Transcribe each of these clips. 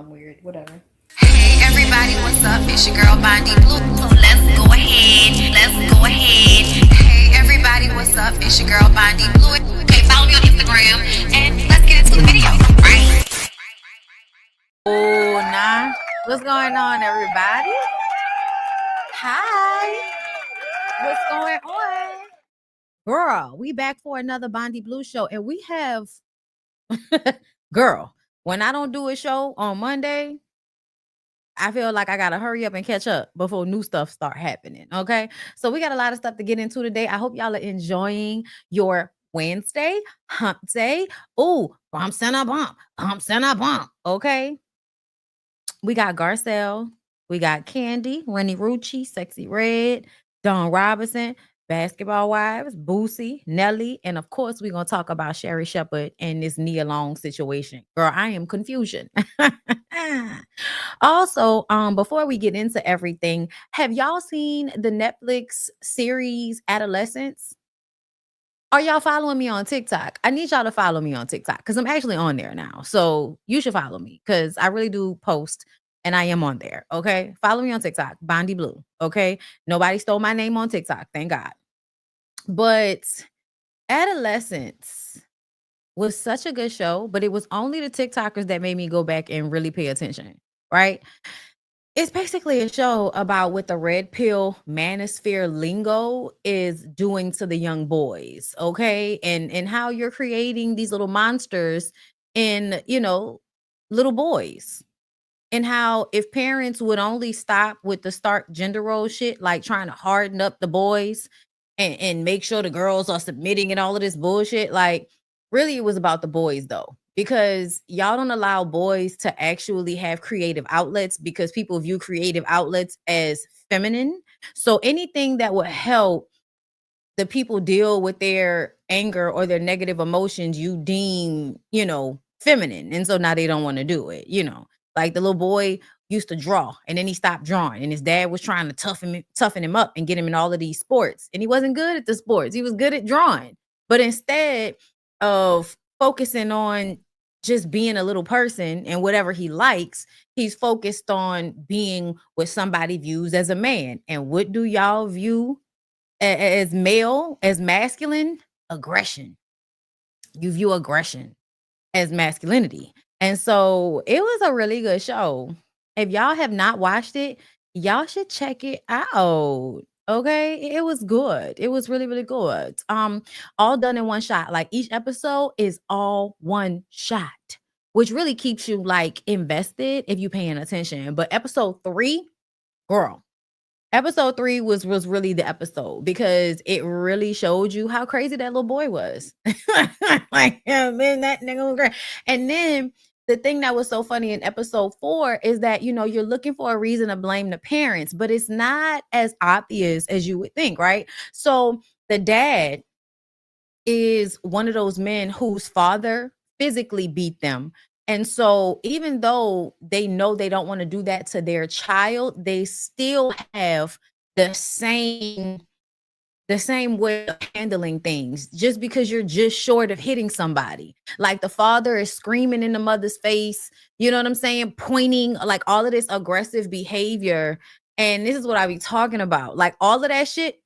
I'm weird. Whatever. Hey everybody, what's up? It's your girl Bondi Blue. Let's go ahead. Let's go ahead. Hey everybody, what's up? It's your girl Bondi Blue. Okay, follow me on Instagram and let's get into the video. Right? Oh, nah. What's going on, everybody? Hi. What's going on? Girl, we back for another Bondi Blue show, and we have girl, when I don't do a show on Monday, I feel like I gotta hurry up and catch up before new stuff start happening. Okay. So we got a lot of stuff to get into today. I hope y'all are enjoying your Wednesday, hump day. Oh, bump center bump, bump center bump. Okay. We got Garcelle, we got Kandi, Renni Rucci, Sexyy Red, Dawn Robinson, Basketball Wives, Boosie, Nelly, and of course, we're gonna talk about Sherri Shepherd and this Nia Long situation. Girl, I am confusion. Also, before we get into everything, have y'all seen the Netflix series Adolescence? Are y'all following me on TikTok? I need y'all to follow me on TikTok because I'm actually on there now. So you should follow me because I really do post and I am on there. Okay. Follow me on TikTok, Bondi Blue. Okay. Nobody stole my name on TikTok. Thank God. But Adolescence was such a good show, but it was only the TikTokers that made me go back and really pay attention. Right. It's basically a show about what the red pill manosphere lingo is doing to the young boys, okay? And how you're creating these little monsters in, little boys. And how if parents would only stop with the stark gender role shit, like trying to harden up the boys and make sure the girls are submitting and all of this bullshit, like really it was about the boys though, because y'all don't allow boys to actually have creative outlets because people view creative outlets as feminine. So anything that would help the people deal with their anger or their negative emotions, you deem, feminine. And so now they don't want to do it, like the little boy used to draw and then he stopped drawing and his dad was trying to toughen him up and get him in all of these sports. And he wasn't good at the sports. He was good at drawing. But instead of focusing on just being a little person and whatever he likes, he's focused on being what somebody views as a man. And what do y'all view as male, as masculine? Aggression. You view aggression as masculinity. And so it was a really good show. If y'all have not watched it, y'all should check it out. Okay, it was good. It was really, really good. All done in one shot. Like each episode is all one shot, which really keeps you like invested if you paying attention. But episode 3, girl, episode 3 was really the episode because it really showed you how crazy that little boy was. Like, man, that nigga was great. And then the thing that was so funny in episode 4 is that, you're looking for a reason to blame the parents, but it's not as obvious as you would think, right? So the dad is one of those men whose father physically beat them. And so even though they know they don't want to do that to their child, they still have the same way of handling things just because you're just short of hitting somebody. Like the father is screaming in the mother's face, you know what I'm saying? Pointing, like all of this aggressive behavior. And this is what I be talking about. Like all of that shit,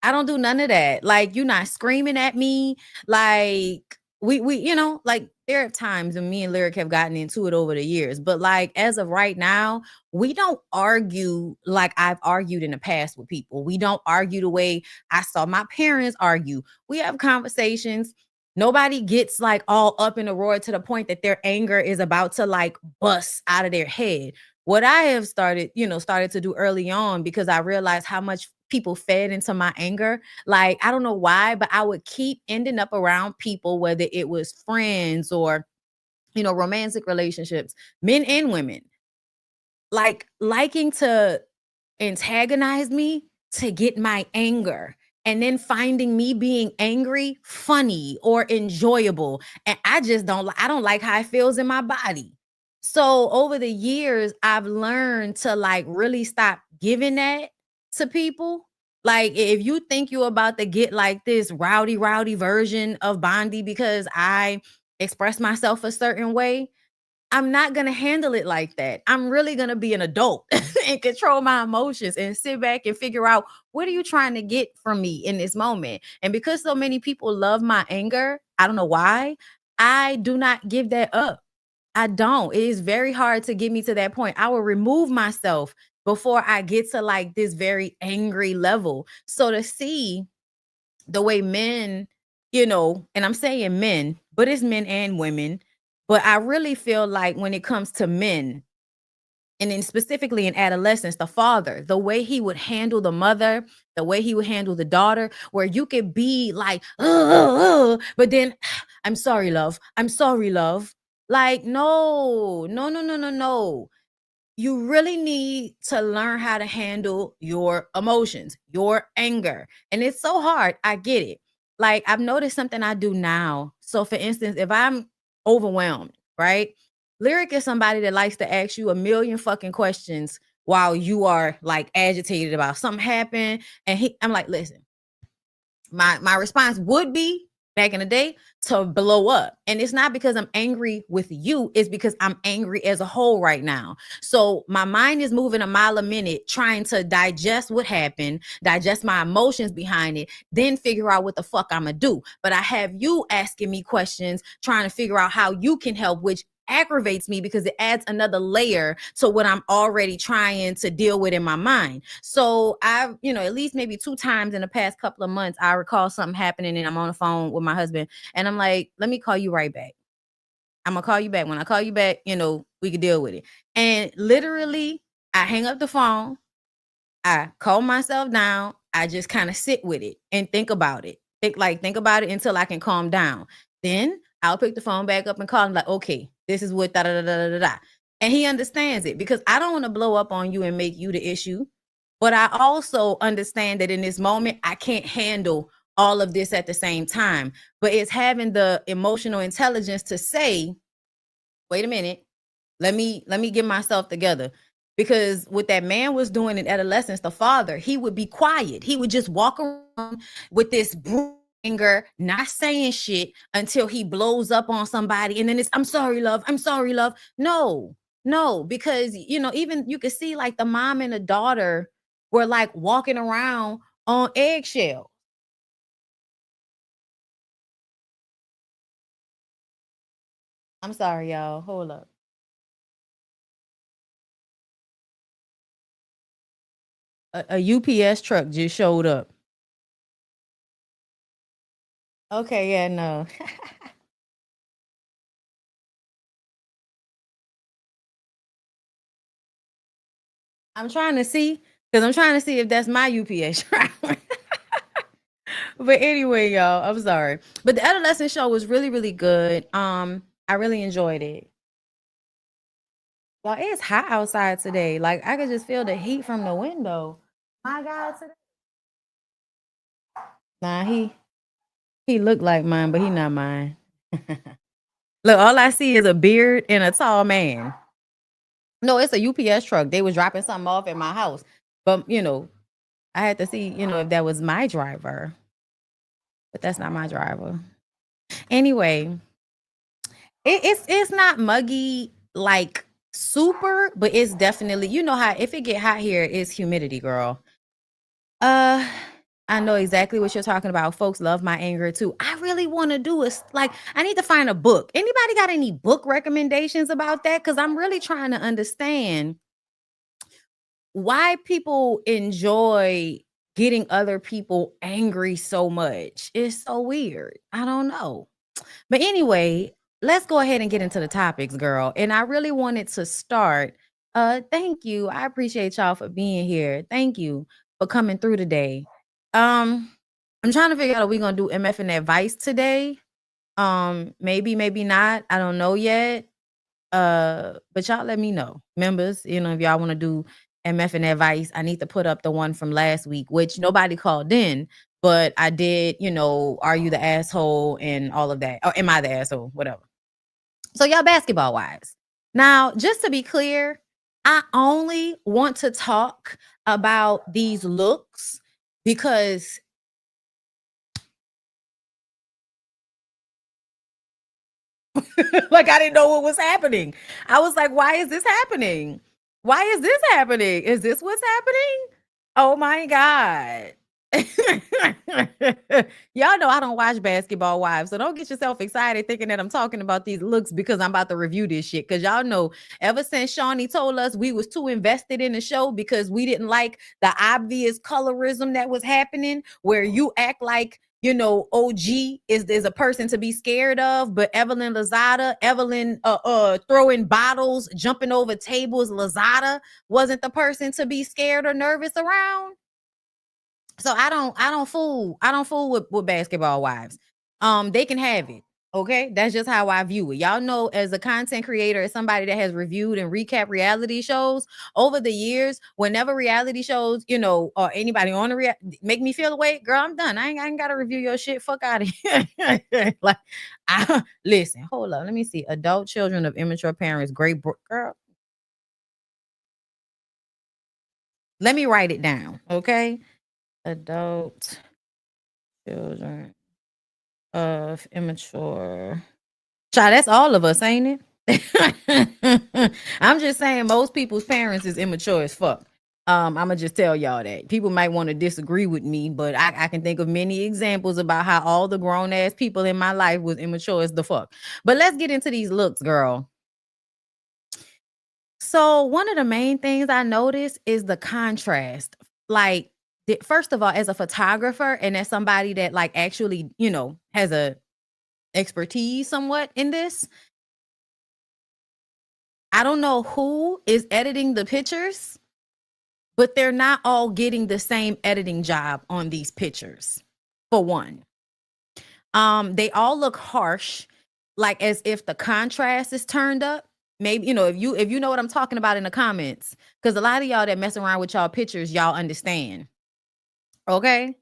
I don't do none of that. Like you're not screaming at me. Like we like there are times when me and Lyric have gotten into it over the years, but like as of right now, we don't argue like I've argued in the past with people. We don't argue the way I saw my parents argue. We have conversations. Nobody gets like all up in the roar to the point that their anger is about to like bust out of their head. What I have started to do early on, because I realized how much people fed into my anger. Like, I don't know why, but I would keep ending up around people, whether it was friends or, romantic relationships, men and women, like liking to antagonize me to get my anger. And then finding me being angry funny or enjoyable. And I don't like how it feels in my body. So over the years, I've learned to like really stop giving that to people. Like if you think you're about to get like this rowdy version of Bondi because I express myself a certain way, I'm not going to handle it like that. I'm really going to be an adult and control my emotions and sit back and figure out, what are you trying to get from me in this moment? And because so many people love my anger, I don't know why, I do not give that up. I don't. It is very hard to get me to that point. I will remove myself before I get to like this very angry level. So to see the way men, and I'm saying men, but it's men and women. But I really feel like when it comes to men, and then specifically in adolescence, the father, the way he would handle the mother, the way he would handle the daughter, where you could be like, but then, I'm sorry, love. I'm sorry, love. Like, no, no, no, no, no, no. You really need to learn how to handle your emotions, your anger. And it's so hard. I get it. Like, I've noticed something I do now. So, for instance, if I'm overwhelmed, right? Lyric is somebody that likes to ask you a million fucking questions while you are like agitated about something happened. And I'm like, listen, my response would be back in the day to blow up. And it's not because I'm angry with you, it's because I'm angry as a whole right now. So my mind is moving a mile a minute trying to digest what happened, digest my emotions behind it, then figure out what the fuck I'm gonna do. But I have you asking me questions, trying to figure out how you can help, which aggravates me because it adds another layer to what I'm already trying to deal with in my mind. So I've, at least maybe 2 times in the past couple of months, I recall something happening and I'm on the phone with my husband and I'm like, let me call you right back. I'm gonna call you back. When I call you back, we can deal with it. And literally, I hang up the phone. I calm myself down. I just kind of sit with it and think about it. Think about it until I can calm down. Then I'll pick the phone back up and call him like, okay, this is what da da da da da da. And he understands it because I don't want to blow up on you and make you the issue. But I also understand that in this moment, I can't handle all of this at the same time. But it's having the emotional intelligence to say, wait a minute, let me get myself together. Because what that man was doing in adolescence, the father, he would be quiet. He would just walk around with this anger, not saying shit until he blows up on somebody. And then it's, I'm sorry, love. I'm sorry, love. No, because, even you could see like the mom and the daughter were like walking around on eggshells. I'm sorry, y'all. Hold up. A UPS truck just showed up. Okay, yeah, no. I'm trying to see, because I'm trying to see if that's my UPS driver. But anyway, y'all, I'm sorry. But the Adolescence show was really, really good. I really enjoyed it. Well, it's hot outside today. Like I could just feel the heat from the window. My God, today. Nah, he looked like mine, but he not mine. Look, all I see is a beard and a tall man. No, it's a UPS truck. They was dropping something off at my house. But I had to see, if that was my driver. But that's not my driver. Anyway, it's not muggy like super, but it's definitely, how if it get hot here, it's humidity, girl. I know exactly what you're talking about. Folks love my anger too. I really want to do is like I need to find a book. Anybody got any book recommendations about that? Because I'm really trying to understand why people enjoy getting other people angry so much. It's so weird. I don't know. But anyway, let's go ahead and get into the topics, girl. And I really wanted to start. Thank you. I appreciate y'all for being here. Thank you for coming through today. I'm trying to figure out if we're gonna do MF and advice today. Maybe not. I don't know yet. But y'all let me know. Members, if y'all want to do MF and advice, I need to put up the one from last week, which nobody called in, but I did, are you the asshole and all of that? Or am I the asshole? Whatever. So y'all basketball wives. Now, just to be clear, I only want to talk about these looks because Like, I didn't know what was happening. I was like, why is this happening? Why is this happening? Is this what's happening? Oh my God. Y'all know I don't watch Basketball Wives, so don't get yourself excited thinking that I'm talking about these looks because I'm about to review this shit. Because y'all know ever since Shawnee told us we was too invested in the show because we didn't like the obvious colorism that was happening, where you act like, you know, OG is a person to be scared of, but Evelyn throwing bottles, jumping over tables, Lazada wasn't the person to be scared or nervous around. So I don't fool with Basketball Wives. They can have it. Okay, that's just how I view it. Y'all know, as a content creator, as somebody that has reviewed and recap reality shows over the years, whenever reality shows, you know, or anybody on the make me feel away, girl, I'm done. I ain't gotta review your shit. Fuck out of here. Like, listen, hold up, let me see. Adult children of immature parents, girl. Let me write it down, okay? Adult children of immature. Child, that's all of us, ain't it? I'm just saying most people's parents is immature as fuck. I'ma just tell y'all that. People might want to disagree with me, but I can think of many examples about how all the grown-ass people in my life was immature as the fuck. But let's get into these looks, girl. So one of the main things I noticed is the contrast. Like, first of all, as a photographer and as somebody that like actually, you know, has a expertise somewhat in this, I don't know who is editing the pictures, but they're not all getting the same editing job on these pictures. For one, they all look harsh, like as if the contrast is turned up. Maybe, you know, if you know what I'm talking about in the comments, because a lot of y'all that mess around with y'all pictures, y'all understand. Okay.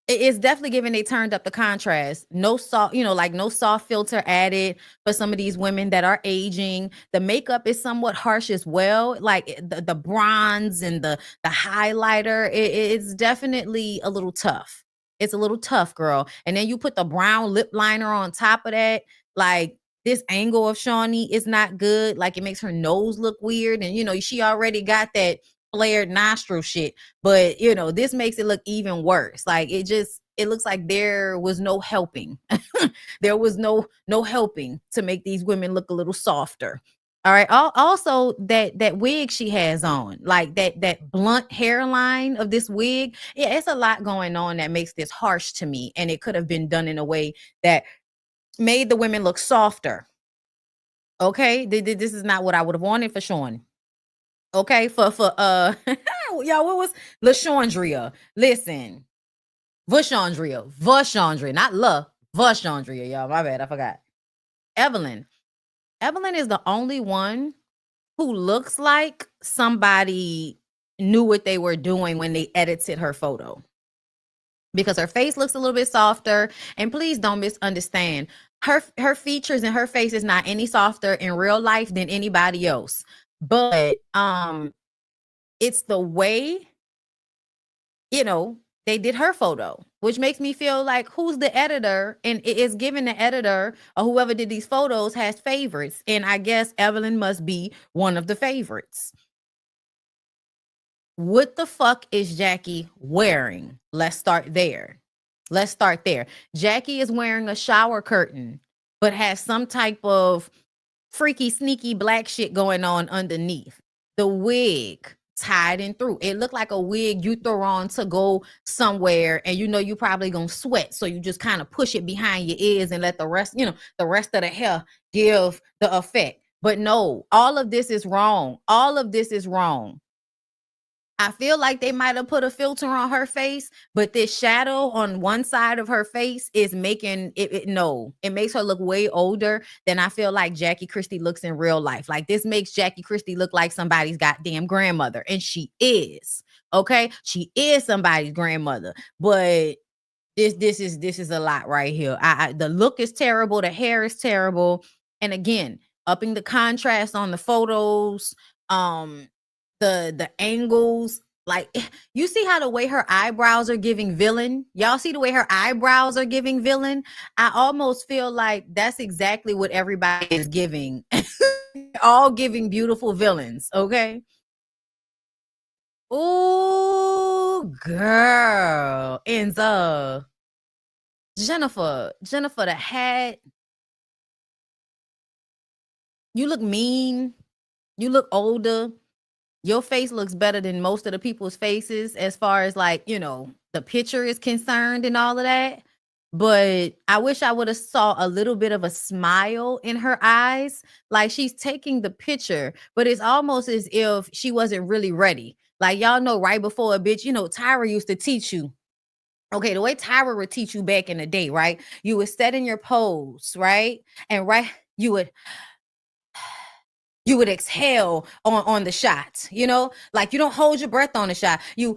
It's definitely giving they turned up the contrast. No soft, you know, like no soft filter added for some of these women that are aging. The makeup is somewhat harsh as well. Like the bronze and the highlighter, it's definitely a little tough. It's a little tough, girl. And then you put the brown lip liner on top of that. Like, this angle of Shawnee is not good. Like, it makes her nose look weird. And, you know, she already got that flared nostril shit, but you know, this makes it look even worse. Like, it looks like there was no helping. There was no helping to make these women look a little softer. All right. Also, that wig she has on, like that blunt hairline of this wig, yeah, it's a lot going on that makes this harsh to me, and it could have been done in a way that made the women look softer. Okay, this is not what I would have wanted for Sean. Okay, for y'all, what was LaShondria? Listen, Vashandria, not La, Vashandria, y'all. My bad, I forgot. Evelyn is the only one who looks like somebody knew what they were doing when they edited her photo, because her face looks a little bit softer. And please don't misunderstand, her features and her face is not any softer in real life than anybody else, but it's the way, you know, they did her photo, which makes me feel like, who's the editor? And it is given the editor or whoever did these photos has favorites, and I guess Evelyn must be one of the favorites. What the fuck is Jackie wearing? Let's start there. Jackie is wearing a shower curtain, but has some type of freaky, sneaky black shit going on underneath. The wig tied in through. It looked like a wig you throw on to go somewhere, and you know you probably gonna sweat, so you just kind of push it behind your ears and let the rest, you know, the rest of the hair give the effect. But no, all of this is wrong. I feel like they might have put a filter on her face, but this shadow on one side of her face is making it makes her look way older than I feel like Jackie Christie looks in real life. Like, this makes Jackie Christie look like somebody's goddamn grandmother, and she is. Okay, she is somebody's grandmother, but this is a lot right here. The look is terrible, the hair is terrible, and again, upping the contrast on the photos, the angles, Like, you see how the way her eyebrows are giving villain? Y'all see the way her eyebrows are giving villain? I almost feel like that's exactly what everybody is giving. All giving beautiful villains, okay? Ooh, girl. And Jennifer, the hat. You look mean. You look older. Your face looks better than most of the people's faces as far as like, the picture is concerned and all of that. But I wish I would have saw a little bit of a smile in her eyes. Like she's taking the picture, but it's almost as if she wasn't really ready. Like y'all know right before a bitch, Tyra used to teach you. Okay, the way Tyra would teach you back in the day, right? You would set in your pose, right? And you would exhale on the shot, like you don't hold your breath on the shot. You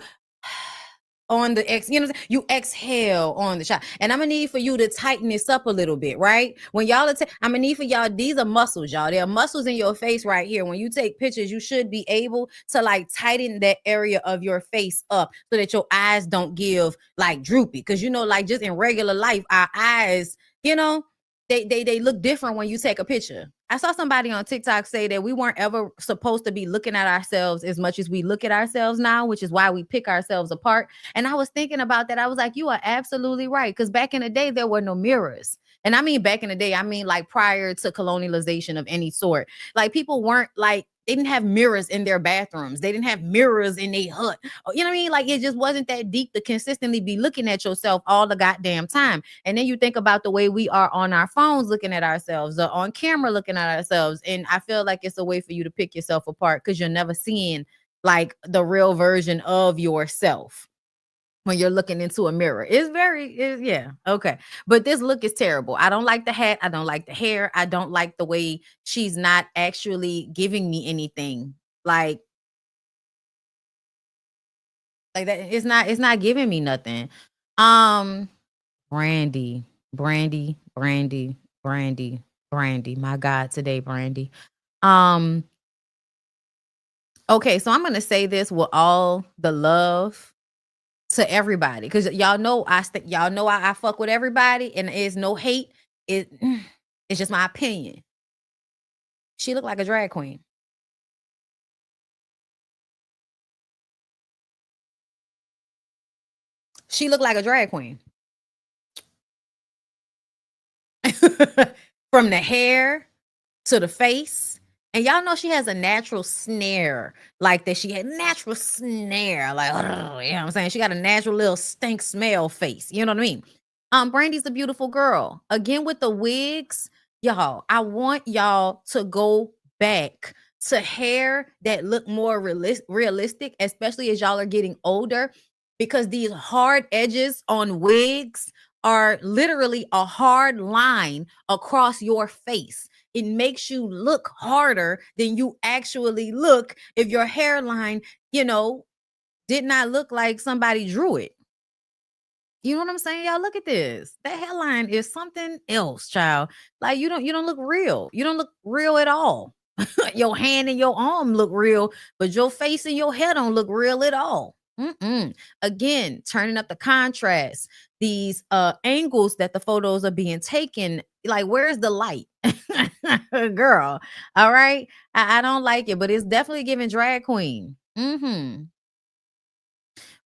on the you exhale on the shot. And I'm gonna need for you to tighten this up a little bit, right? When y'all I'm gonna need for y'all, these are muscles, y'all. There are muscles in your face right here. When you take pictures, you should be able to like tighten that area of your face up so that your eyes don't give like droopy. Because like just in regular life, our eyes, they look different when you take a picture. I saw somebody on TikTok say that we weren't ever supposed to be looking at ourselves as much as we look at ourselves now, which is why we pick ourselves apart. And I was thinking about that. I was like, you are absolutely right. Because back in the day, there were no mirrors. And I mean, back in the day, I mean, like prior to colonialization of any sort, like people weren't like, they didn't have mirrors in their bathrooms. They didn't have mirrors in their hut. You know what I mean? Like it just wasn't that deep to consistently be looking at yourself all the goddamn time. And then you think about the way we are on our phones looking at ourselves or on camera looking at ourselves. And I feel like it's a way for you to pick yourself apart because you're never seeing like the real version of yourself when you're looking into a mirror. Yeah, okay. But this look is terrible. I don't like the hat. I don't like the hair. I don't like the way she's not actually giving me anything. Like that. It's not giving me nothing. Brandy. My God, today, Brandy. Okay, so I'm gonna say this with all the love to everybody, because y'all know I fuck with everybody, and there's no hate. It's just my opinion. She looked like a drag queen. She looked like a drag queen. From the hair to the face. And y'all know she has a natural snare, like that. She had natural snare, like, you know what I'm saying? She got a natural little stink smell face. You know what I mean? Brandy's a beautiful girl. Again, with the wigs, y'all, I want y'all to go back to hair that look more realistic, especially as y'all are getting older, because these hard edges on wigs are literally a hard line across your face. It makes you look harder than you actually look if your hairline, did not look like somebody drew it. You know what I'm saying? Y'all, look at this. That hairline is something else, child. Like you don't look real. You don't look real at all. Your hand and your arm look real, but your face and your hair don't look real at all. Again, turning up the contrast, these angles that the photos are being taken, like where's the light? Girl, all right. I don't like it, but it's definitely giving drag queen.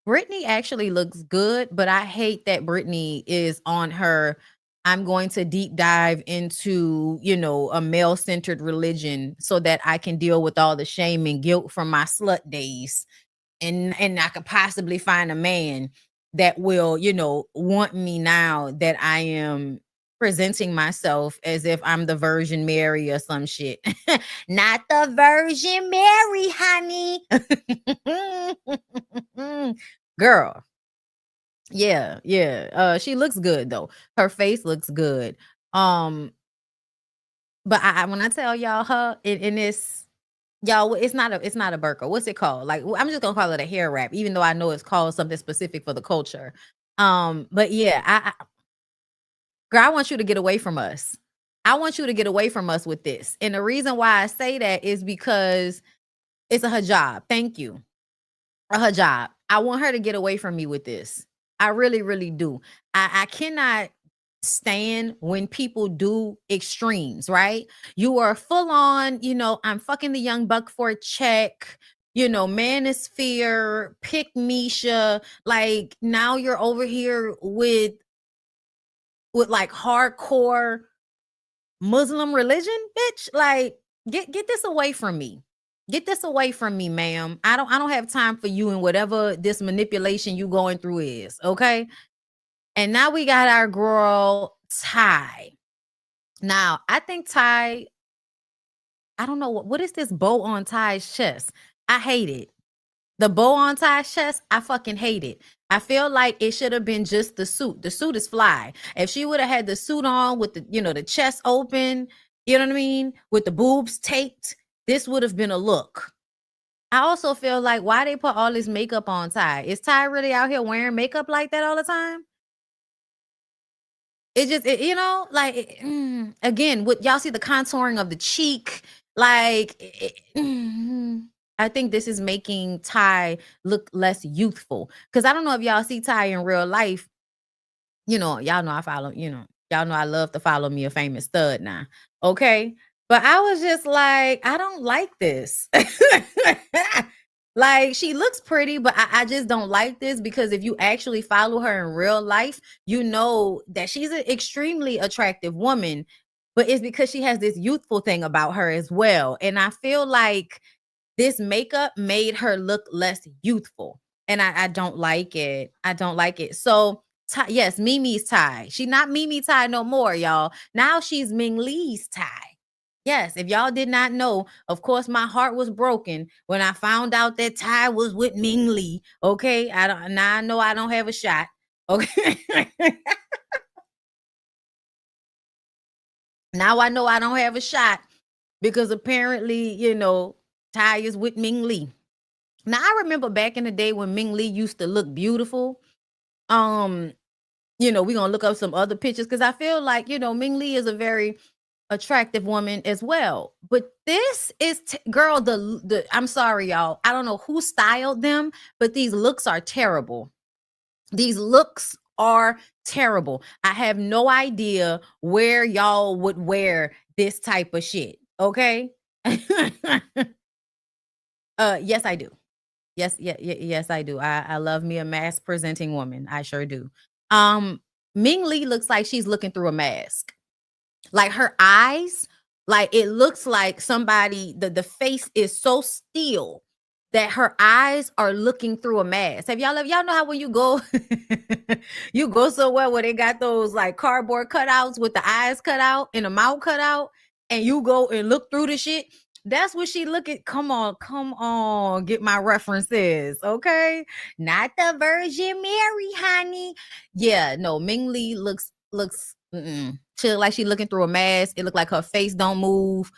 Britney actually looks good, but I hate that Britney is on her I'm going to deep dive into, a male-centered religion so that I can deal with all the shame and guilt from my slut days. And I could possibly find a man that will, want me now that I am presenting myself as if I'm the Virgin Mary or some shit. Not the Virgin Mary, honey. Girl. Yeah. She looks good though. Her face looks good. But I when I tell y'all her in this, y'all, it's not a burqa. What's it called? Like I'm just gonna call it a hair wrap, even though I know it's called something specific for the culture. But yeah, girl, I want you to get away from us. I want you to get away from us with this. And the reason why I say that is because it's a hijab. Thank you. her job. I want her to get away from me with this. I really, really do. I cannot stand when people do extremes, right? You are full on, I'm fucking the young buck for a check, manosphere, pick Misha. Like now you're over here with like hardcore Muslim religion, bitch. Like get this away from me. Get this away from me, ma'am. I don't have time for you and whatever this manipulation you going through is, okay? And now we got our girl Ty. Now, I think Ty, I don't know what is this bow on Ty's chest? I hate it. The bow on Ty's chest, I fucking hate it. I feel like it should have been just the suit. The suit is fly. If she would have had the suit on with the chest open, you know what I mean? With the boobs taped, this would have been a look. I also feel like why they put all this makeup on Ty? Is Ty really out here wearing makeup like that all the time? It just, again, what y'all see the contouring of the cheek, like, I think this is making Ty look less youthful. Because I don't know if y'all see Ty in real life. Y'all know I follow, y'all know I love to follow me a famous stud now. Okay. But I was just like, I don't like this. Like, she looks pretty, but I just don't like this because if you actually follow her in real life, you know that she's an extremely attractive woman, but it's because she has this youthful thing about her as well. And I feel like this makeup made her look less youthful. And I don't like it. I don't like it. So, yes, Mimi's Ty. She's not Mimi Ty no more, y'all. Now she's Ming Lee's Ty. Yes, if y'all did not know, of course, my heart was broken when I found out that Ty was with Ming Lee. Okay, now I know I don't have a shot. Okay, now I know I don't have a shot because apparently, Ty is with Ming Lee. Now I remember back in the day when Ming Lee used to look beautiful. We're gonna look up some other pictures because I feel like Ming Lee is a very attractive woman as well. But this is girl, the I'm sorry, y'all. I don't know who styled them, but these looks are terrible. These looks are terrible. I have no idea where y'all would wear this type of shit. Okay. Yes, I do. Yes, I do. I love me a mask presenting woman. I sure do. Ming Lee looks like she's looking through a mask. Like her eyes, like it looks like somebody, the face is so still that her eyes are looking through a mask. Y'all know how when you go you go somewhere where they got those like cardboard cutouts with the eyes cut out and the mouth cut out, and you go and look through the shit? That's what she look at. Come on, get my references, okay? Not the Virgin Mary, honey. Yeah, no, Ming Lee looks she look like she looking through a mask. It looked like her face don't move.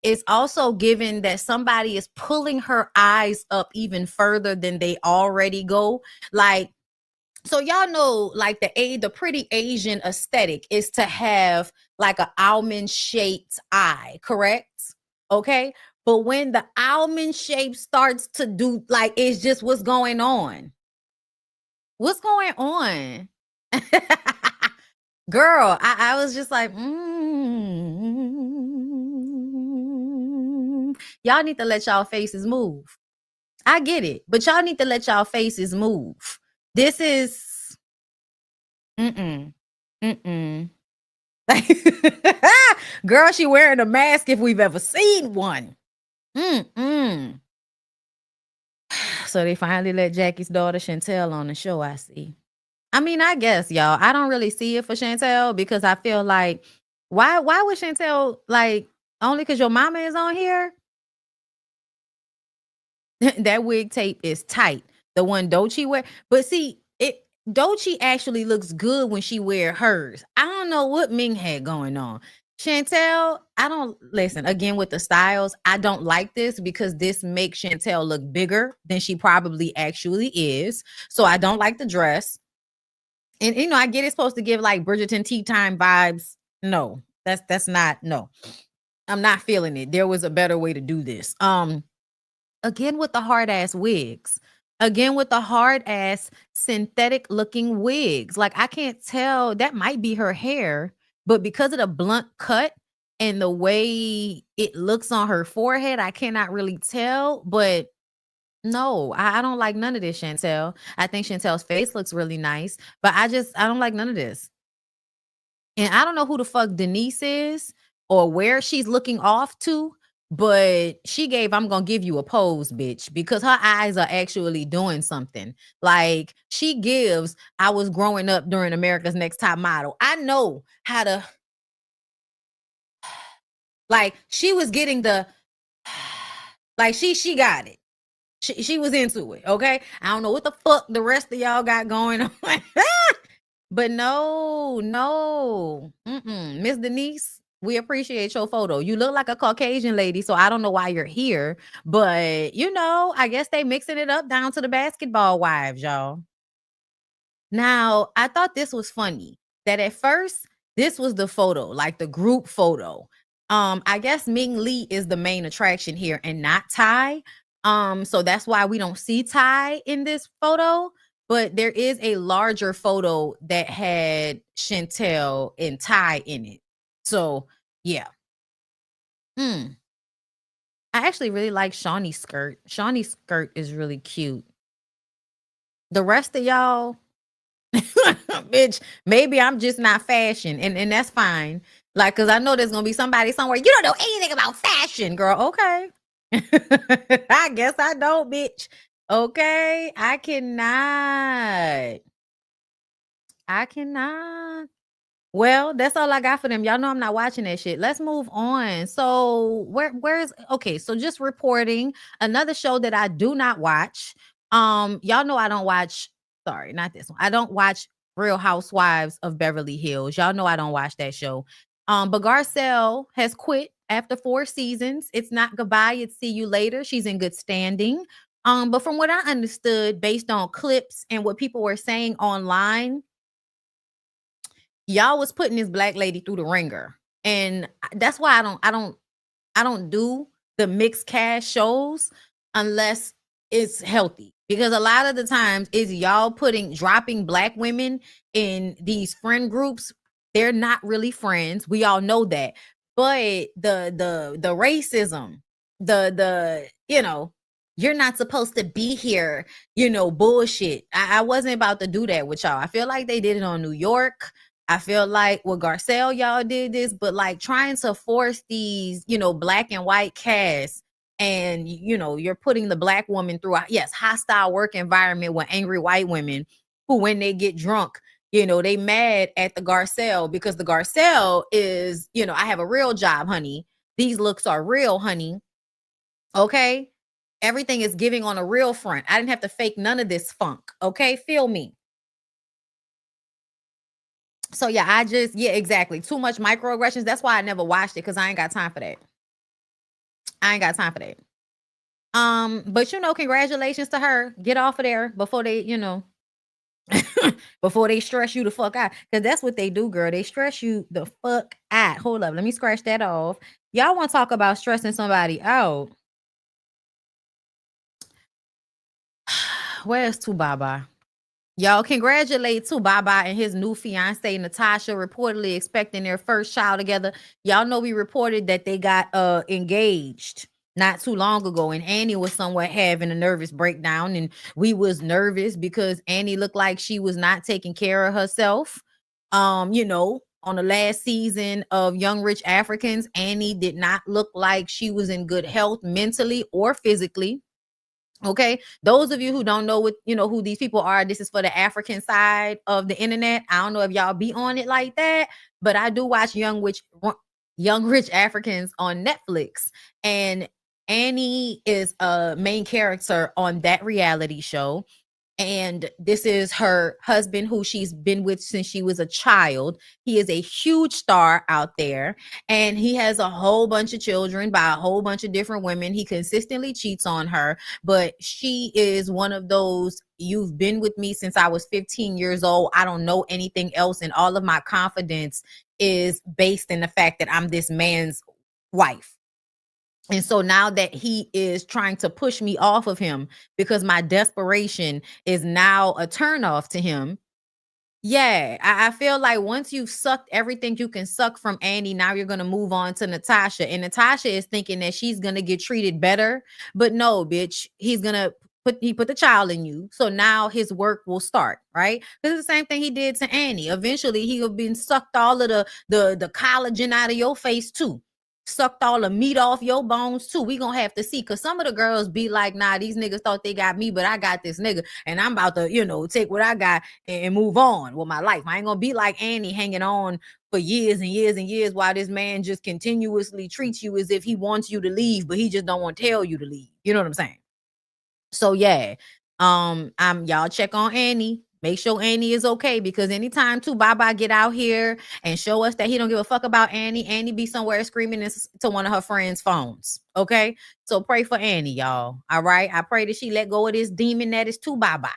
It's also given that somebody is pulling her eyes up even further than they already go. Like, so y'all know, like the pretty Asian aesthetic is to have like an almond shaped eye, correct? Okay. But when the almond shape starts to do, like, it's just what's going on. What's going on? Girl, I was just like, y'all need to let y'all faces move. I get it, but y'all need to let y'all faces move. This is, girl, she wearing a mask if we've ever seen one. So they finally let Jackie's daughter Chantel on the show, I see. I mean, I guess, y'all, I don't really see it for Chantel because I feel like, why would Chantel, like, only because your mama is on here? That wig tape is tight. The one Doechii wear. But see, Doechii actually looks good when she wear hers. I don't know what Ming had going on. Chantel, I don't listen again with the styles. I don't like this because this makes Chantel look bigger than she probably actually is. So I don't like the dress. And I get it's supposed to give like Bridgerton tea time vibes. No, that's not, no. I'm not feeling it. There was a better way to do this. Again with the hard ass wigs. Again with the hard ass synthetic looking wigs. Like I can't tell, that might be her hair, but because of the blunt cut and the way it looks on her forehead, I cannot really tell. But no, I don't like none of this, Chantel. I think Chantel's face looks really nice, but I don't like none of this. And I don't know who the fuck Denise is or where she's looking off to, but she gave I'm gonna give you a pose, bitch, because her eyes are actually doing something. Like she gives, I was growing up during America's Next Top Model. I know how to, like, she was getting the, like, she got it. She was into it, okay? I don't know what the fuck the rest of y'all got going on. But no. Miss Denise, we appreciate your photo. You look like a Caucasian lady, so I don't know why you're here. But, I guess they mixing it up down to the basketball wives, y'all. Now, I thought this was funny that at first, this was the photo, like the group photo. I guess Ming Lee is the main attraction here and not Ty. So that's why we don't see Ty in this photo. But there is a larger photo that had Chantel and Ty in it. So yeah. I actually really like Shawnee's skirt. Shawnee's skirt is really cute. The rest of y'all, bitch, maybe I'm just not fashion, and that's fine. Like, cause I know there's gonna be somebody somewhere, you don't know anything about fashion, girl. Okay. I guess I don't, bitch. Okay. I cannot. Well, that's all I got for them. Y'all know I'm not watching that shit. Let's move on. So where's okay, so just reporting another show that I do not watch. Y'all know I don't watch, sorry, not this one. I don't watch Real Housewives of Beverly Hills. Y'all know I don't watch that show. But Garcelle has quit after 4 seasons. It's not goodbye, it's see you later. She's in good standing. But from what I understood, based on clips and what people were saying online, y'all was putting this black lady through the ringer. And that's why I don't do the mixed cast shows unless it's healthy. Because a lot of the times is y'all dropping black women in these friend groups. They're not really friends. We all know that. But the racism, the you're not supposed to be here, bullshit. I wasn't about to do that with y'all. I feel like they did it on New York. I feel like with Garcelle, y'all did this, but like trying to force these, black and white casts, and you're putting the black woman through a hostile work environment with angry white women who, when they get drunk, they mad at the Garcelle because the Garcelle is, I have a real job, honey. These looks are real, honey. Okay. Everything is giving on a real front. I didn't have to fake none of this funk. Okay. Feel me. So yeah, exactly. Too much microaggressions. That's why I never watched it, because I ain't got time for that. But congratulations to her. Get off of there before they, before they stress you the fuck out. Because that's what they do, girl. They stress you the fuck out. Hold up. Let me scratch that off. Y'all want to talk about stressing somebody out? Where's Tubaba? Y'all congratulate Tubaba and his new fiance Natasha, reportedly expecting their first child together. Y'all know we reported that they got engaged not too long ago, and Annie was somewhat having a nervous breakdown, and we was nervous because Annie looked like she was not taking care of herself. On the last season of Young Rich Africans, Annie did not look like she was in good health mentally or physically. Okay, those of you who don't know who these people are, this is for the African side of the internet. I don't know if y'all be on it like that, but I do watch Young Rich Africans on Netflix, and Annie is a main character on that reality show. And this is her husband, who she's been with since she was a child. He is a huge star out there, and he has a whole bunch of children by a whole bunch of different women. He consistently cheats on her, but she is one of those, you've been with me since I was 15 years old. I don't know anything else, and all of my confidence is based in the fact that I'm this man's wife. And so now that he is trying to push me off of him because my desperation is now a turnoff to him. Yeah, I feel like once you've sucked everything you can suck from Annie, now you're gonna move on to Natasha. And Natasha is thinking that she's gonna get treated better. But no, bitch, he's gonna put the child in you. So now his work will start, right? This is the same thing he did to Annie. Eventually, he'll been sucked all of the collagen out of your face too. Sucked all the meat off your bones too. We gonna have to see, because some of the girls be like, nah, these niggas thought they got me, but I got this nigga, and I'm about to, take what I got and move on with my life. I ain't gonna be like Annie, hanging on for years and years and years while this man just continuously treats you as if he wants you to leave, but he just don't want to tell you to leave. You know what I'm saying? So yeah, y'all check on Annie. Make sure Annie is okay, because anytime too Baba get out here and show us that he don't give a fuck about Annie, Annie be somewhere screaming to one of her friends' phones. Okay, so pray for Annie, y'all. All right, I pray that she let go of this demon that is too Baba.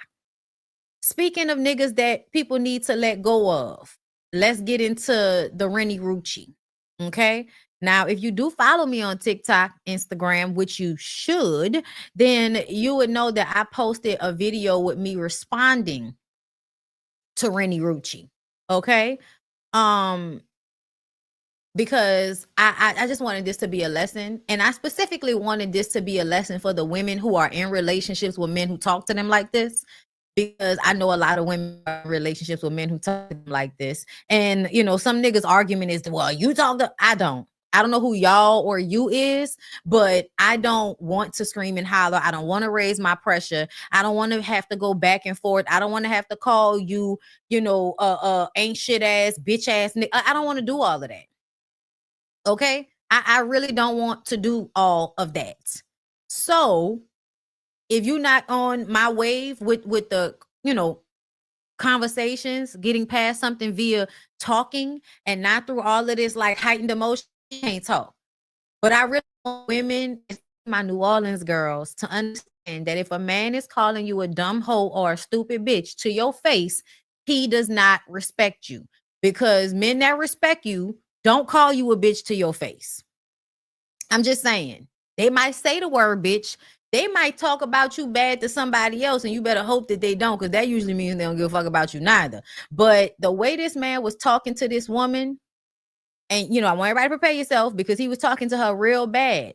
Speaking of niggas that people need to let go of, let's get into the Renni Rucci. Okay. Now, if you do follow me on TikTok, Instagram, which you should, then you would know that I posted a video with me responding to Renni Rucci. Okay. Because I just wanted this to be a lesson. And I specifically wanted this to be a lesson for the women who are in relationships with men who talk to them like this. Because I know a lot of women are in relationships with men who talk to them like this. And, some niggas' argument is, well, you talk to, I don't know who y'all or you is, but I don't want to scream and holler. I don't want to raise my pressure. I don't want to have to go back and forth. I don't want to have to call you, ain't shit ass, bitch ass nigga. I don't want to do all of that. Okay? I really don't want to do all of that. So if you're not on my wave with the, conversations, getting past something via talking and not through all of this like heightened emotion, you can't talk. But I really want women, my New Orleans girls, to understand that if a man is calling you a dumb hoe or a stupid bitch to your face, he does not respect you. Because men that respect you don't call you a bitch to your face. I'm just saying. They might say the word bitch. They might talk about you bad to somebody else, and you better hope that they don't, because that usually means they don't give a fuck about you neither. But the way this man was talking to this woman, and I want everybody to prepare yourself, because he was talking to her real bad.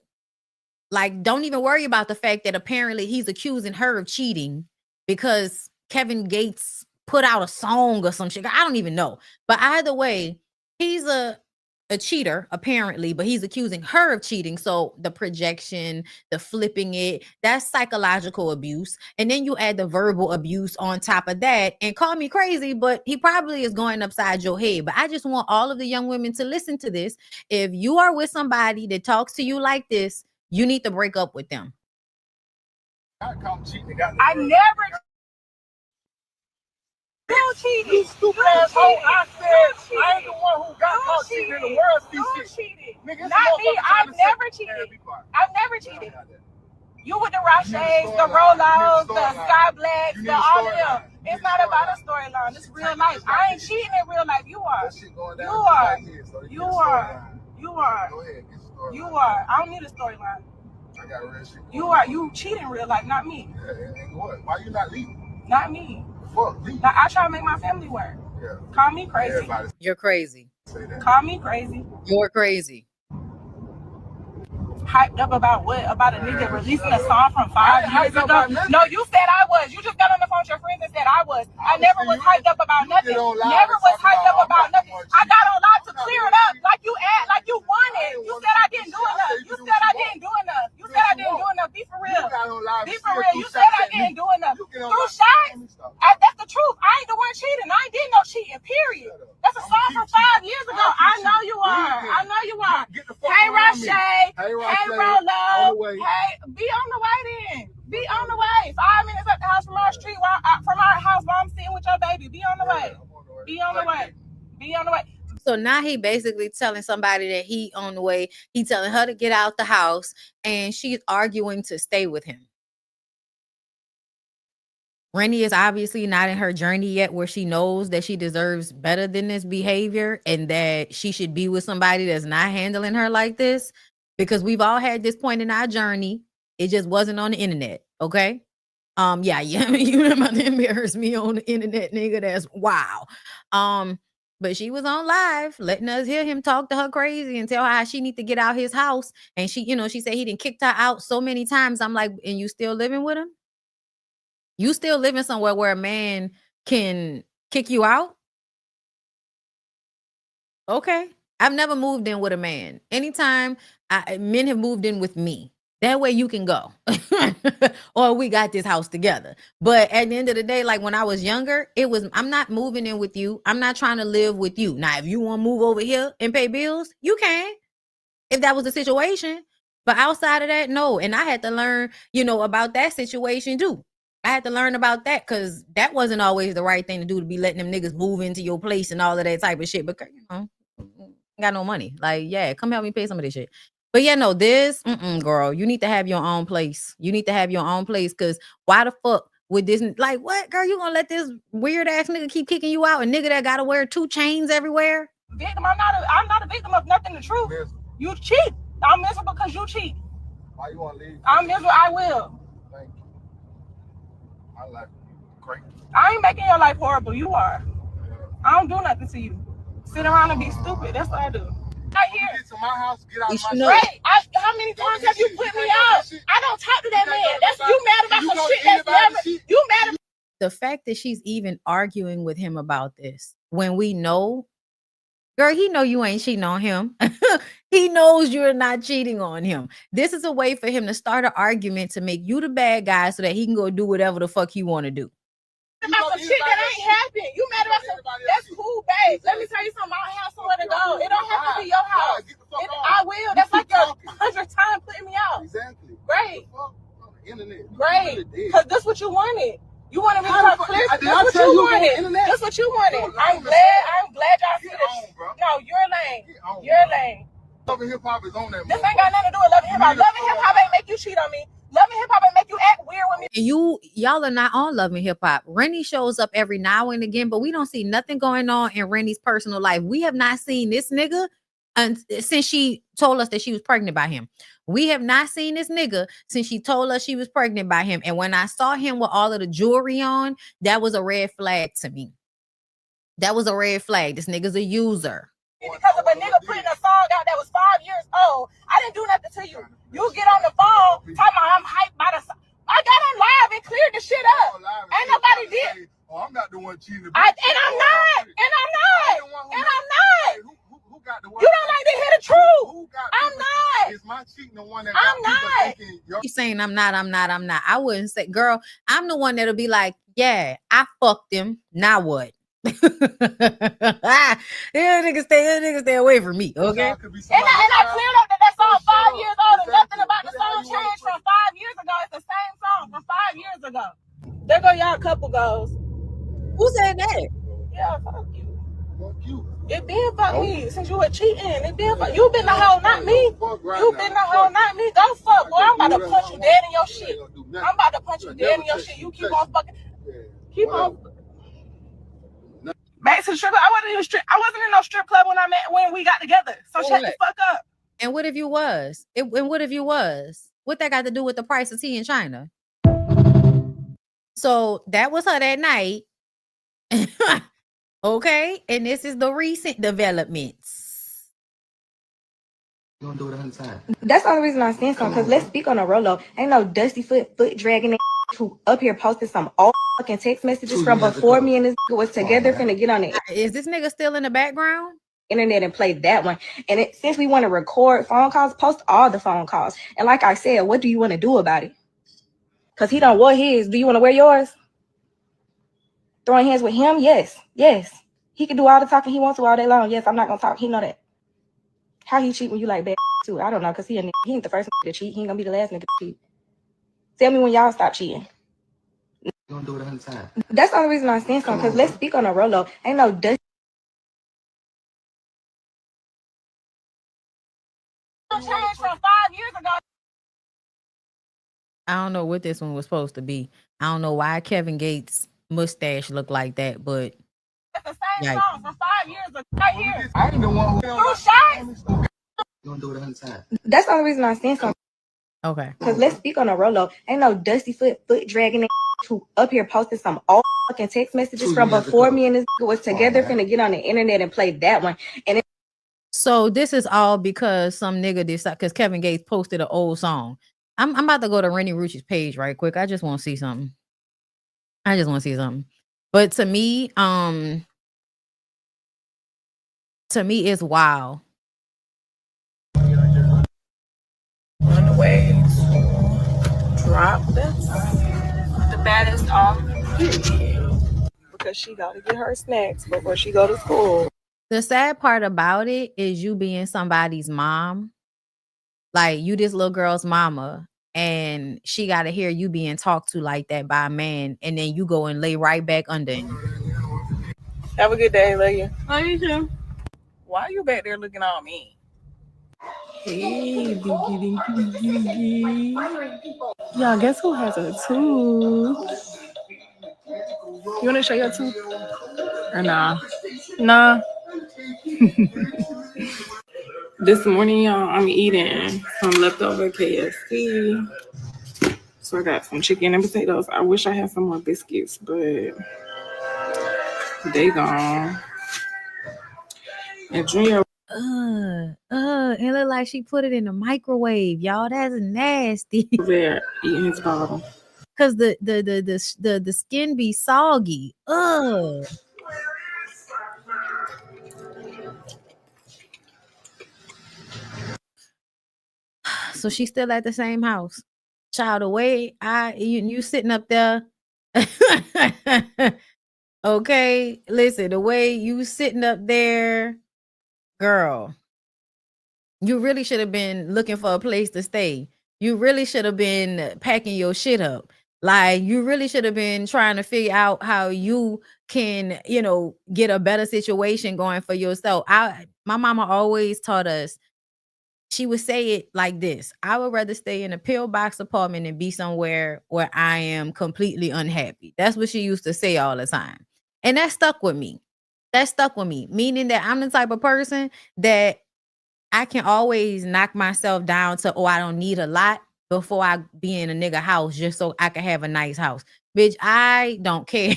Like, don't even worry about the fact that apparently he's accusing her of cheating because Kevin Gates put out a song or some shit. I don't even know. But either way, he's a cheater, apparently, but he's accusing her of cheating. So the projection, the flipping it, that's psychological abuse. And then you add the verbal abuse on top of that, and call me crazy, but he probably is going upside your head. But I just want all of the young women to listen to this. If you are with somebody that talks to you like this, you need to break up with them. I never cheated. You stupid asshole. I said I ain't the one who got caught cheating in the world. Cheated. Nigga, not me. I've never cheated. I've never cheated. You with the RHOBH, the Rollouts, the Sky Blacks, the all of them. It's not about a storyline. It's real life. I ain't cheating in real life. You are. You are. You are. You are. You are. I don't need a storyline. I got real shit. You are. You cheat in real life, not me. And what? Why you not leaving? Not me. Fuck me. Now, I try to make my family work. Yeah. Call me crazy. You're crazy. Call me crazy. You're crazy. Hyped up about what? About a nigga releasing a song from 5 years ago? No, you said I was. You just got on the phone with your friends and said I was. I never was hyped up about nothing. Never was hyped up about nothing. I got on live to clear it up like you wanted. You said I didn't do enough. You said I didn't do enough. You said I didn't do enough. Be for real. Be for real. You said I didn't do enough. Through shots? That's the truth. I ain't the one cheating. I ain't did no cheating, period. That's a song from 5 years ago. I know you are. I know you are. Hey, RHOBH. Hey, Rolo. Hey, be on the way then. Be on the way. 5 minutes up the house from our street, from our house while I'm sitting with your baby. Be on the way. Be on the way. Be on the way. So now he basically telling somebody that he on the way. He telling her to get out the house, and she's arguing to stay with him. Renni is obviously not in her journey yet where she knows that she deserves better than this behavior and that she should be with somebody that's not handling her like this. because we've all had this point in our journey. It just wasn't on the internet. Okay. Yeah, you about to embarrass me on the internet, nigga. That's wow. But she was on live, letting us hear him talk to her crazy and tell her how she need to get out his house. And she, she said he didn't kicked her out so many times. I'm like, and you still living with him? You still living somewhere where a man can kick you out? Okay. I've never moved in with a man. Anytime men have moved in with me. That way you can go. Or we got this house together. But at the end of the day, like when I was younger, I'm not moving in with you. I'm not trying to live with you. Now, if you want to move over here and pay bills, you can. If that was the situation. But outside of that, no. And I had to learn, about that situation too. I had to learn about that because that wasn't always the right thing to do, to be letting them niggas move into your place and all of that type of shit. But, got no money. Like, yeah, come help me pay some of this shit. But yeah, no, this, girl, you need to have your own place. You need to have your own place because why the fuck would this, like, what, girl, you gonna let this weird ass nigga keep kicking you out? A nigga that gotta wear 2 chains everywhere? Victim, I'm not a victim of nothing. The truth. You cheat. I'm miserable because you cheat. Why you want to leave? I'm miserable. I will. Thank you. My life is great. I ain't making your life horrible. You are. I don't do nothing to you. Sit around and be stupid. That's what I do. Right here. Get to my house. Get out of my Right. How many times have you put me out? I don't talk to that man. That's you mad about some shit that's never. You mad. The fact that she's even arguing with him about this when we know, girl, he know you ain't cheating on him. He knows you're not cheating on him. This is a way for him to start an argument to make you the bad guy so that he can go do whatever the fuck he want to do. About some shit that ain't happened. You mad about some? That's cool, babe. Let me tell you something. I have somewhere to go. It don't have to be your house. I will. That's like your 100th time putting me out. Exactly. Great. Internet. Great. Because that's what you wanted. You wanted me to talk clear. That's what you wanted. That's what you wanted. I'm glad y'all see this. No, you're lame. You're lame. Love and Hip Hop is on that. This ain't got nothing to do with Love and Hip Hop. Love and Hip Hop ain't make you cheat on me. Love and Hip Hop ain't make you act weird with me. And y'all are not on Love and Hip Hop. Renni shows up every now and again, but we don't see nothing going on in Renni's personal life. We have not seen this nigga since she told us that she was pregnant by him. We have not seen this nigga since she told us she was pregnant by him. And when I saw him with all of the jewelry on, that was a red flag to me. That was a red flag. This nigga's a user. Because of a nigga putting a song out that was 5 years old. I didn't do nothing to you. You get on the phone talking about I'm hyped by the song. I got on live and cleared the shit up. Ain't nobody did. Oh, I'm not the one cheating. And I'm not. Who got the one? You don't like to hear the truth. I'm not. Is my cheating the one that I'm not. You saying I'm not. I wouldn't say, girl, I'm the one that'll be like, yeah, I fucked him. Now what? Niggas stay away from me, okay? And I cleared up that song 5 years old and nothing about the song changed from 5 years ago. It's the same song from 5 years ago. There go y'all couple goes. Who said that? Yeah, fuck you. Fuck you. It been fuck me since you were cheating. It been fuck you. Been the hoe, not me. You been the hoe, not me. Go fuck, boy. I'm about to punch you dead in your shit. I'm about to punch you dead in your shit. You keep on fucking. Keep on. Back to the strip club. I wasn't in no strip club when we got together. So shut the fuck up. And what if you was? What that got to do with the price of tea in China? So that was her that night. Okay. And this is the recent developments. You don't do it 100 times. That's the only reason I'm saying something. Because let's speak on a Rolo. Ain't no dusty foot dragging who up here posted some old fucking text messages from before me and this was together finna get on it. Is this nigga still in the background? Internet and play that one. And since we want to record phone calls, post all the phone calls. And like I said, what do you want to do about it? Because he don't wear his. Do you want to wear yours? Throwing hands with him? Yes. He can do all the talking he wants to all day long. Yes, I'm not gonna talk. He know that. How he cheat when you like bad too? I don't know, because he ain't the first to cheat. He ain't gonna be the last nigga to cheat. Tell me when y'all stop cheating. You don't do it 100 times. That's the only reason I'm saying something. Because let's speak on a Rolo. Ain't no dusty. Changed from 5 years ago. I don't know what this one was supposed to be. I don't know why Kevin Gates' mustache looked like that, but it's the same song from 5 years ago. Right here. I ain't the one who. Through shots. You don't gonna do it 100 times. That's the only reason I'm saying something. Okay. Because let's speak on a Rolo. Ain't no dusty foot dragging who up here posting some old fucking text messages from before me and this was together finna get on the internet and play that one. And so this is all because some nigga decided, because Kevin Gates posted an old song. I'm about to go to Renni Rucci's page right quick. I just want to see something. But to me, it's wild. On the way to drop the baddest off because she got to get her snacks before she go to school. The sad part about it is you being somebody's mom. Like, you this little girl's mama, and she got to hear you being talked to like that by a man, and then you go and lay right back under him. Have a good day, love you. Love you too. Why are you back there looking on me? Hey, y'all, guess who has a tooth? You want to show your tooth? Or nah? Nah. This morning, y'all, I'm eating some leftover KFC. So I got some chicken and potatoes. I wish I had some more biscuits, but they gone. And Junior. It look like she put it in the microwave, y'all. That's nasty. There eating his bottle. Cause the skin be soggy. So she's still at the same house. Child, away. You sitting up there. Okay, listen, the way you sitting up there, girl, you really should have been looking for a place to stay. You really should have been packing your shit up. Like, you really should have been trying to figure out how you can, get a better situation going for yourself. My mama always taught us, she would say it like this: I would rather stay in a pillbox apartment and be somewhere where I am completely unhappy. That's what she used to say all the time. And that stuck with me. Meaning that I'm the type of person that I can always knock myself down to, I don't need a lot before I be in a nigga house just so I can have a nice house. Bitch, I don't care.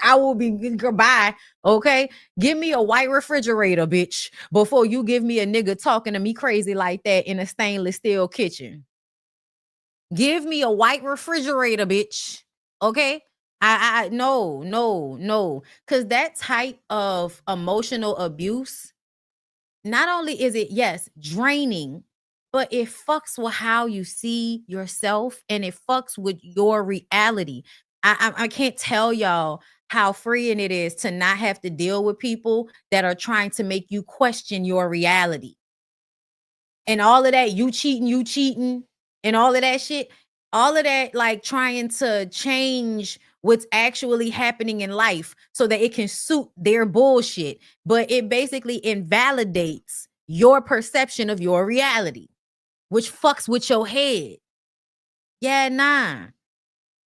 I will be goodbye. Okay. Give me a white refrigerator, bitch, before you give me a nigga talking to me crazy like that in a stainless steel kitchen. Give me a white refrigerator, bitch. Okay. No. Cause that type of emotional abuse, not only is it, yes, draining, but it fucks with how you see yourself and it fucks with your reality. I can't tell y'all how freeing it is to not have to deal with people that are trying to make you question your reality. And all of that, you cheating, and all of that shit, all of that, like trying to change what's actually happening in life so that it can suit their bullshit. But it basically invalidates your perception of your reality, which fucks with your head. Yeah, nah.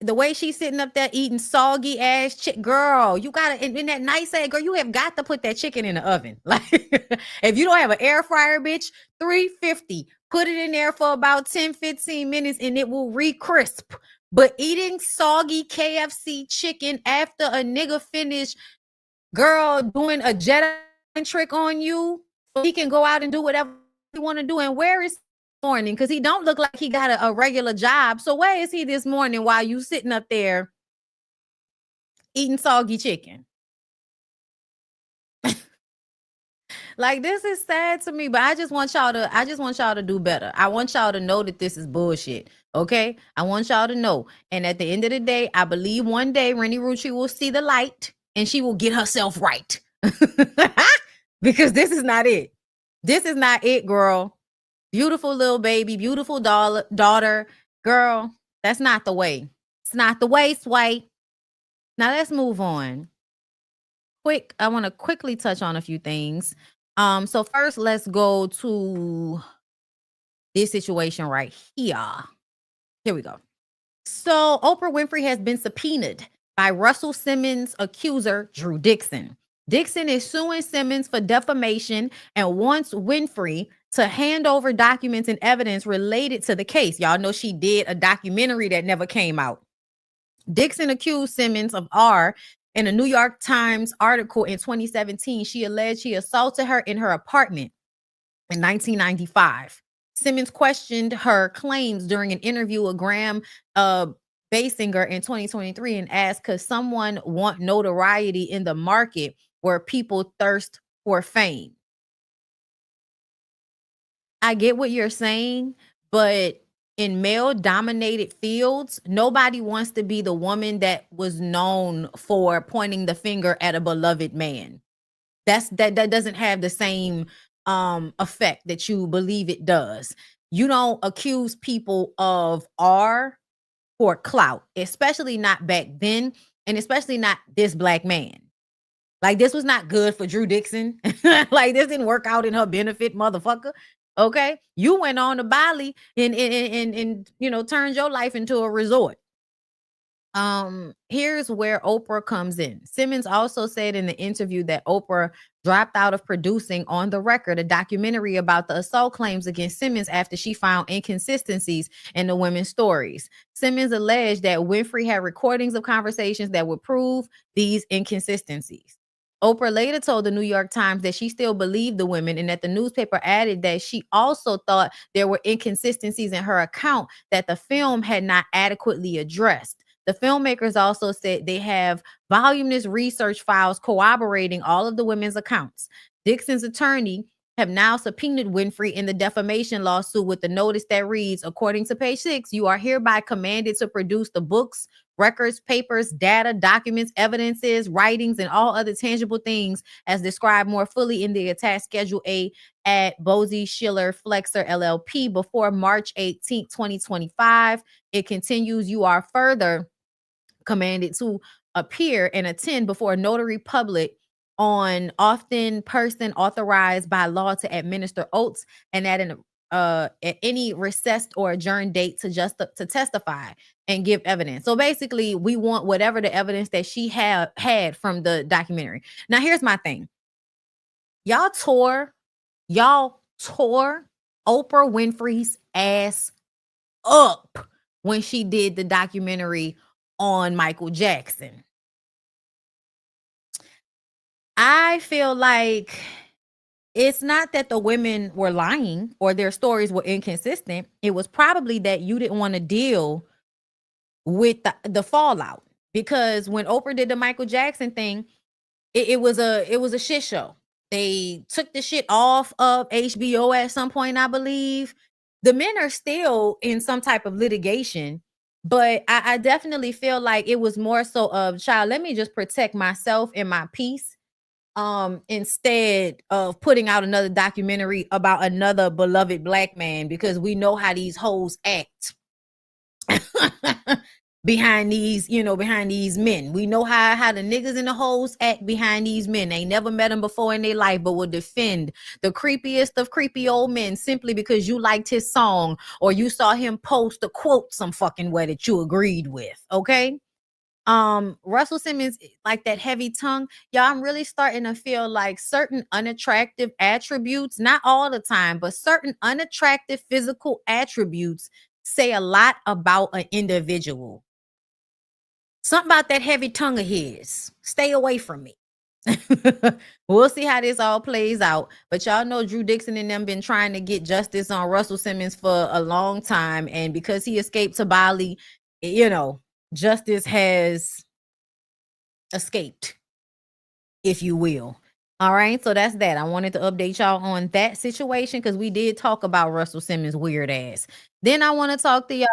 The way she's sitting up there eating soggy ass chicken, girl, you gotta, in that nice ass, girl, you have got to put that chicken in the oven. Like, if you don't have an air fryer, bitch, $3.50. Put it in there for about 10-15 minutes and it will re-crisp. But eating soggy KFC chicken after a nigga finish, girl, doing a Jedi trick on you, so he can go out and do whatever he want to do. And where is morning? Because he don't look like he got a regular job. So where is he this morning while you sitting up there eating soggy chicken? Like, this is sad to me, but I just want y'all to do better. I want y'all to know that this is bullshit. Okay? I want y'all to know. And at the end of the day, I believe one day Renni Rucci will see the light and she will get herself right. Because this is not it. This is not it, girl. Beautiful little baby, beautiful daughter. Girl, that's not the way. It's not the way, Sway. Now let's move on. I want to quickly touch on a few things. So first, let's go to this situation right here. Here we go. So Oprah Winfrey has been subpoenaed by Russell Simmons' accuser, Drew Dixon. Dixon is suing Simmons for defamation and wants Winfrey to hand over documents and evidence related to the case. Y'all know she did a documentary that never came out. Dixon accused Simmons of R in a New York Times article in 2017. She alleged he assaulted her in her apartment in 1995. Simmons questioned her claims during an interview with Graham Basinger in 2023 and asked, could someone want notoriety in the market where people thirst for fame? I get what you're saying, but in male-dominated fields, nobody wants to be the woman that was known for pointing the finger at a beloved man. That doesn't have the same effect that you believe it does. You don't accuse people of R for clout, especially not back then, and especially not this black man. Like, this was not good for Drew Dixon. Like, this didn't work out in her benefit, motherfucker. Okay, you went on to BALI and you know, turned your life into a resort. Here's where Oprah comes in. Simmons also said in the interview that Oprah dropped out of producing On the Record, a documentary about the assault claims against Simmons after she found inconsistencies in the women's stories. Simmons alleged that Winfrey had recordings of conversations that would prove these inconsistencies. Oprah later told the New York Times that she still believed the women, and that the newspaper added that she also thought there were inconsistencies in her account that the film had not adequately addressed. The filmmakers also said they have voluminous research files corroborating all of the women's accounts. Dixon's attorney have now subpoenaed Winfrey in the defamation lawsuit with the notice that reads, according to page 6, you are hereby commanded to produce the books, records, papers, data, documents, evidences, writings, and all other tangible things as described more fully in the attached Schedule A at Bosie Schiller Flexer LLP before March 18, 2025. It continues, you are further commanded to appear and attend before a notary public on often person authorized by law to administer oaths and at any recessed or adjourned date to testify and give evidence. So basically, we want whatever the evidence that she had from the documentary. Now, here's my thing. Y'all tore Oprah Winfrey's ass up when she did the documentary on Michael Jackson. I feel like it's not that the women were lying or their stories were inconsistent. It was probably that you didn't want to deal with the fallout, because when Oprah did the Michael Jackson thing, it was a shit show. They took the shit off of HBO at some point, I believe. The men are still in some type of litigation, but I definitely feel like it was more so of, child, let me just protect myself and my peace, instead of putting out another documentary about another beloved black man, because we know how these hoes act behind these men. We know how the niggas and the hoes act behind these men. They never met them before in their life, but will defend the creepiest of creepy old men simply because you liked his song or you saw him post a quote some fucking way that you agreed with. Okay. Russell Simmons, like that heavy tongue, y'all, I'm really starting to feel like certain unattractive attributes, not all the time, but certain unattractive physical attributes say a lot about an individual. Something about that heavy tongue of his. Stay away from me. We'll see how this all plays out. But y'all know Drew Dixon and them been trying to get justice on Russell Simmons for a long time. And because he escaped to BALI, you know, justice has escaped, if you will. All right, so that's that. I wanted to update y'all on that situation because we did talk about Russell Simmons' weird ass. Then I want to talk to y'all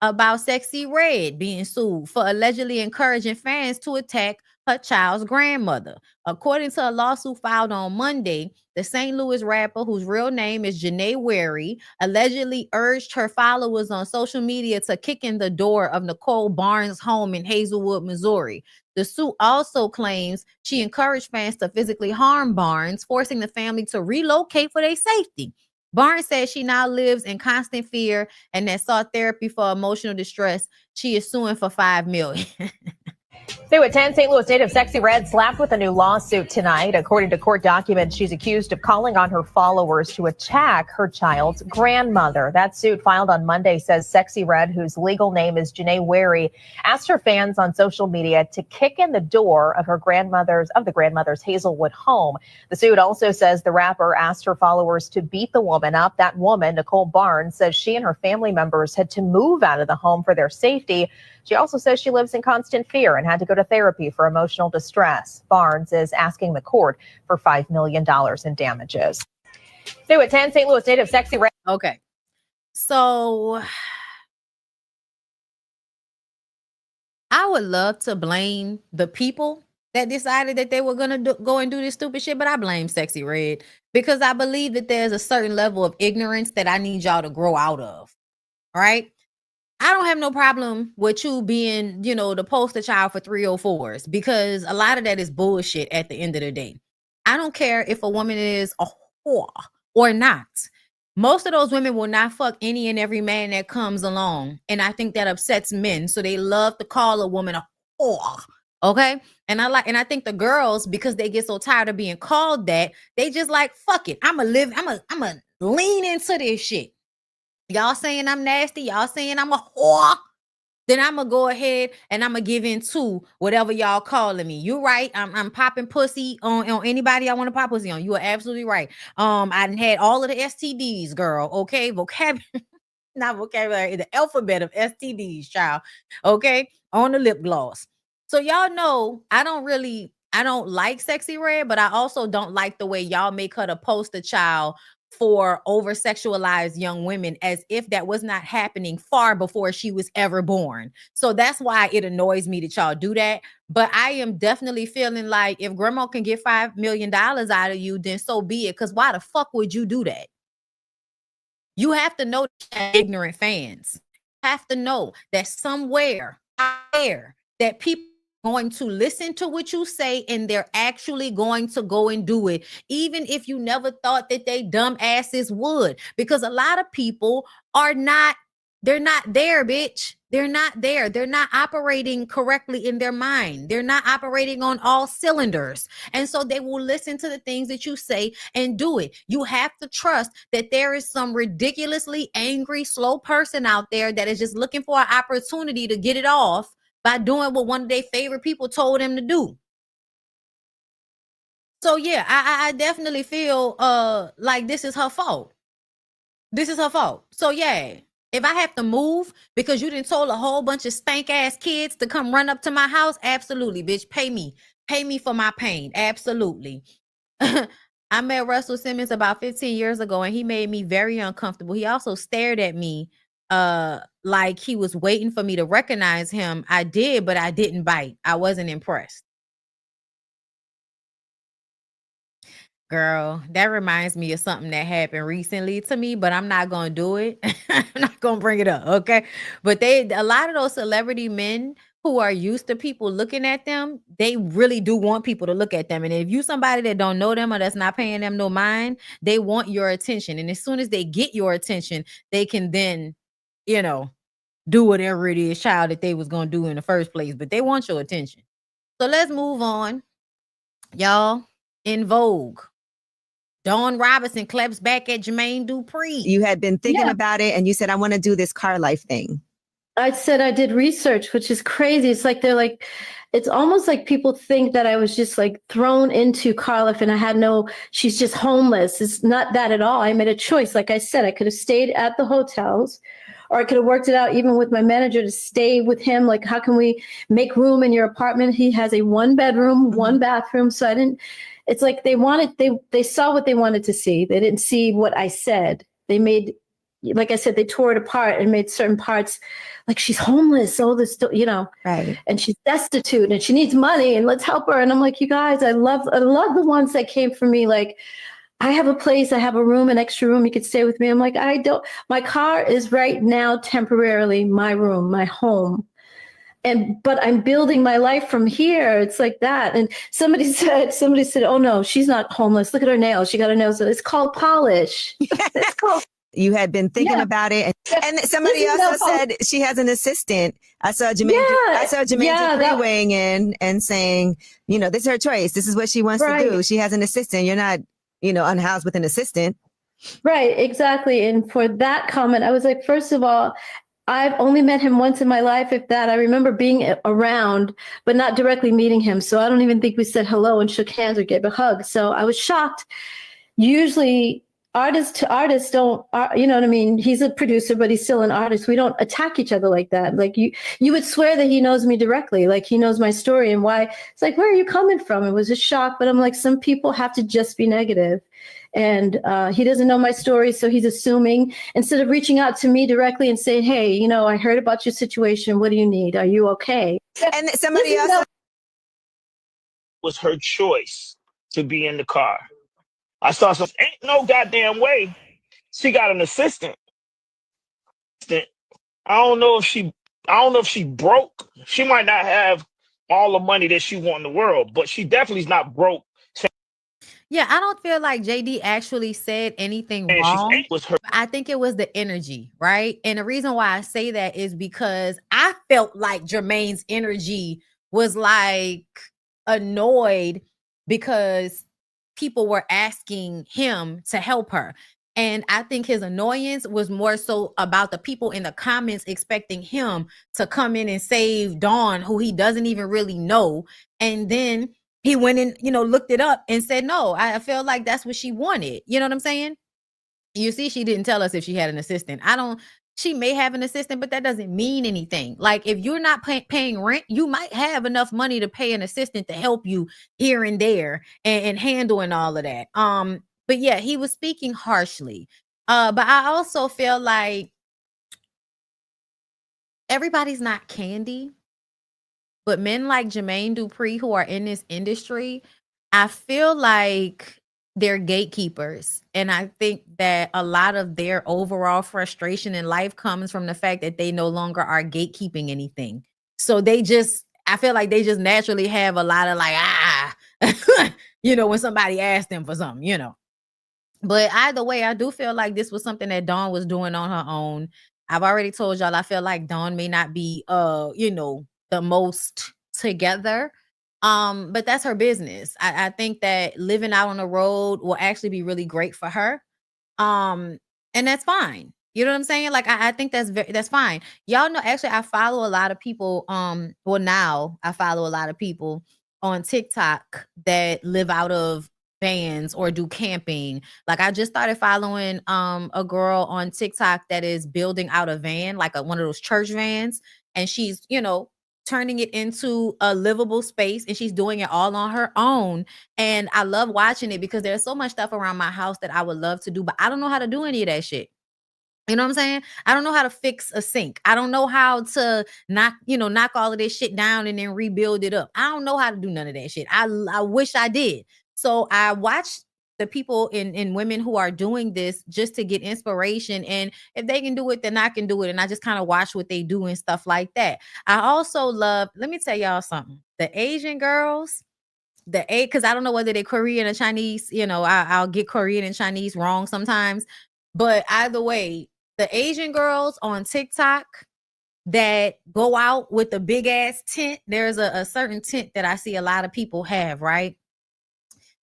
about Sexyy Red being sued for allegedly encouraging fans to attack her child's grandmother. According to a lawsuit filed on Monday, the St. Louis rapper, whose real name is Janae Wary, allegedly urged her followers on social media to kick in the door of Nicole Barnes' home in Hazelwood, Missouri. The suit also claims she encouraged fans to physically harm Barnes, forcing the family to relocate for their safety. Barnes says she now lives in constant fear and that sought therapy for emotional distress. She is suing for $5 million. New at 10, St. Louis native Sexyy Red slapped with a new lawsuit tonight. According to court documents, she's accused of calling on her followers to attack her child's grandmother. That suit filed on Monday says Sexyy Red, whose legal name is Janae Wary, asked her fans on social media to kick in the door of the grandmother's Hazelwood home. The suit also says the rapper asked her followers to beat the woman up. That woman, Nicole Barnes, says she and her family members had to move out of the home for their safety. She also says she lives in constant fear and had to go to therapy for emotional distress. Barnes is asking the court for $5 million in damages. New at 10, St. Louis native Sexyy Red. Okay. So I would love to blame the people that decided that they were going to go and do this stupid shit, but I blame Sexyy Red because I believe that there's a certain level of ignorance that I need y'all to grow out of. All right. I don't have no problem with you being, the poster child for 304s because a lot of that is bullshit at the end of the day. I don't care if a woman is a whore or not. Most of those women will not fuck any and every man that comes along. And I think that upsets men. So they love to call a woman a whore. Okay. And I think the girls, because they get so tired of being called that, they just like, fuck it. I'ma lean into this shit. Y'all saying I'm nasty, y'all saying I'm a whore, then I'm gonna go ahead and I'm gonna give in to whatever y'all calling me. You're right. I'm popping pussy on anybody I want to pop pussy on. You are absolutely right. I done had all of the STDs, girl. Okay, not vocabulary, the alphabet of STDs, child. Okay, on the lip gloss. So y'all know I don't like Sexyy Red, but I also don't like the way y'all make her the poster child for over-sexualized young women as if that was not happening far before she was ever born. So that's why it annoys me that y'all do that. But I am definitely feeling like if grandma can get $5 million out of you, then so be it. Because why the fuck would you do that? You have to know that ignorant fans. You have to know that somewhere out there that people going to listen to what you say and they're actually going to go and do it, even if you never thought that they dumb asses would, because a lot of people they're not there, bitch. They're not there. They're not operating correctly in their mind. They're not operating on all cylinders. And so they will listen to the things that you say and do it. You have to trust that there is some ridiculously angry, slow person out there that is just looking for an opportunity to get it off by doing what one of their favorite people told them to do. So yeah, I definitely feel like this is her fault. This is her fault. So yeah, if I have to move because you didn't told a whole bunch of stank ass kids to come run up to my house, absolutely, bitch. Pay me for my pain. Absolutely. I met Russell Simmons about 15 years ago and he made me very uncomfortable. He also stared at me like he was waiting for me to recognize him. I did, but I didn't bite. I wasn't impressed. Girl, that reminds me of something that happened recently to me, but I'm not going to do it. I'm not going to bring it up, okay? But a lot of those celebrity men who are used to people looking at them, they really do want people to look at them. And if you somebody that don't know them or that's not paying them no mind, they want your attention. And as soon as they get your attention, they can then, do whatever it is, child, that they was going to do in the first place. But they want your attention. So let's move on. Y'all, in Vogue, Dawn Robinson claps back at Jermaine Dupri. You had been thinking about it and you said, I want to do this car life thing. I said I did research, which is crazy. It's like it's almost like people think that I was just like thrown into car life and she's just homeless. It's not that at all. I made a choice. Like I said, I could have stayed at the hotels or I could have worked it out even with my manager to stay with him. Like, how can we make room in your apartment? He has a 1-bedroom, 1-bathroom. So it's like they saw what they wanted to see. They didn't see what I said. They made, like I said, they tore it apart and made certain parts like she's homeless, all this, right. And she's destitute and she needs money and let's help her. And I'm like, you guys, I love the ones that came from me. Like, I have a place, I have a room, an extra room, you could stay with me. I'm like, my car is right now temporarily my room, my home. But I'm building my life from here. It's like that. And somebody said, oh no, she's not homeless. Look at her nails. She got her nails. It's called polish. It's called you had been thinking about it. And somebody also said she has an assistant. I saw Jermaine weighing in and saying, you know, this is her choice. This is what she wants to do. She has an assistant. You're not, you know, unhoused with an assistant. Right, exactly. And for that comment, I was like, first of all, I've only met him once in my life, if that. I remember being around, but not directly meeting him. So I don't even think we said hello and shook hands or gave a hug. So I was shocked. Usually artist to artist don't, you know what I mean? He's a producer, but he's still an artist. We don't attack each other like that. Like you would swear that he knows me directly. Like he knows my story and why. It's like, where are you coming from? It was a shock, but I'm like, some people have to just be negative. And he doesn't know my story, so he's assuming, instead of reaching out to me directly and saying, hey, you know, I heard about your situation. What do you need? Are you okay? And somebody else was her choice to be in the car. I saw some, ain't no goddamn way she got an assistant. I don't know if she broke. She might not have all the money that she want in the world, but she definitely is not broke. Yeah, I don't feel like JD actually said anything wrong. I think it was the energy, right? And the reason why I say that is because I felt like Jermaine's energy was like annoyed because people were asking him to help her. And I think his annoyance was more so about the people in the comments expecting him to come in and save Dawn, who he doesn't even really know. And then he went and, you know, looked it up and said, no, I feel like that's what she wanted. You know what I'm saying? You see, she didn't tell us if she had an assistant. She may have an assistant, but that doesn't mean anything. Like if you're not paying rent, you might have enough money to pay an assistant to help you here and there and handling all of that. But yeah, he was speaking harshly. But I also feel like everybody's not Kandi. But men like Jermaine Dupri who are in this industry, I feel like they're gatekeepers. And I think that a lot of their overall frustration in life comes from the fact that they no longer are gatekeeping anything. So I feel like they just naturally have a lot of like, you know, when somebody asks them for something, you know. But either way, I do feel like this was something that Dawn was doing on her own. I've already told y'all, I feel like Dawn may not be, you know, the most together, but that's her business. I think that living out on the road will actually be really great for her, and that's fine. You know what I'm saying? Like I think that's fine. Y'all know, actually, I follow a lot of people. Well, now I follow a lot of people on TikTok that live out of vans or do camping. Like I just started following a girl on TikTok that is building out a van, like one of those church vans, and she's, you know, turning it into a livable space, and she's doing it all on her own. And I love watching it because there's so much stuff around my house that I would love to do, but I don't know how to do any of that shit. You know what I'm saying? I don't know how to fix a sink. I don't know how to knock all of this shit down and then rebuild it up. I don't know how to do none of that shit. I wish I did. So I watched the people and women who are doing this just to get inspiration. And if they can do it, then I can do it. And I just kind of watch what they do and stuff like that. I also love, let me tell y'all something. The Asian girls, because I don't know whether they're Korean or Chinese, you know, I'll get Korean and Chinese wrong sometimes. But either way, the Asian girls on TikTok that go out with the big ass tent, there's a certain tent that I see a lot of people have, right?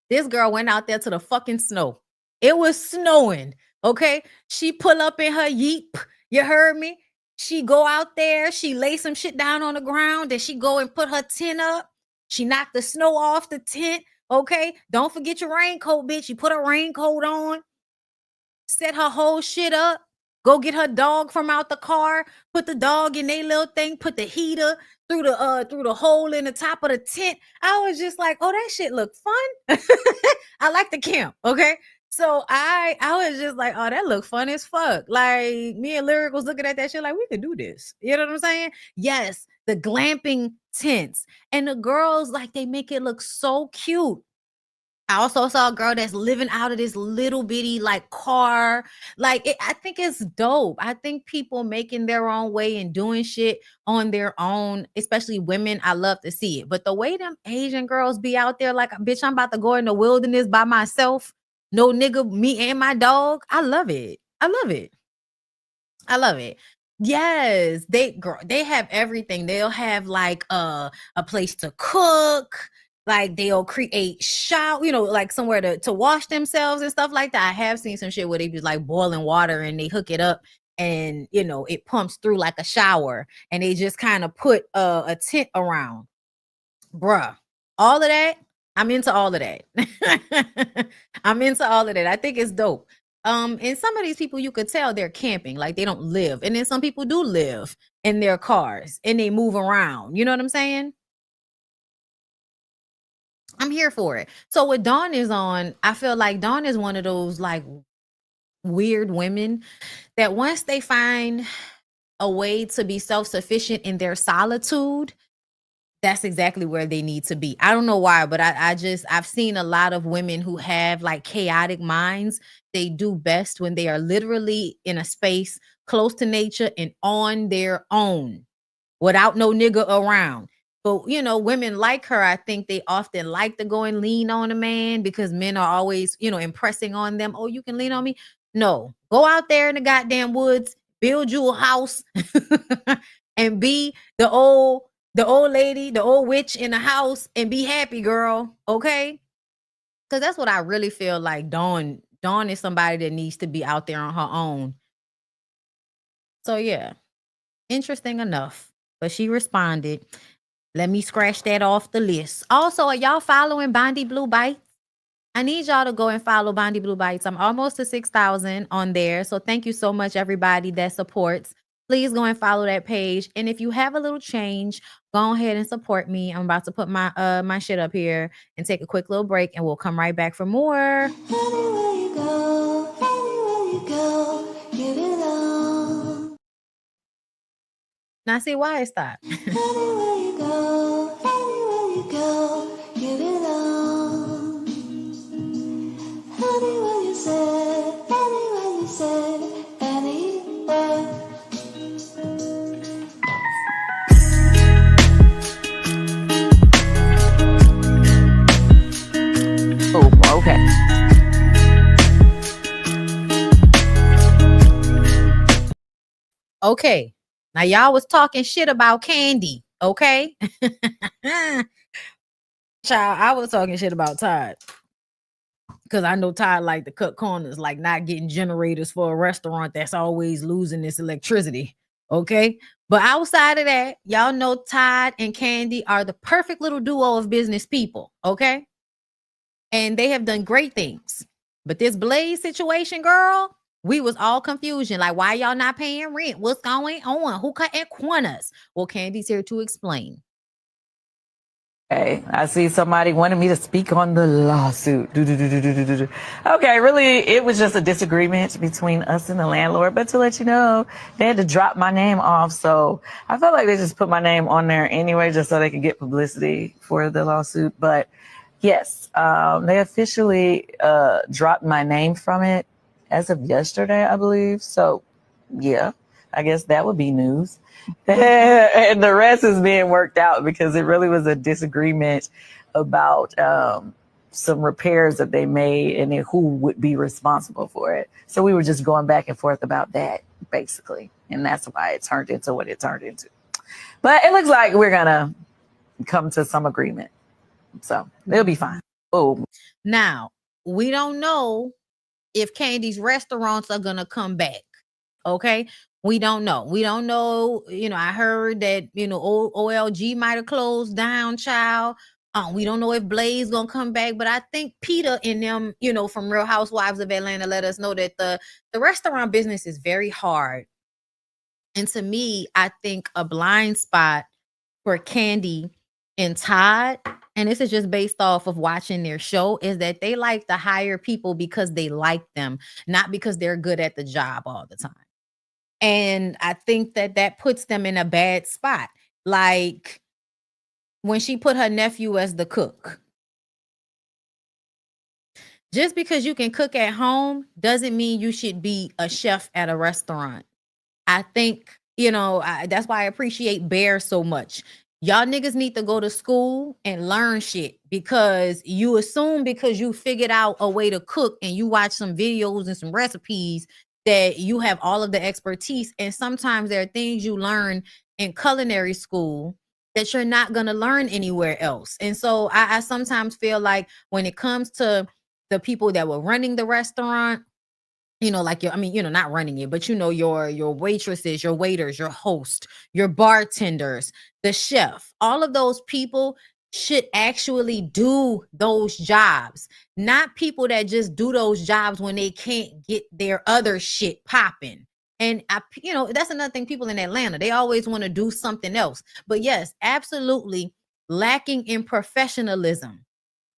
This girl went out there to the fucking snow. It was snowing, okay? She pull up in her Yeep, you heard me? She go out there, she lay some shit down on the ground, then she go and put her tent up. She knocked the snow off the tent, okay? Don't forget your raincoat, bitch. You put a raincoat on, set her whole shit up, go get her dog from out the car, put the dog in their little thing, put the heater through the hole in the top of the tent. I was just like, oh, that shit looked fun. I like the camp, okay? So I was just like, oh, that looked fun as fuck. Like me and Lyric was looking at that shit like, we could do this. You know what I'm saying? Yes, the glamping tents. And the girls, like, they make it look so cute. I also saw a girl that's living out of this little bitty like car. Like I think it's dope. I think people making their own way and doing shit on their own, especially women, I love to see it. But the way them Asian girls be out there like, bitch, I'm about to go in the wilderness by myself. No nigga, me and my dog. I love it. I love it. I love it. Yes, they have everything. They'll have like a place to cook. Like they'll create shower, like somewhere to wash themselves and stuff like that. I have seen some shit where they be like boiling water and they hook it up and it pumps through like a shower and they just kind of put a tent around. Bruh, all of that. I'm into all of that. I'm into all of that. I think it's dope. And some of these people you could tell they're camping, like they don't live. And then some people do live in their cars and they move around. You know what I'm saying? I'm here for it. So what Dawn is on, I feel like Dawn is one of those like weird women that once they find a way to be self-sufficient in their solitude, that's exactly where they need to be. I don't know why, but I've seen a lot of women who have like chaotic minds. They do best when they are literally in a space close to nature and on their own without no nigga around. But women like her, I think they often like to go and lean on a man because men are always, impressing on them. Oh, you can lean on me. No, go out there in the goddamn woods, build you a house and be the old lady, the old witch in the house and be happy, girl. Okay. Cause that's what I really feel like. Dawn is somebody that needs to be out there on her own. So yeah, interesting enough, but she responded. Let me scratch that off the list. Also, are y'all following BondyBlue Bites? I need y'all to go and follow BondyBlue Bites. I'm almost to 6,000 on there. So thank you so much, everybody that supports. Please go and follow that page. And if you have a little change, go ahead and support me. I'm about to put my my shit up here and take a quick little break, and we'll come right back for more. Anywhere you go, give it all. Now see why it stopped. Anywhere you go, give it all. Anywhere you said, anywhere. Oh, okay. Okay. Now y'all was talking shit about Kandi, okay? Child, I was talking shit about Todd. Because I know Todd like to cut corners, like not getting generators for a restaurant that's always losing its electricity. Okay. But outside of that, y'all know Todd and Kandi are the perfect little duo of business people. Okay. And they have done great things. But this Blaze situation, girl, we was all confusion. Like, why y'all not paying rent? What's going on? Who cutting corners? Well, Candy's here to explain. Okay, I see somebody wanted me to speak on the lawsuit. Okay, really, it was just a disagreement between us and the landlord. But to let you know, they had to drop my name off. So I felt like they just put my name on there anyway, just so they could get publicity for the lawsuit. But yes, they officially dropped my name from it as of yesterday, I believe. So yeah, I guess that would be news. And the rest is being worked out because it really was a disagreement about some repairs that they made and who would be responsible for it. So we were just going back and forth about that, basically. And that's why it turned into what it turned into. But it looks like we're going to come to some agreement. So it'll be fine. Oh, now we don't know if Kandi's restaurants are going to come back. Okay. We don't know. We don't know. I heard that, OLG might have closed down, child. We don't know if Blaze gonna come back, but I think Peter and them, from Real Housewives of Atlanta, let us know that the restaurant business is very hard. And to me, I think a blind spot for Kandi and Todd, and this is just based off of watching their show, is that they like to hire people because they like them, not because they're good at the job all the time. And I think that puts them in a bad spot. Like when she put her nephew as the cook. Just because you can cook at home doesn't mean you should be a chef at a restaurant. I think, that's why I appreciate Bear so much. Y'all niggas need to go to school and learn shit, because you assume because you figured out a way to cook and you watch some videos and some recipes that you have all of the expertise. And sometimes there are things you learn in culinary school that you're not going to learn anywhere else. And so I sometimes feel like when it comes to the people that were running the restaurant, like not running it, but your waitresses, your waiters, your host, your bartenders, the chef, all of those people should actually do those jobs, not people that just do those jobs when they can't get their other shit popping. And that's another thing. People in Atlanta, they always want to do something else. But yes, absolutely lacking in professionalism,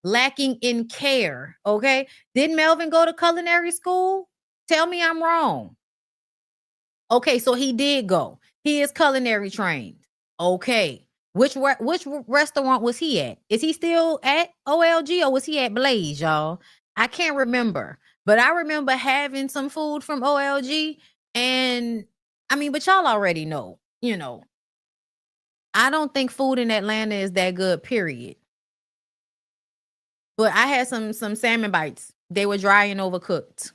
lacking in care. Okay. Did Melvin go to culinary school? Tell me I'm wrong. Okay, so he did go. He is culinary trained. Okay. Which restaurant was he at? Is he still at OLG or was he at Blaze, y'all? I can't remember. But I remember having some food from OLG. And but y'all already know, I don't think food in Atlanta is that good, period. But I had some salmon bites. They were dry and overcooked.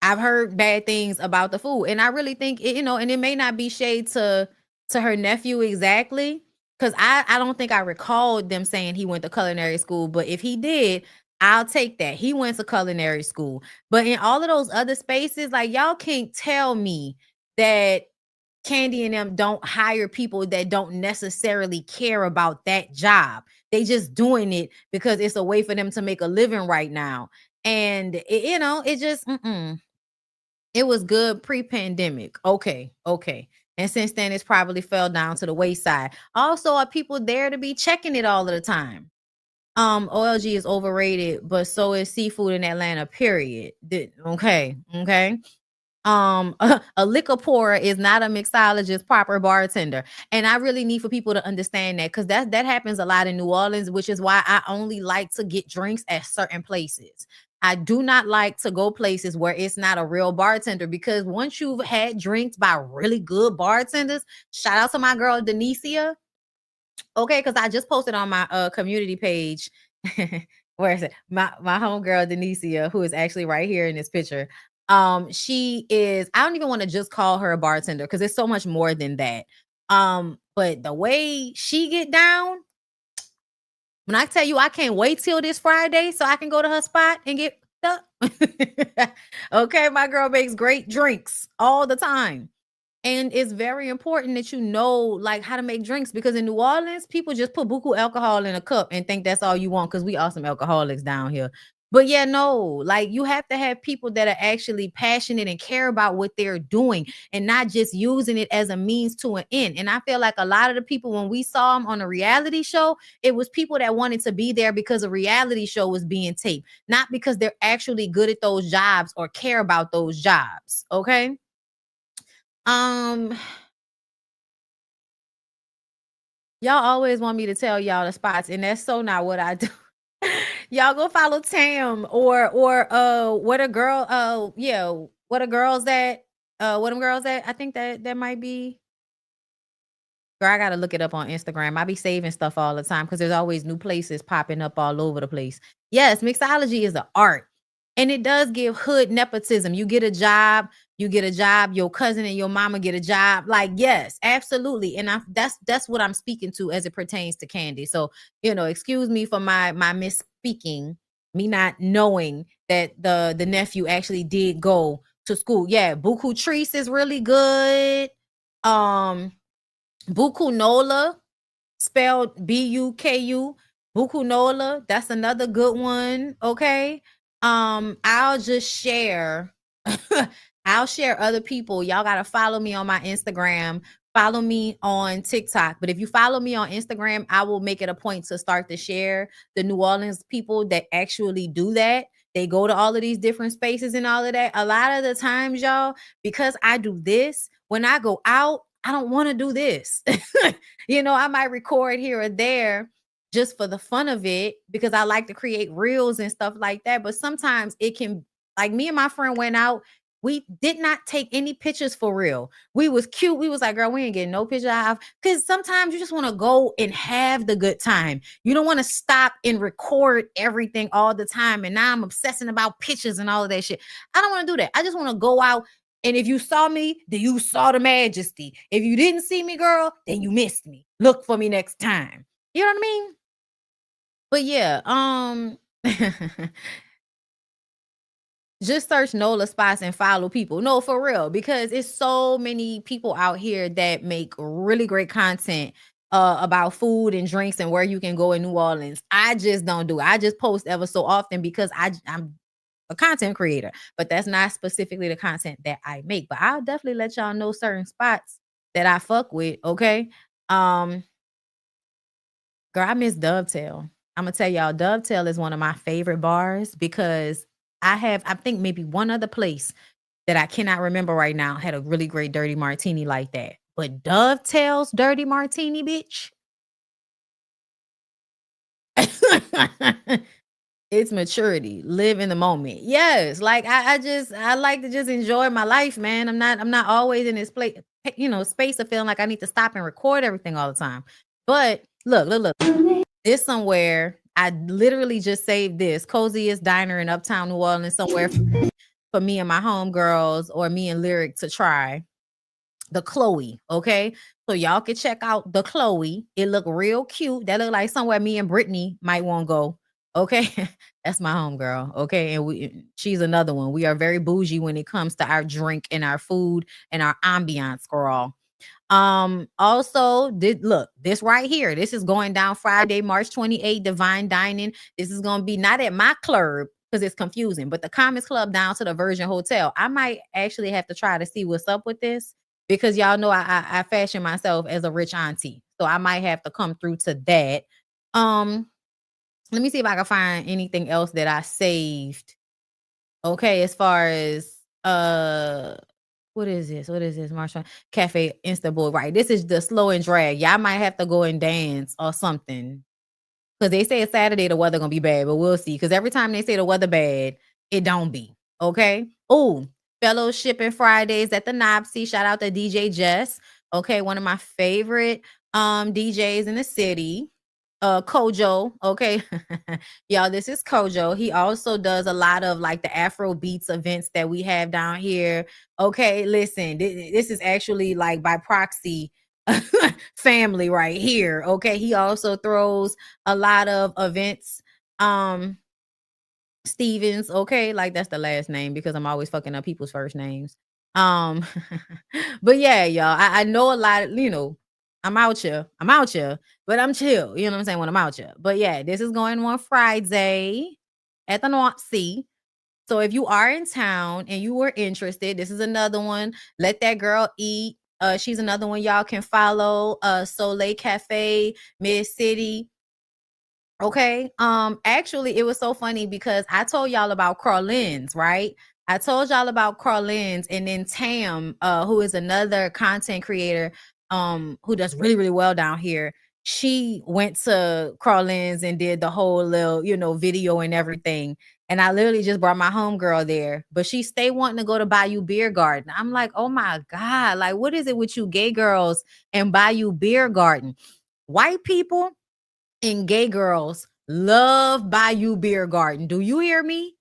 I've heard bad things about the food, and I really think and it may not be shade to her nephew exactly, because I don't think I recalled them saying he went to culinary school, but if he did, I'll take that. He went to culinary school. But in all of those other spaces, like, y'all can't tell me that Kandi and them don't hire people that don't necessarily care about that job. They just doing it because it's a way for them to make a living right now. And it just it was good pre-pandemic. Okay. And since then, it's probably fell down to the wayside. Also, are people there to be checking it all of the time? OLG is overrated, but so is seafood in Atlanta, period. Okay. A liquor pourer is not a mixologist, proper bartender. And I really need for people to understand that, because that happens a lot in New Orleans, which is why I only like to get drinks at certain places. I do not like to go places where it's not a real bartender, because once you've had drinks by really good bartenders, shout out to my girl Denicia. Okay, because I just posted on my community page. Where is it? My homegirl Denicia, who is actually right here in this picture. She is, I don't even want to just call her a bartender, because it's so much more than that. But the way she get down, when I tell you I can't wait till this Friday so I can go to her spot and get up. Okay, my girl makes great drinks all the time. And it's very important that you know, like, how to make drinks, because in New Orleans, people just put buku alcohol in a cup and think that's all you want, because we are some alcoholics down here. But yeah, no, like, you have to have people that are actually passionate and care about what they're doing, and not just using it as a means to an end. And I feel like a lot of the people, when we saw them on a reality show, it was people that wanted to be there because a reality show was being taped, not because they're actually good at those jobs or care about those jobs. Okay. Y'all always want me to tell y'all the spots, and that's so not what I do. Y'all go follow Tam or what a girl, what a girls at, what them girls at. I think that might be. Girl, I gotta look it up on Instagram. I be saving stuff all the time because there's always new places popping up all over the place. Yes, mixology is an art. And it does give hood nepotism. You get a job, your cousin and your mama get a job. Like, yes, absolutely. And that's what I'm speaking to as it pertains to Kandi. So, excuse me for my misspeaking, me not knowing that the nephew actually did go to school. Yeah, Buku Treese is really good. Buku Nola, spelled Buku, Buku Nola. That's another good one. Okay. I'll just share. I'll share other people. Y'all gotta follow me on my Instagram. Follow me on TikTok. But if you follow me on Instagram, I will make it a point to start to share the New Orleans people that actually do that. They go to all of these different spaces and all of that. A lot of the times, y'all, because I do this, when I go out, I don't want to do this. I might record here or there just for the fun of it, because I like to create reels and stuff like that. But sometimes it can, like, me and my friend went out. We did not take any pictures for real. We was cute. We was like, girl, we ain't getting no picture of. Because sometimes you just want to go and have the good time. You don't want to stop and record everything all the time. And now I'm obsessing about pictures and all of that shit. I don't want to do that. I just want to go out. And if you saw me, then you saw the majesty. If you didn't see me, girl, then you missed me. Look for me next time. You know what I mean? But yeah, just search NOLA spots and follow people. No, for real, because it's so many people out here that make really great content about food and drinks and where you can go in New Orleans. I just don't do it. I just post ever so often because I'm a content creator, but that's not specifically the content that I make. But I'll definitely let y'all know certain spots that I fuck with. Okay. Girl, I miss Dovetail. I'm gonna tell y'all, Dovetail is one of my favorite bars because I think maybe one other place that I cannot remember right now had a really great dirty martini like that. But Dovetail's dirty martini, bitch. It's maturity. Live in the moment. Yes, like I like to just enjoy my life, man. I'm not always in this place, space of feeling like I need to stop and record everything all the time. But look. This somewhere, I literally just saved this coziest diner in Uptown New Orleans, somewhere for me and my homegirls or me and Lyric to try. The Chloe, okay? So y'all can check out the Chloe. It look real cute. That look like somewhere me and Brittany might want to go. Okay, that's my homegirl. Okay, and she's another one. We are very bougie when it comes to our drink and our food and our ambiance, girl. Also, this right here. This is going down Friday, March 28th, Divine Dining. This is going to be not at my club because it's confusing, but the Comets Club down to the Virgin Hotel. I might actually have to try to see what's up with this because y'all know I fashion myself as a rich auntie. So I might have to come through to that. Let me see if I can find anything else that I saved. Okay, as far as what is this? Marshall Cafe Instaboy. Right. This is the slow and drag. Y'all might have to go and dance or something. Because they say it's Saturday, the weather gonna be bad, but we'll see. Because every time they say the weather bad, it don't be. Okay. Oh, Fellowshipping Fridays at the Nopsy. Shout out to DJ Jess. Okay, one of my favorite DJs in the city. Kojo, okay. Y'all, this is Kojo. He also does a lot of like the Afro Beats events that we have down here. Okay, listen, this is actually like by proxy family right here. Okay, he also throws a lot of events. Stevens, okay, like that's the last name because I'm always fucking up people's first names. But yeah, y'all, I know a lot of, I'm out here, but I'm chill. You know what I'm saying? When I'm out here. But yeah, this is going on Friday at the North Sea. So if you are in town and you were interested, this is another one. Let That Girl Eat. She's another one y'all can follow. Soleil Cafe, Mid City. Okay. Actually, it was so funny because I told y'all about Carlin's, right? I told y'all about Carlin's, and then Tam, who is another content creator, who does really, really well down here. She went to Carlin's and did the whole little, video and everything. And I literally just brought my homegirl there, but she stay wanting to go to Bayou Beer Garden. I'm like, oh my God, like, what is it with you gay girls and Bayou Beer Garden? White people and gay girls love Bayou Beer Garden. Do you hear me?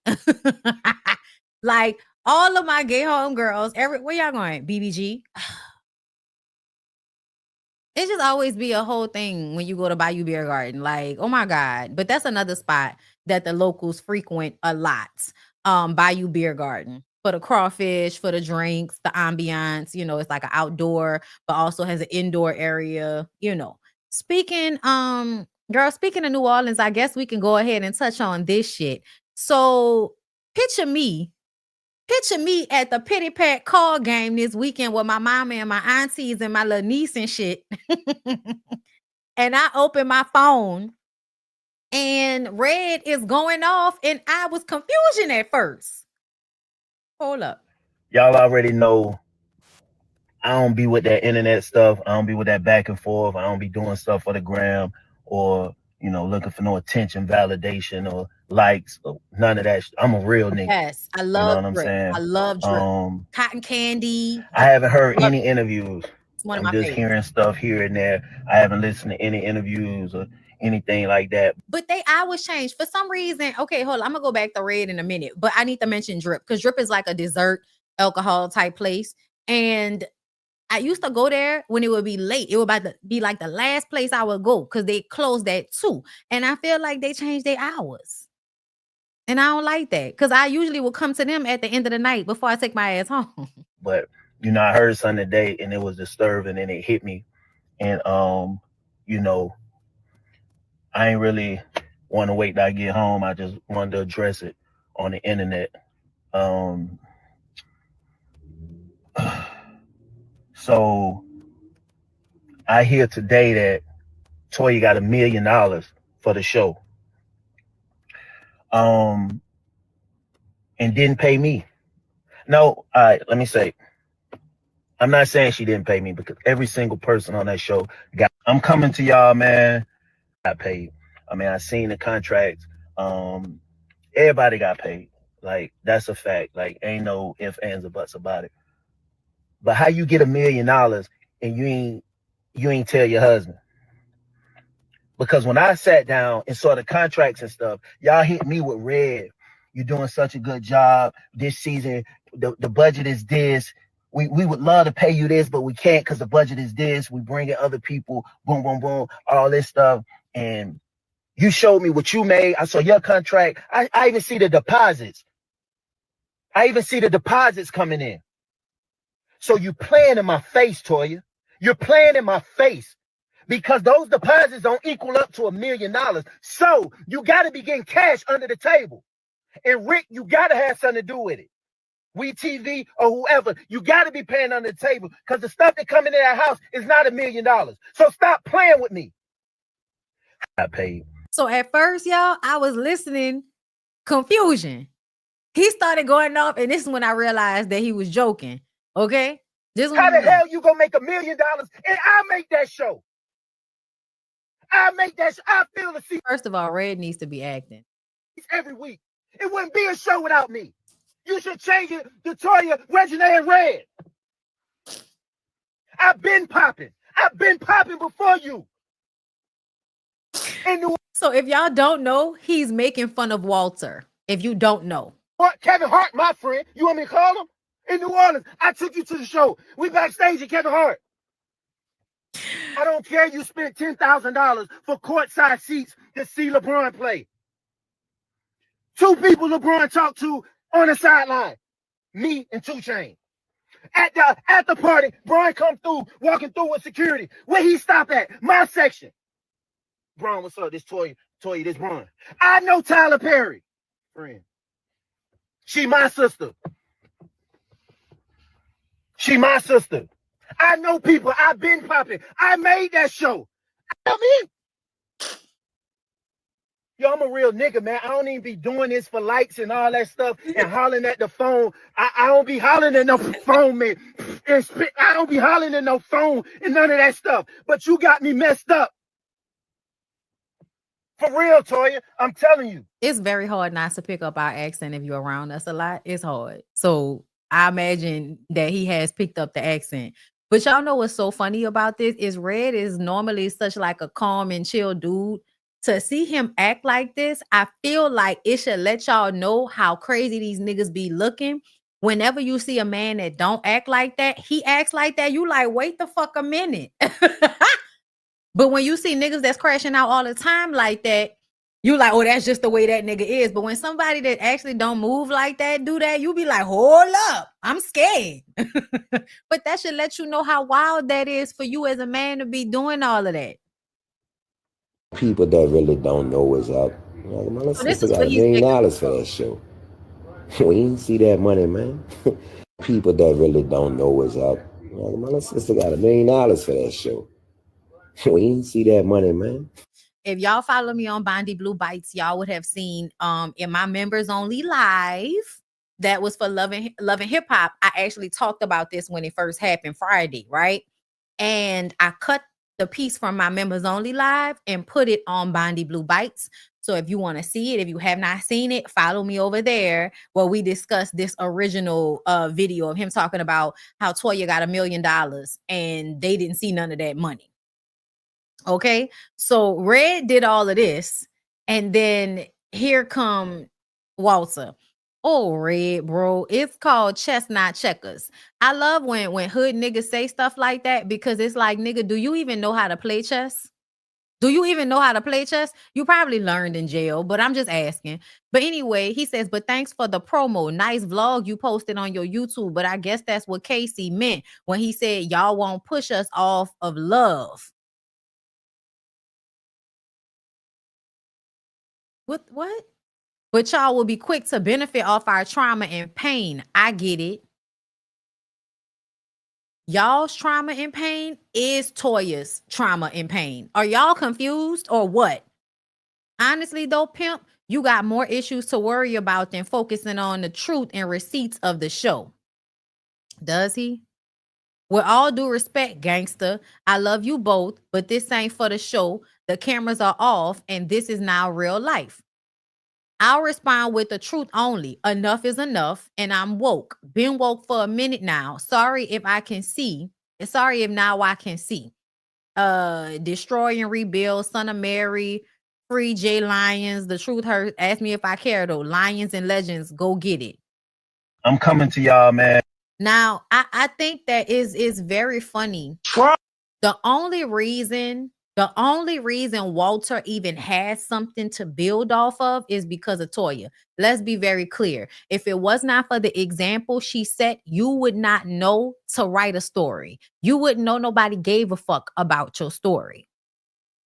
Like all of my gay homegirls, where y'all going? BBG? It just always be a whole thing when you go to Bayou Beer Garden. Like, oh my God. But that's another spot that the locals frequent a lot. Bayou Beer Garden. For the crawfish, for the drinks, the ambiance, it's like an outdoor, but also has an indoor area, Speaking of New Orleans, I guess we can go ahead and touch on this shit. So picture me at the Pitty Pat call game this weekend with my mama and my aunties and my little niece and shit. And I open my phone and red is going off and I was confusion at first. Hold up. Y'all already know I don't be with that internet stuff. I don't be with that back and forth. I don't be doing stuff for the gram or, looking for no attention, validation, or likes, none of that. I'm a real nigga. Yes, I You know love what I'm Drip. saying? I love Drip. Cotton Candy. I haven't heard Love any it. interviews. It's one of I'm my just favorites. hearing stuff here and there. I haven't listened to any interviews or anything like that. But they always change for some reason. Okay, hold on. I'm gonna go back to Red in a minute, but I need to mention Drip because Drip is like a dessert alcohol type place. And I used to go there when it would be late. It would about to be like the last place I would go because they closed at 2. And I feel like they changed their hours. And I don't like that because I usually will come to them at the end of the night before I take my ass home. But you know, I heard something today and it was disturbing and it hit me. And you know, I ain't really want to wait till I get home. I just wanted to address it on the internet. So I hear today that Toya got $1 million for the show. And didn't pay me. No, all right, let me say, I'm not saying she didn't pay me because every single person on that show got, I'm coming to y'all, man, got paid. I mean, I seen the contracts. Everybody got paid. Like, that's a fact. Like, ain't no ifs, ands, or buts about it. But how you get $1 million and you ain't tell your husband? Because when I sat down and saw the contracts and stuff, y'all hit me with red. You're doing such a good job this season. The budget is this. We would love to pay you this, but we can't because the budget is this. We bring in other people, boom, boom, boom, all this stuff. And you showed me what you made. I saw your contract. I even see the deposits. I even see the deposits coming in. So you playing in my face, Toya. You're playing in my face. Because those deposits don't equal up to $1 million. So you got to be getting cash under the table. And Rick, you got to have something to do with it. We TV or whoever, you got to be paying under the table because the stuff that come into that house is not $1 million. So stop playing with me. I paid. So at first, y'all, I was listening, confusion. He started going off, and this is when I realized that he was joking. Okay? How the hell you gonna make $1 million and I make that show? I make that show. I feel the seat. First of all, Red needs to be acting every week. It wouldn't be a show without me. You should change it to Toya, Regina, and Red. I've been popping. I've been popping before you. So if y'all don't know, he's making fun of Walter. If you don't know. What? Kevin Hart, my friend. You want me to call him? In New Orleans, I took you to the show. We backstage at Kevin Hart. I don't care you spent $10,000 for courtside seats to see LeBron play. 2 people LeBron talked to on the sideline. Me and 2 Chainz. At the party, Brian come through, walking through with security. Where he stop at? My section. Brian, what's up? This Toya, this Brian. I know Tyler Perry. Friend. She my sister. She my sister. I know people. I've been popping. I made that show. I mean, yo, I'm a real nigga, man. I don't even be doing this for likes and all that stuff and hollering at the phone. I don't be hollering at no phone, man. I don't be hollering at no phone and none of that stuff. But you got me messed up. For real, Toya. I'm telling you. It's very hard not to pick up our accent if you're around us a lot. It's hard. So I imagine that he has picked up the accent. But y'all know what's so funny about this is Red is normally such like a calm and chill dude. To see him act like this, I feel like it should let y'all know how crazy these niggas be looking. Whenever you see a man that don't act like that, he acts like that. You like, wait the fuck a minute. But when you see niggas that's crashing out all the time like that, you like, oh, that's just the way that nigga is. But when somebody that actually don't move like that, do that, you be like, hold up, I'm scared. But that should let you know how wild that is for you as a man to be doing all of that. People that really don't know what's up. Like, my little sister got $1 million for that show. We didn't see that money, man. People that really don't know what's up. Like, my little sister got $1 million for that show. We didn't see that money, man. If y'all follow me on BondyBlue Bites, y'all would have seen in my members only live that was for Love and Hip Hop. I actually talked about this when it first happened Friday, right? And I cut the piece from my members only live and put it on BondyBlue Bites. So if you want to see it, if you have not seen it, follow me over there where we discuss this original video of him talking about how Toya got $1 million and they didn't see none of that money. Okay, so Red did all of this, and then here come Walter. Oh, Red, bro, it's called chess, not checkers. I love when hood niggas say stuff like that because it's like, nigga, do you even know how to play chess? Do you even know how to play chess? You probably learned in jail, but I'm just asking. But anyway, he says, but thanks for the promo. Nice vlog you posted on your YouTube. But I guess that's what Casey meant when he said y'all won't push us off of love. What? But y'all will be quick to benefit off our trauma and pain. I get it. Y'all's trauma and pain is Toya's trauma and pain. Are y'all confused or what? Honestly, though, pimp, you got more issues to worry about than focusing on the truth and receipts of the show. Does he? With all due respect, gangster, I love you both, but this ain't for the show. The cameras are off, and this is now real life. I'll respond with the truth only. Enough is enough, and I'm woke. Been woke for a minute now. Sorry if I can see. Sorry if now I can see. Destroy and rebuild. Son of Mary. Free J Lions. The truth hurts. Ask me if I care though. Lions and Legends. Go get it. I'm coming to y'all, man. Now, I think that is very funny. The only reason Walter even has something to build off of is because of Toya. Let's be very clear. If it was not for the example she set, you would not know to write a story. You wouldn't know nobody gave a fuck about your story.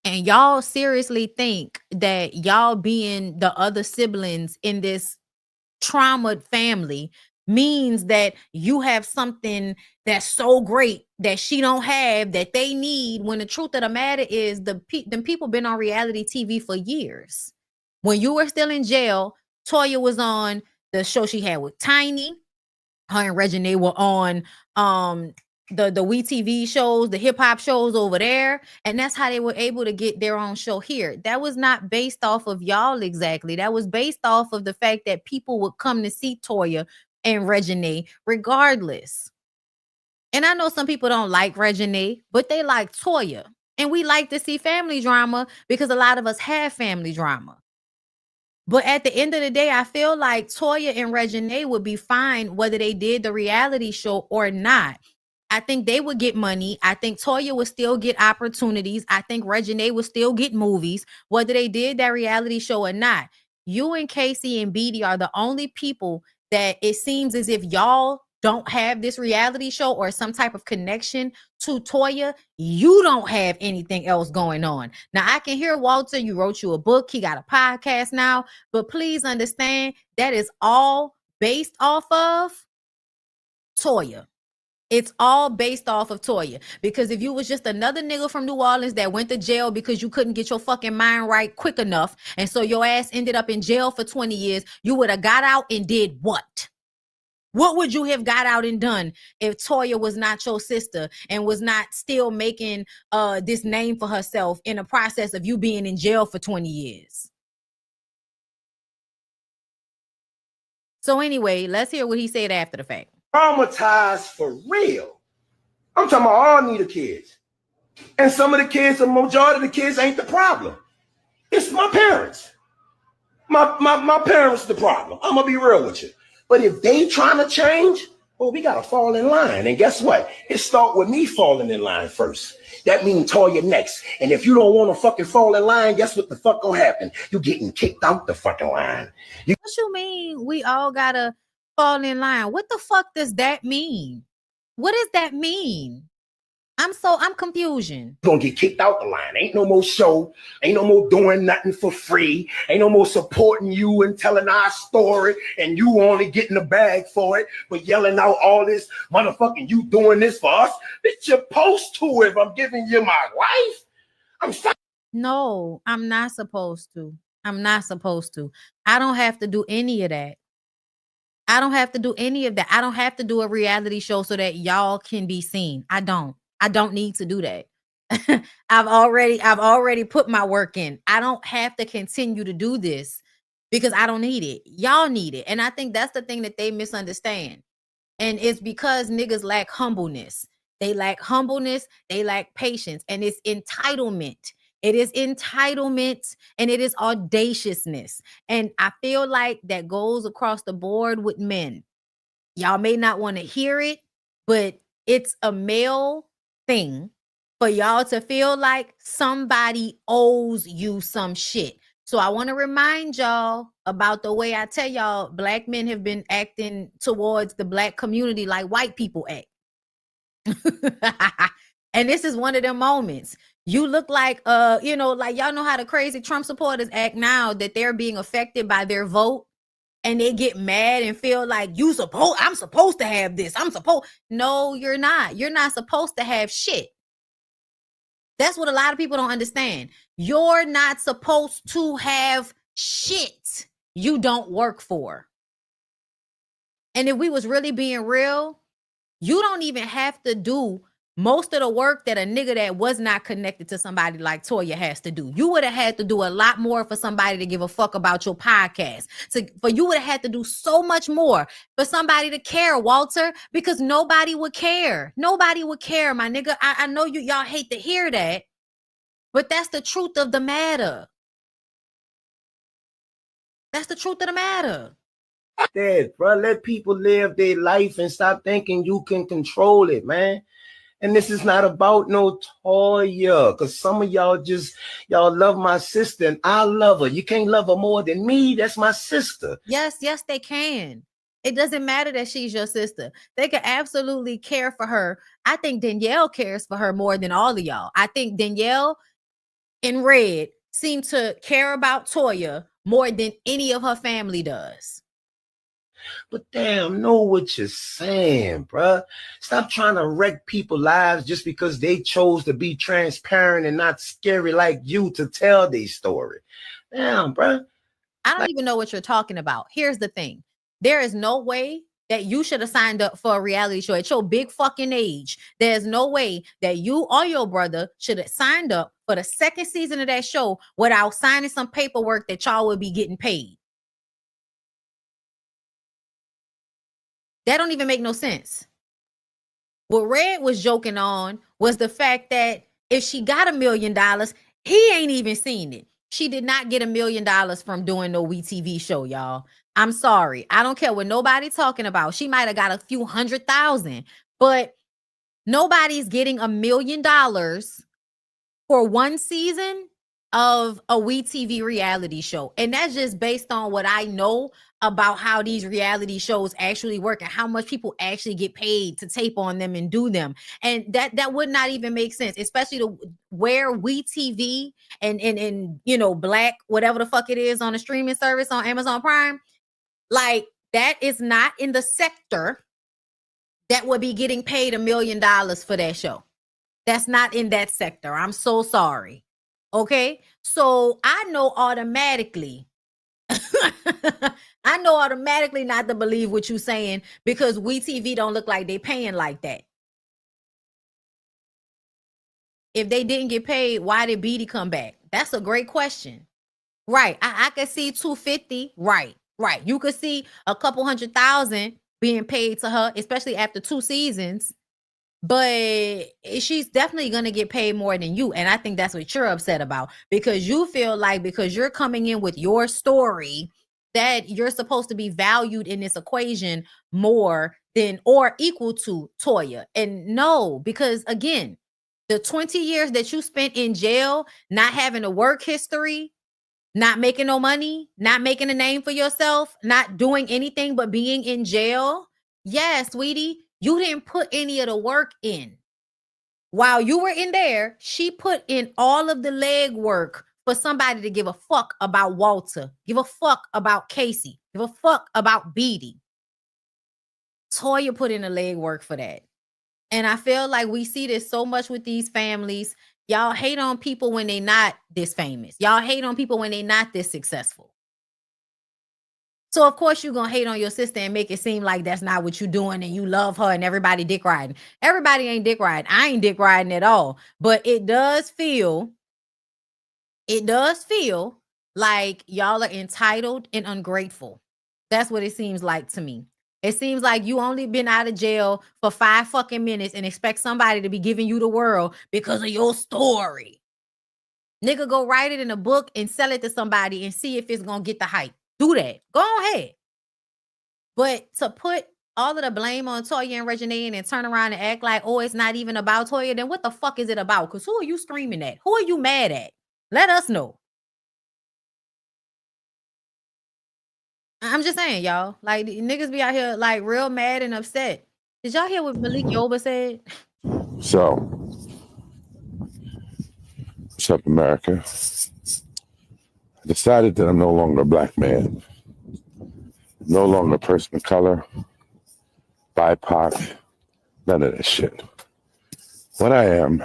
And y'all seriously think that y'all being the other siblings in this traumatized family means that you have something that's so great that she don't have that they need, when the truth of the matter is them people been on reality TV for years. When you were still in jail, Toya was on the show she had with Tiny. Her and Reginae were on the WeTV shows, the hip hop shows over there, and that's how they were able to get their own show here. That was not based off of y'all exactly. That was based off of the fact that people would come to see Toya and Reginae regardless. And I know some people don't like Reginae, but they like Toya. And we like to see family drama because a lot of us have family drama. But at the end of the day, I feel like Toya and Reginae would be fine whether they did the reality show or not. I think they would get money. I think Toya would still get opportunities. I think Reginae would still get movies, whether they did that reality show or not. You and Casey and Beatty are the only people that it seems as if y'all don't have this reality show or some type of connection to Toya. You don't have anything else going on. Now, I can hear Walter, you wrote you a book. He got a podcast now. But please understand that is all based off of Toya. It's all based off of Toya. Because if you was just another nigga from New Orleans that went to jail because you couldn't get your fucking mind right quick enough, and so your ass ended up in jail for 20 years, you would have got out and did what? What would you have got out and done if Toya was not your sister and was not still making this name for herself in the process of you being in jail for 20 years? So anyway, let's hear what he said after the fact. Traumatized for real. I'm talking about all Nita kids. And some of the kids, the majority of the kids ain't the problem. It's my parents. My parents the problem. I'm gonna be real with you. But if they trying to change, well, we gotta fall in line. And guess what? It start with me falling in line first. That means Toya next. And if you don't want to fucking fall in line, guess what the fuck gonna happen? You getting kicked out the fucking line. What you mean we all gotta fall in line? What the fuck does that mean? What does that mean? I'm confusion. You're gonna get kicked out the line. Ain't no more show. Ain't no more doing nothing for free. Ain't no more supporting you and telling our story and you only getting a bag for it, but yelling out all this motherfucking you doing this for us. Bitch, you're supposed to if I'm giving you my life. No, I'm not supposed to. I'm not supposed to. I don't have to do any of that. I don't have to do any of that. I don't have to do a reality show so that y'all can be seen. I don't need to do that. I've already put my work in. I don't have to continue to do this because I don't need it. Y'all need it. And I think that's the thing that they misunderstand. And it's because niggas lack humbleness. They lack humbleness, they lack patience, and it's entitlement. It is entitlement and it is audaciousness. And I feel like that goes across the board with men. Y'all may not want to hear it, but it's a male thing for y'all to feel like somebody owes you some shit. So I want to remind y'all about the way I tell y'all black men have been acting towards the black community like white people act. And this is one of them moments. You look like like y'all know how the crazy Trump supporters act now that they're being affected by their vote. And they get mad and feel like I'm supposed to have this. No, you're not. You're not supposed to have shit. That's what a lot of people don't understand. You're not supposed to have shit you don't work for. And if we was really being real, you don't even have to do most of the work that a nigga that was not connected to somebody like Toya has to do. You would have had to do a lot more for somebody to give a fuck about your podcast. For you would have had to do so much more for somebody to care, Walter, because nobody would care. Nobody would care, my nigga. I know y'all hate to hear that, but that's the truth of the matter. That's the truth of the matter. Dad, bro, let people live their life and stop thinking you can control it, man. And this is not about no Toya, because some of y'all love my sister and I love her. You can't love her more than me. That's my sister. Yes, they can. It doesn't matter that she's your sister. They can absolutely care for her. I think Danielle cares for her more than all of y'all. I think Danielle and Red seem to care about Toya more than any of her family does. But damn, know what you're saying, bruh. Stop trying to wreck people's lives just because they chose to be transparent and not scary like you to tell their story. Damn, bruh. I don't even know what you're talking about. Here's the thing. There is no way that you should have signed up for a reality show at your big fucking age. There's no way that you or your brother should have signed up for the second season of that show without signing some paperwork that y'all would be getting paid. That don't even make no sense. What Red was joking on was the fact that if she got $1 million, he ain't even seen it. She did not get $1 million from doing no WeTV show, y'all. I'm sorry. I don't care what nobody talking about. She might have got a few 100,000, but nobody's getting $1 million for one season of a WeTV reality show. And that's just based on what I know about how these reality shows actually work and how much people actually get paid to tape on them and do them. And that would not even make sense, especially to where WeTV and Black, whatever the fuck it is on a streaming service on Amazon Prime, like that is not in the sector that would be getting paid $1 million for that show. That's not in that sector. I'm so sorry. Okay. So I know automatically not to believe what you're saying because WeTV don't look like they paying like that. If they didn't get paid, why did Beatty come back? That's a great question. Right. I could see 250. Right. You could see a couple 100,000 being paid to her, especially after 2 seasons. But she's definitely going to get paid more than you. And I think that's what you're upset about, because you feel like because you're coming in with your story that you're supposed to be valued in this equation more than or equal to Toya. And no, because again, the 20 years that you spent in jail, not having a work history, not making no money, not making a name for yourself, not doing anything but being in jail. Yeah, sweetie, you didn't put any of the work in. While you were in there, she put in all of the leg work for somebody to give a fuck about Walter, give a fuck about Casey, give a fuck about Beatty. Toya put in the leg work for that. And I feel like we see this so much with these families. Y'all hate on people when they not this famous. Y'all hate on people when they not this successful. So of course you're gonna hate on your sister and make it seem like that's not what you're doing and you love her and everybody dick riding. Everybody ain't dick riding. I ain't dick riding at all. But it does feel like y'all are entitled and ungrateful. That's what it seems like to me. It seems like you only been out of jail for 5 fucking minutes and expect somebody to be giving you the world because of your story. Nigga, go write it in a book and sell it to somebody and see if it's gonna get the hype. Do that. Go ahead. But to put all of the blame on Toya and Reginae and turn around and act like, oh, it's not even about Toya, then what the fuck is it about? Because who are you screaming at? Who are you mad at? Let us know. I'm just saying, y'all. Like, niggas be out here, like, real mad and upset. Did y'all hear what Malik Yoba said? So, what's up, America? I decided that I'm no longer a black man. No longer a person of color, BIPOC, none of that shit. What I am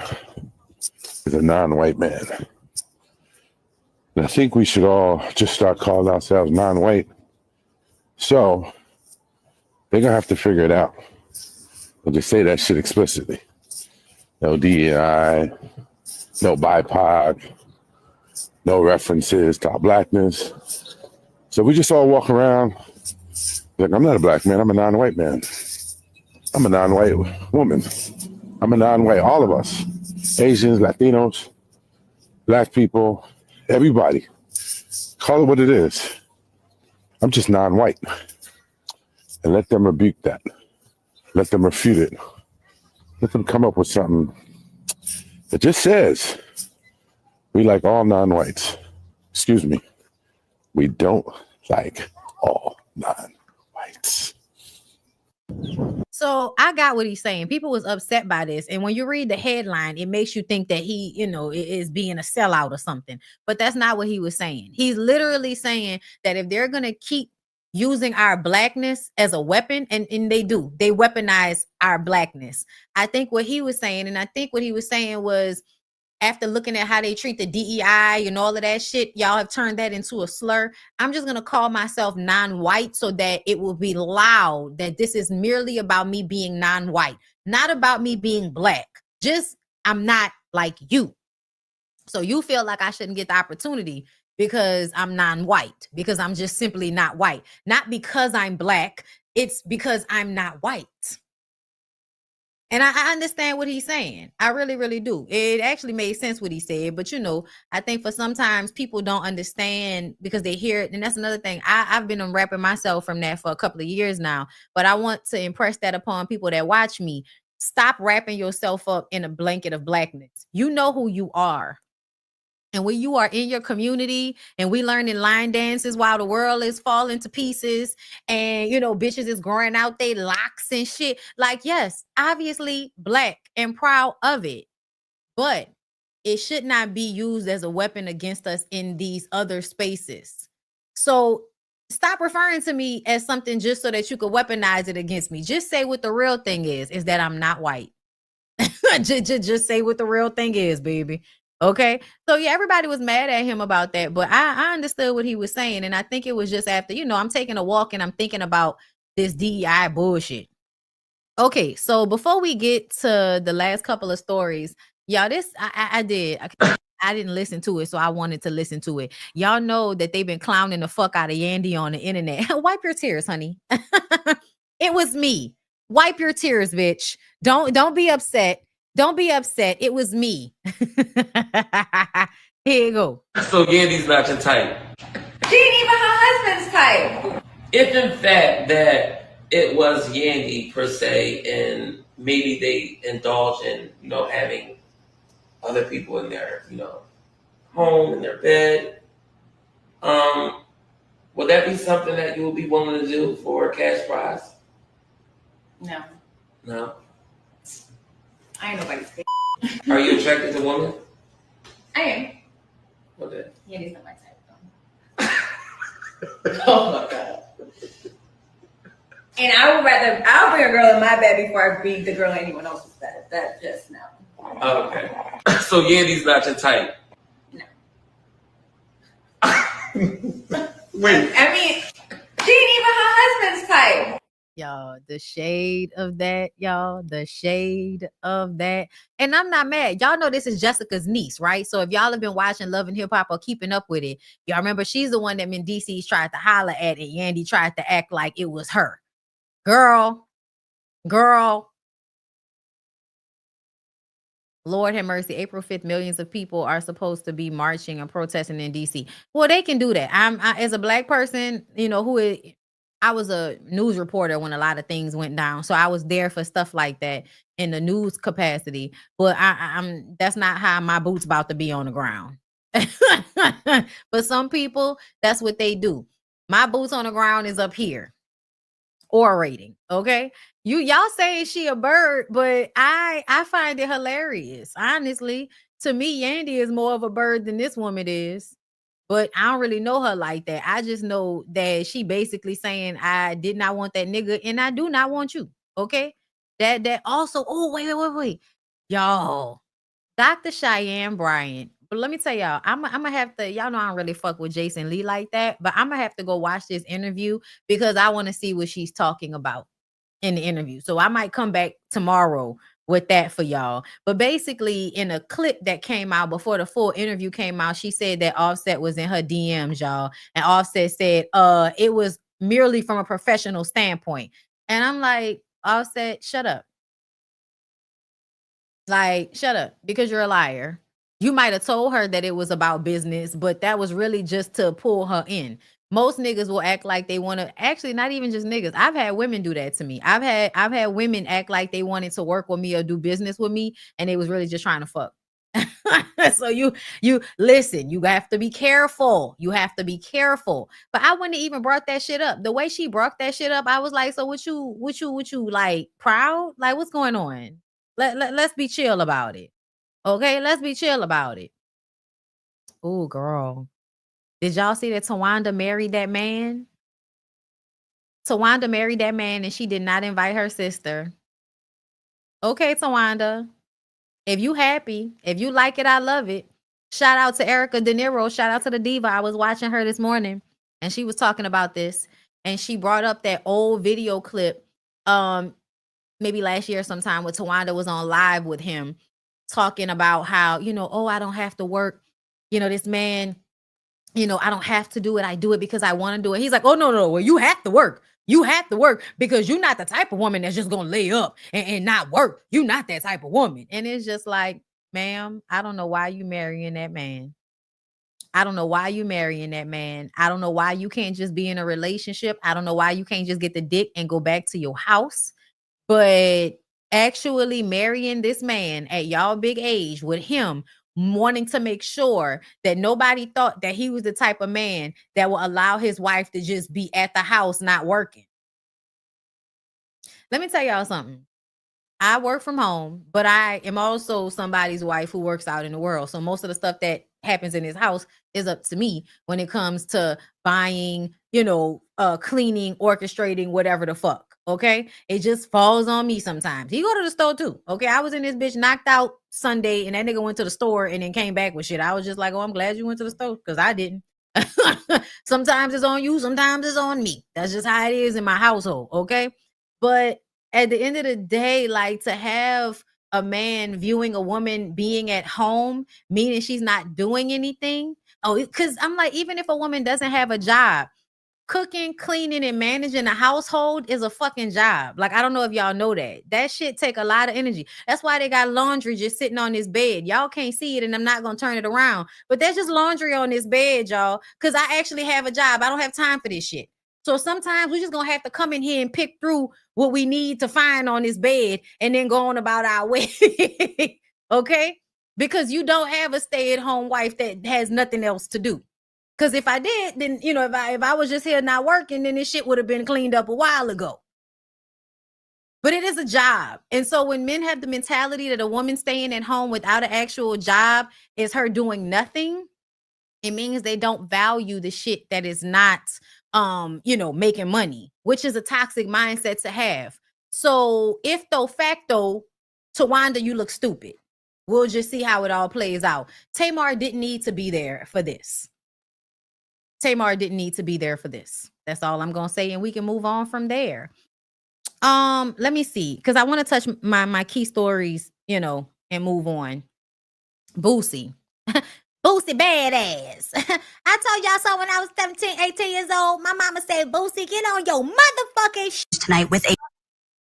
is a non-white man. And I think we should all just start calling ourselves non-white. So, they're going to have to figure it out. But they say that shit explicitly. No DEI, no BIPOC, no references to our blackness. So we just all walk around like, I'm not a black man, I'm a non-white man. I'm a non-white woman. I'm a non-white, all of us. Asians, Latinos, black people, everybody. Call it what it is. I'm just non-white. And let them rebuke that. Let them refute it. Let them come up with something that just says, we like all non-whites. Excuse me. We don't like all non-whites. So I got what he's saying. People was upset by this. And when you read the headline, it makes you think that he, is being a sellout or something. But that's not what he was saying. He's literally saying that if they're going to keep using our blackness as a weapon, and they do, they weaponize our blackness. I think what he was saying was, after looking at how they treat the DEI and all of that shit, y'all have turned that into a slur. I'm just going to call myself non-white so that it will be loud that this is merely about me being non-white, not about me being black. Just, I'm not like you. So you feel like I shouldn't get the opportunity because I'm non-white, because I'm just simply not white. Not because I'm black. It's because I'm not white. And I understand what he's saying. I really, really do. It actually made sense what he said. But, I think for sometimes people don't understand because they hear it. And that's another thing. I've been unwrapping myself from that for a couple of years now. But I want to impress that upon people that watch me. Stop wrapping yourself up in a blanket of blackness. You know who you are. And when you are in your community and we learning line dances while the world is falling to pieces and, bitches is growing out their locks and shit. Like, yes, obviously black and proud of it, but it should not be used as a weapon against us in these other spaces. So stop referring to me as something just so that you could weaponize it against me. Just say what the real thing is that I'm not white. just say what the real thing is, baby. Okay. So yeah, everybody was mad at him about that, but I understood what he was saying. And I think it was just after, I'm taking a walk and I'm thinking about this DEI bullshit. Okay. So before we get to the last couple of stories, y'all, this I didn't listen to it. So I wanted to listen to it. Y'all know that they've been clowning the fuck out of Yandy on the internet. Wipe your tears, honey. It was me. Wipe your tears, bitch. Don't be upset. Don't be upset. It was me. Here you go. So Yandy's not your type. She ain't even her husband's type. If in fact that it was Yandy per se, and maybe they indulge in, having other people in their, home, in their bed, would that be something that you would be willing to do for a cash prize? No. No? I ain't nobody's bitch. Are you attracted to women? I am. Okay. Yandy's not my type, though. Oh my God. And I'll bring a girl in my bed before I beat the girl in anyone else's bed. That's just no. Okay. So Yandy's not your type? No. Wait. I mean, She ain't even her husband's type. Y'all, the shade of that, y'all, the shade of that. And I'm not mad. Y'all know this is Jessica's niece, right? So if y'all have been watching Love and Hip Hop or keeping up with it, y'all remember she's the one that Mendices tried to holler at and Yandy tried to act like it was her. Girl, Lord have mercy. April 5th, millions of people are supposed to be marching and protesting in DC. Well, they can do that. I as a black person, you know, I was a news reporter when a lot of things went down. So I was there for stuff like that in the news capacity. But I'm that's not how my boots about to be on the ground. But some people, that's what they do. My boots on the ground is up here. Orating, okay? Y'all say she a bird, but I find it hilarious. Honestly, to me, Yandy is more of a bird than this woman is. But I don't really know her like that. I just know that she basically saying I did not want that nigga and I do not want you. Okay. That also, oh, wait. Y'all, Dr. Cheyenne Bryant. But let me tell y'all, I'm gonna have to, y'all know I don't really fuck with Jason Lee like that, but I'm gonna have to go watch this interview because I want to see what she's talking about in the interview. So I might come back tomorrow with that for y'all. But basically, in a clip that came out before the full interview came out, she said that Offset was in her DMs, y'all. And Offset said it was merely from a professional standpoint. And I'm like, Offset, shut up. Like, shut up, because you're a liar. You might have told her that it was about business, but that was really just to pull her in. Most niggas will act like they want to, actually not even just niggas. I've had women do that to me. I've had women act like they wanted to work with me or do business with me, and they was really just trying to fuck. So you listen, you have to be careful. You have to be careful. But I wouldn't have even brought that shit up. The way she brought that shit up, I was like, so what you like proud? Like, what's going on? Let's be chill about it. Okay, let's be chill about it. Oh, girl. Did y'all see that Tawanda married that man? Tawanda married that man and she did not invite her sister. Okay, Tawanda. If you happy, if you like it, I love it. Shout out to Erica De Niro. Shout out to the diva. I was watching her this morning and she was talking about this. And she brought up that old video clip maybe last year sometime when Tawanda was on live with him talking about how, oh, I don't have to work. This man, I don't have to do it. I do it because I want to do it. He's like, oh, no. Well, you have to work. You have to work because you're not the type of woman that's just going to lay up and not work. You're not that type of woman. And it's just like, ma'am, I don't know why you marrying that man. I don't know why you marrying that man. I don't know why you can't just be in a relationship. I don't know why you can't just get the dick and go back to your house. But actually marrying this man at y'all big age with him wanting to make sure that nobody thought that he was the type of man that will allow his wife to just be at the house not working. Let me tell y'all something. I work from home, but I am also somebody's wife who works out in the world. So most of the stuff that happens in his house is up to me when it comes to buying, cleaning, orchestrating, whatever the fuck. Okay. It just falls on me sometimes. He go to the store too. Okay. I was in this bitch knocked out Sunday and that nigga went to the store and then came back with shit. I was just like, oh, I'm glad you went to the store because I didn't. Sometimes it's on you. Sometimes it's on me. That's just how it is in my household. Okay. But at the end of the day, like to have a man viewing a woman being at home, meaning she's not doing anything. Oh, because I'm like, even if a woman doesn't have a job, cooking, cleaning, and managing a household is a fucking job. Like, I don't know if y'all know that. That shit take a lot of energy. That's why they got laundry just sitting on this bed. Y'all can't see it, and I'm not going to turn it around. But there's just laundry on this bed, y'all, because I actually have a job. I don't have time for this shit. So sometimes we just going to have to come in here and pick through what we need to find on this bed and then go on about our way. Okay? Because you don't have a stay-at-home wife that has nothing else to do. Because if I did, then, if I was just here not working, then this shit would have been cleaned up a while ago. But it is a job. And so when men have the mentality that a woman staying at home without an actual job is her doing nothing, it means they don't value the shit that is not, making money, which is a toxic mindset to have. So if though facto, Tawanda, you look stupid. We'll just see how it all plays out. Tamar didn't need to be there for this. Tamar didn't need to be there for this. That's all I'm gonna say, and we can move on from there. Let me see, because I want to touch my key stories, and move on. Boosie. Boosie Badazz. I told y'all so when I was 17, 18 years old. My mama said, Boosie, get on your motherfucking Tonight with a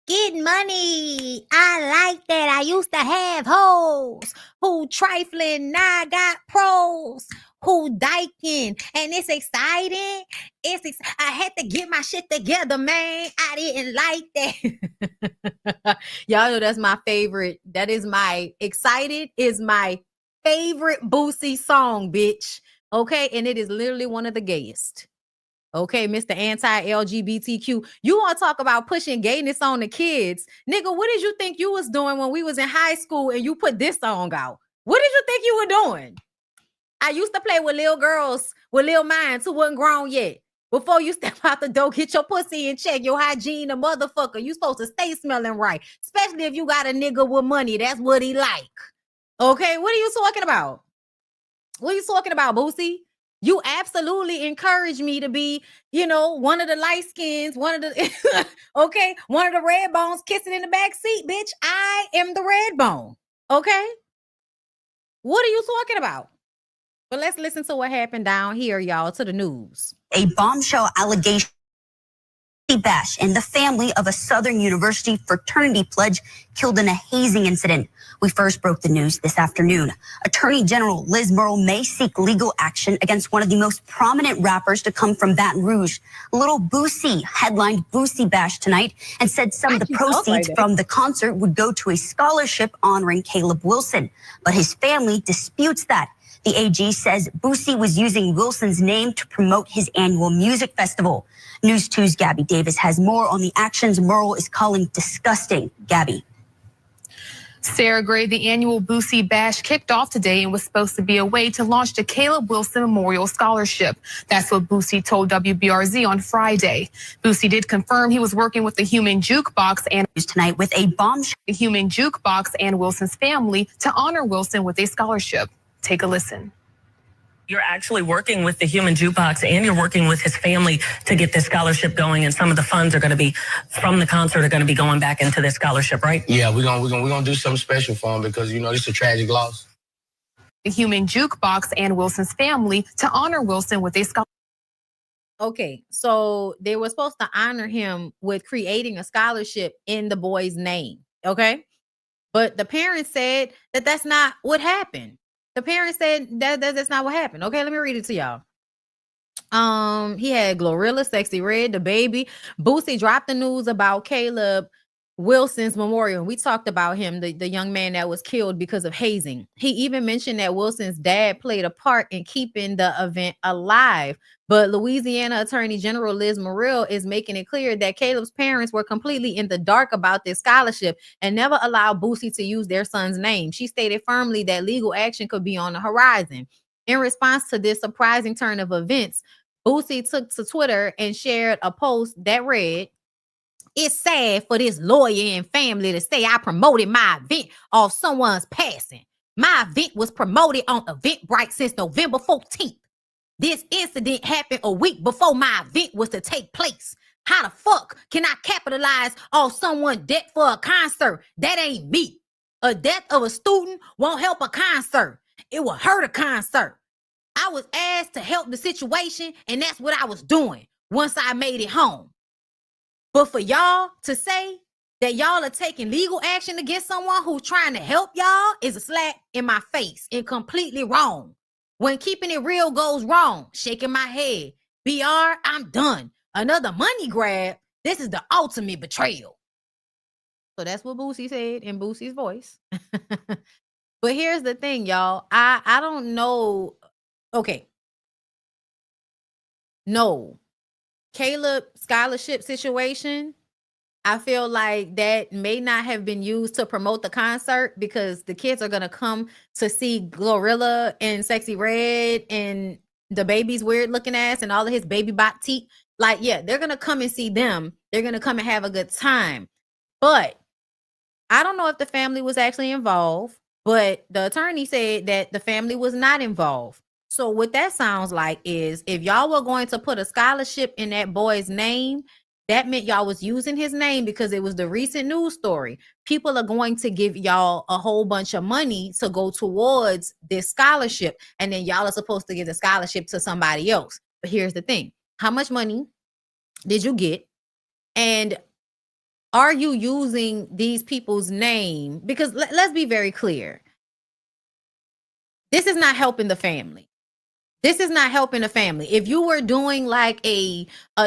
get money. I like that. I used to have hoes who trifling. Now I got pros who diking. And it's exciting. I had to get my shit together, man. I didn't like that. Y'all know that's my favorite. That is my excited is my favorite Boosie song, bitch. Okay. And it is literally one of the gayest. Okay, Mr. Anti-LGBTQ. You want to talk about pushing gayness on the kids. Nigga, what did you think you was doing when we was in high school and you put this song out? What did you think you were doing? I used to play with little girls, with little minds who wasn't grown yet. Before you step out the door, get your pussy in check, your hygiene, a motherfucker. You supposed to stay smelling right. Especially if you got a nigga with money. That's what he like. Okay, what are you talking about? What are you talking about, Boosie? You absolutely encourage me to be, one of the light skins, one of the, okay, one of the red bones kissing in the back seat, bitch. I am the red bone. Okay. What are you talking about? But let's listen to what happened down here, y'all, to the news. A bombshell allegation bash in the family of a Southern University fraternity pledge killed in a hazing incident. We first broke the news this afternoon. Attorney General Liz Murrill may seek legal action against one of the most prominent rappers to come from Baton Rouge. Little Boosie headlined Boosie Bash tonight and said some of the proceeds from the concert would go to a scholarship honoring Caleb Wilson. But his family disputes that. The AG says Boosie was using Wilson's name to promote his annual music festival. News 2's Gabby Davis has more on the actions Murrill is calling disgusting. Gabby. Sarah Gray, the annual Boosie Bash kicked off today and was supposed to be a way to launch the Caleb Wilson Memorial Scholarship. That's what Boosie told WBRZ on Friday. Boosie did confirm he was working with the Human Jukebox and tonight with a bombshell. The Human Jukebox and Wilson's family to honor Wilson with a scholarship. Take a listen. You're actually working with the Human Jukebox and you're working with his family to get this scholarship going, and some of the funds are going to be from the concert are going to be going back into this scholarship, right? Yeah, we're gonna do something special for him because this is a tragic loss. The Human Jukebox and Wilson's family to honor Wilson with a scholarship. Okay, so they were supposed to honor him with creating a scholarship in the boy's name. Okay, but the parents said that that's not what happened. The parents said that's not what happened. Okay, let me read it to y'all. He had Glorilla, Sexyy Red, the baby. Boosie dropped the news about Caleb Wilson's memorial. We talked about him, the young man that was killed because of hazing. He even mentioned that Wilson's dad played a part in keeping the event alive. But Louisiana Attorney General Liz Murrill is making it clear that Caleb's parents were completely in the dark about this scholarship and never allowed Boosie to use their son's name. She stated firmly that legal action could be on the horizon. In response to this surprising turn of events, Boosie took to Twitter and shared a post that read, "It's sad for this lawyer and family to say I promoted my event off someone's passing. My event was promoted on Eventbrite since November 14th. This incident happened a week before my event was to take place. How the fuck can I capitalize on someone's debt for a concert? That ain't me. A death of a student won't help a concert. It will hurt a concert. I was asked to help the situation, and that's what I was doing once I made it home. But for y'all to say that y'all are taking legal action against someone who's trying to help y'all is a slap in my face and completely wrong. When keeping it real goes wrong, shaking my head. BR, I'm done. Another money grab. This is the ultimate betrayal." So that's what Boosie said in Boosie's voice. But here's the thing, y'all. I don't know. Okay. No. Caleb scholarship situation, I feel like that may not have been used to promote the concert because the kids are going to come to see Glorilla and Sexyy Red and the baby's weird looking ass and all of his baby bot teeth. Like, yeah, they're going to come and see them. They're going to come and have a good time. But I don't know if the family was actually involved, but the attorney said that the family was not involved. So what that sounds like is if y'all were going to put a scholarship in that boy's name, that meant y'all was using his name because it was the recent news story. People are going to give y'all a whole bunch of money to go towards this scholarship. And then y'all are supposed to give the scholarship to somebody else. But here's the thing. How much money did you get? And are you using these people's name? Because let's be very clear. This is not helping the family. This is not helping the family. If you were doing like a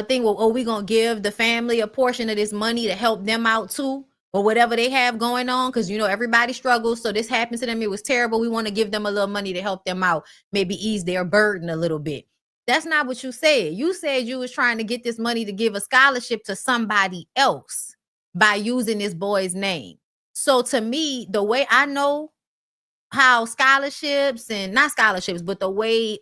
thing where, oh, we're going to give the family a portion of this money to help them out too, or whatever they have going on, because, you know, everybody struggles. So this happened to them. It was terrible. We want to give them a little money to help them out, maybe ease their burden a little bit. That's not what you said. You said you was trying to get this money to give a scholarship to somebody else by using this boy's name. So to me, the way I know how scholarships and not scholarships, but the way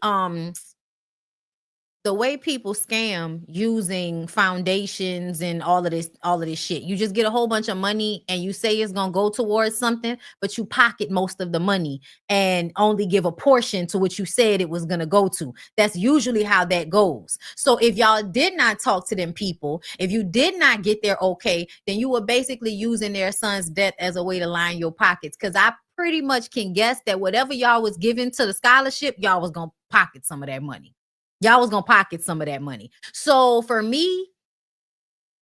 people scam using foundations and all of this shit. You just get a whole bunch of money and you say it's gonna go towards something, but you pocket most of the money and only give a portion to what you said it was gonna go to. That's usually how that goes. So if y'all did not talk to them people, if you did not get their okay, then you were basically using their son's death as a way to line your pockets. Because I pretty much can guess that whatever y'all was giving to the scholarship, y'all was gonna pocket some of that money. Y'all was gonna pocket some of that money. So for me,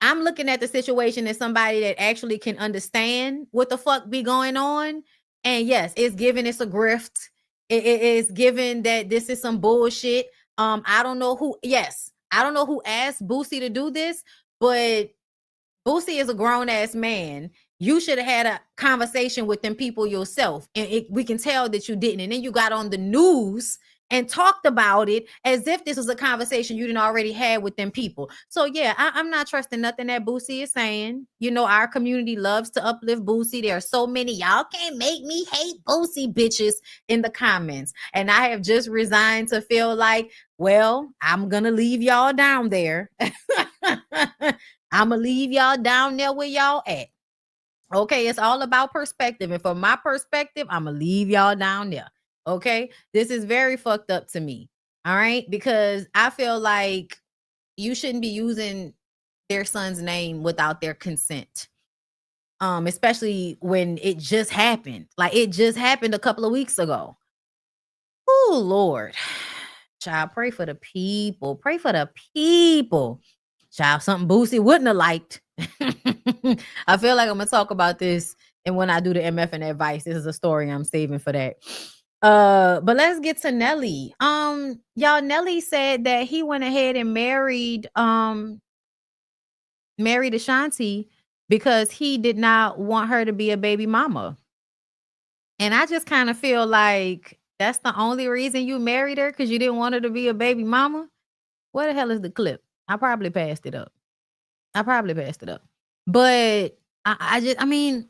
I'm looking at the situation as somebody that actually can understand what the fuck be going on. And yes, it's given it's a grift. It is given that this is some bullshit. I don't know who asked Boosie to do this, but Boosie is a grown-ass man. You should have had a conversation with them people yourself. And we can tell that you didn't. And then you got on the news and talked about it as if this was a conversation you didn't already had with them people. So yeah, I'm not trusting nothing that Boosie is saying. You know, our community loves to uplift Boosie. There are so many y'all can't make me hate Boosie bitches in the comments. And I have just resigned to feel like, well, I'm gonna leave y'all down there. I'm gonna leave y'all down there where y'all at. Okay, it's all about perspective. And from my perspective, I'm gonna leave y'all down there. Okay, this is very fucked up to me. All right, because I feel like you shouldn't be using their son's name without their consent. Especially when it just happened. Like it just happened a couple of weeks ago. Oh Lord. Child, pray for the people. Pray for the people. Child, something Boosie wouldn't have liked. I feel like I'm gonna talk about this, and when I do the MF and advice, this is a story I'm saving for that. But let's get to Nelly. Y'all, Nelly said that he went ahead and married Ashanti because he did not want her to be a baby mama. And I just kind of feel like that's the only reason you married her, because you didn't want her to be a baby mama. Where the hell is the clip? I probably passed it up. But I mean,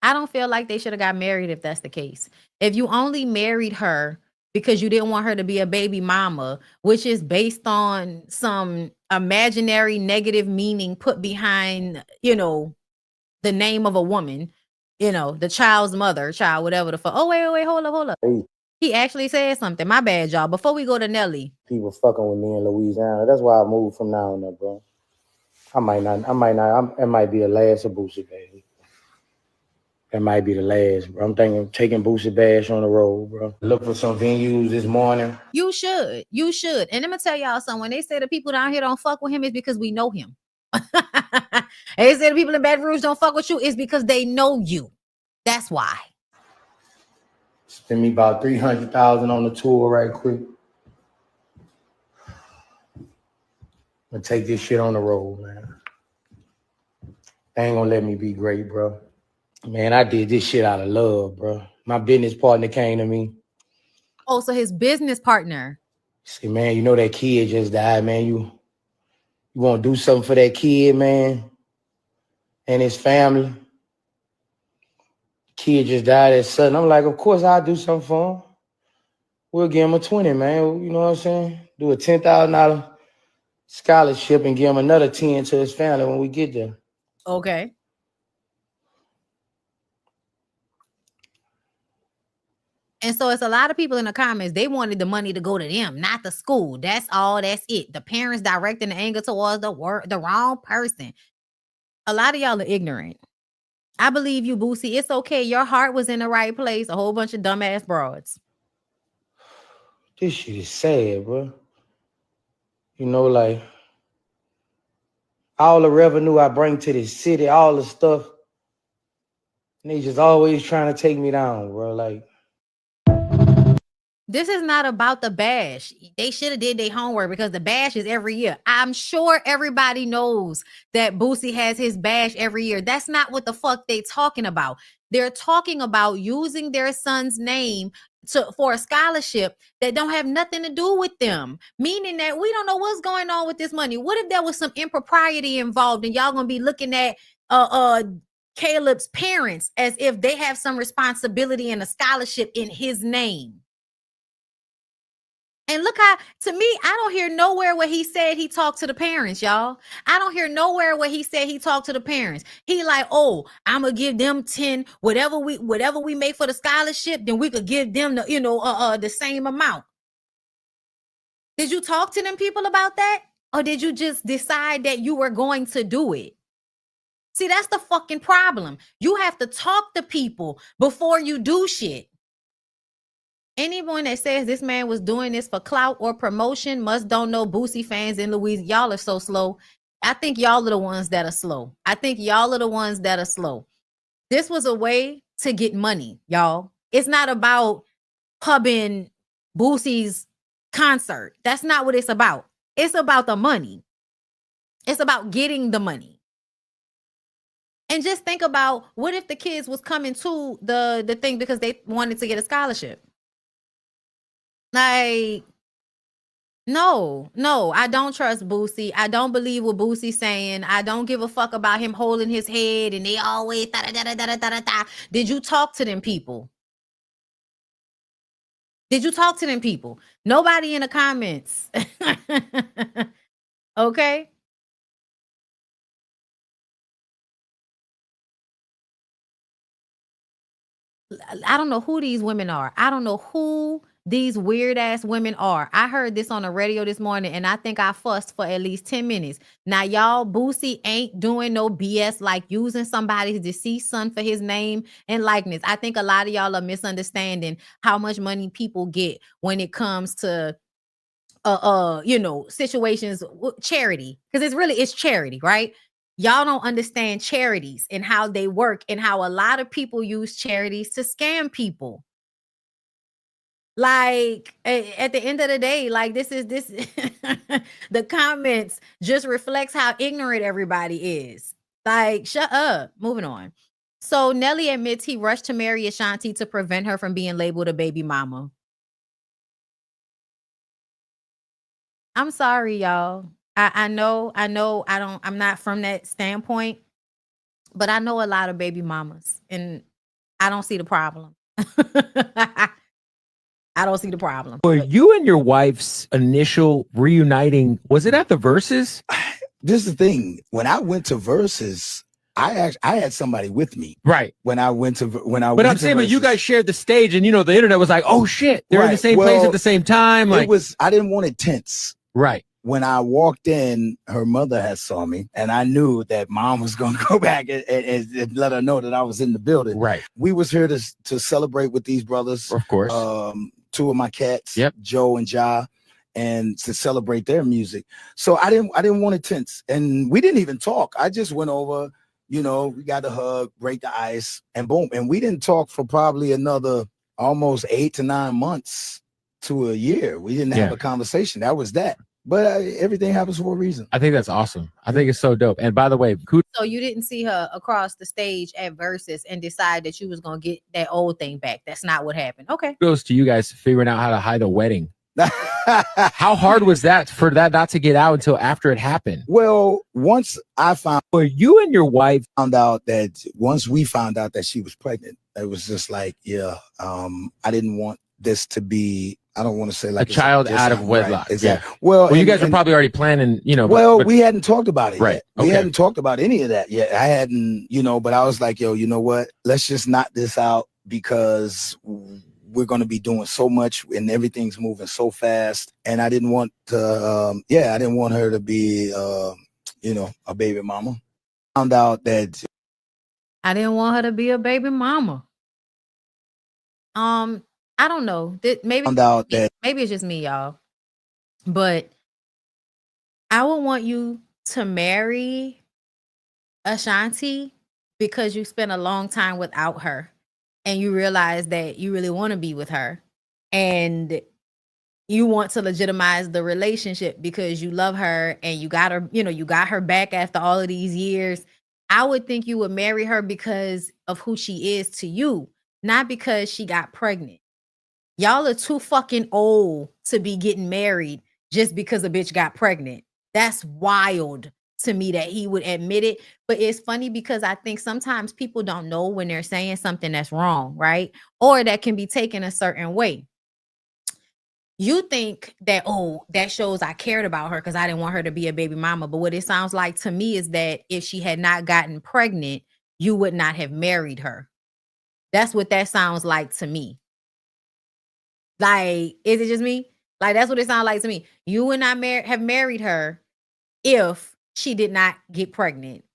I don't feel like they should have got married if that's the case. If you only married her because you didn't want her to be a baby mama, which is based on some imaginary negative meaning put behind, you know, the name of a woman, you know, the child's mother, child, whatever the fuck. Oh, wait, hold up. Hey. He actually said something. My bad, y'all. Before we go to Nelly. People fucking with me in Louisiana. That's why I moved from now on up, bro. It might be the last of Boosie, baby. That might be the last, bro. I'm thinking of taking Boosie Badazz on the road, bro. Look for some venues this morning. You should. And I'm gonna tell y'all something. When they say the people down here don't fuck with him, it's because we know him. They say the people in Baton Rouge don't fuck with you, it's because they know you. That's why. Spend me about $300,000 on the tour right quick. I'm gonna take this shit on the road, man. They ain't gonna let me be great, bro. Man, I did this shit out of love, bro. My business partner came to me. Oh, so his business partner. See, man, you know that kid just died, man. You want to do something for that kid, man, and his family. Kid just died at sudden. I'm like, of course I'll do something for him. We'll give him a 20, man. You know what I'm saying? Do a $10,000 scholarship and give him another 10 to his family when we get there. And so it's a lot of people in the comments, they wanted the money to go to them, not the school. That's all. That's it. The parents directing the anger towards the wrong person. A lot of y'all are ignorant. I believe you, Boosie. It's okay. Your heart was in the right place. A whole bunch of dumbass broads. This shit is sad, bro. You know, like, all the revenue I bring to this city, all the stuff, and they just always trying to take me down, bro. Like, this is not about the bash. They should have did their homework because the bash is every year. I'm sure everybody knows that Boosie has his bash every year. That's not what the fuck they talking about. They're talking about using their son's name for a scholarship that don't have nothing to do with them, meaning that we don't know what's going on with this money. What if there was some impropriety involved and y'all gonna be looking at Caleb's parents as if they have some responsibility in a scholarship in his name? And look how, to me, I don't hear nowhere where he said he talked to the parents, y'all. I don't hear nowhere where he said he talked to the parents. He like, oh, I'm gonna give them 10, whatever we make for the scholarship, then we could give them the, the same amount. Did you talk to them people about that? Or did you just decide that you were going to do it? See, that's the fucking problem. You have to talk to people before you do shit. Anyone that says this man was doing this for clout or promotion must don't know Boosie fans in Louisiana. Y'all are so slow. I think y'all are the ones that are slow. This was a way to get money, y'all. It's not about pubbing Boosie's concert. That's not what it's about. It's about the money. It's about getting the money. And just think about, what if the kids was coming to the thing because they wanted to get a scholarship? Like, no, I don't trust Boosie. I don't believe what Boosie's saying. I don't give a fuck about him holding his head and they always da-da-da-da-da-da-da. Did you talk to them people? Nobody in the comments. Okay. I don't know who these women are. I don't know who these weird ass women are. I heard this on the radio this morning and I think I fussed for at least 10 minutes. Now, y'all, Boosie ain't doing no BS like using somebody's deceased son for his name and likeness. I think a lot of y'all are misunderstanding how much money people get when it comes to situations, charity, because it's charity, right? Y'all don't understand charities and how they work and how a lot of people use charities to scam people. Like, at the end of the day, like, this the comments just reflects how ignorant everybody is. Like, shut up. Moving on. So Nelly admits he rushed to marry Ashanti to prevent her from being labeled a baby mama. I'm sorry, y'all. I'm not from that standpoint, but I know a lot of baby mamas and I don't see the problem. I don't see the problem. For you and your wife's initial reuniting, was it at the Versus? This is the thing. When I went to Versus, I had somebody with me. Right. But I'm saying, but you guys shared the stage, and the internet was like, "Oh shit, they're in the same place at the same time." Like, I didn't want it tense. Right. When I walked in, her mother had saw me, and I knew that mom was going to go back and let her know that I was in the building. Right. We was here to celebrate with these brothers. Of course. Two of my cats, Joe and Ja, and to celebrate their music. So I didn't want it tense, and we didn't even talk. I just went over, we got a hug, break the ice, and boom. And we didn't talk for probably another almost 8 to 9 months to a year. We didn't have a conversation. That was that. But everything happens for a reason. I think that's awesome. I think it's so dope. And by the way, so you didn't see her across the stage at Versus and decide that you was going to get that old thing back. That's not what happened. Okay. Kudos to you guys figuring out how to hide a wedding. How hard was that for that not to get out until after it happened? Well, once I found, or you and your wife found out that once we found out that she was pregnant, it was just like, I didn't want this to be, I don't want to say like a child out of wedlock. Right, exactly. Yeah. Well, you guys are probably already planning, but we hadn't talked about it right. yet. We hadn't talked about any of that yet. I hadn't, but I was like, yo, you know what? Let's just knock this out because we're going to be doing so much and everything's moving so fast. And I didn't want to, I didn't want her to be, a baby mama. Found out that I didn't want her to be a baby mama. I don't know. Maybe found out that maybe it's just me, y'all. But I would want you to marry Ashanti because you spent a long time without her and you realize that you really want to be with her and you want to legitimize the relationship because you love her and you got her, you got her back after all of these years. I would think you would marry her because of who she is to you, not because she got pregnant. Y'all are too fucking old to be getting married just because a bitch got pregnant. That's wild to me that he would admit it. But it's funny because I think sometimes people don't know when they're saying something that's wrong, right? Or that can be taken a certain way. You think that, oh, that shows I cared about her because I didn't want her to be a baby mama. But what it sounds like to me is that if she had not gotten pregnant, you would not have married her. That's what that sounds like to me. Like, is it just me? Like, that's what it sounds like to me. You would not have married her if she did not get pregnant.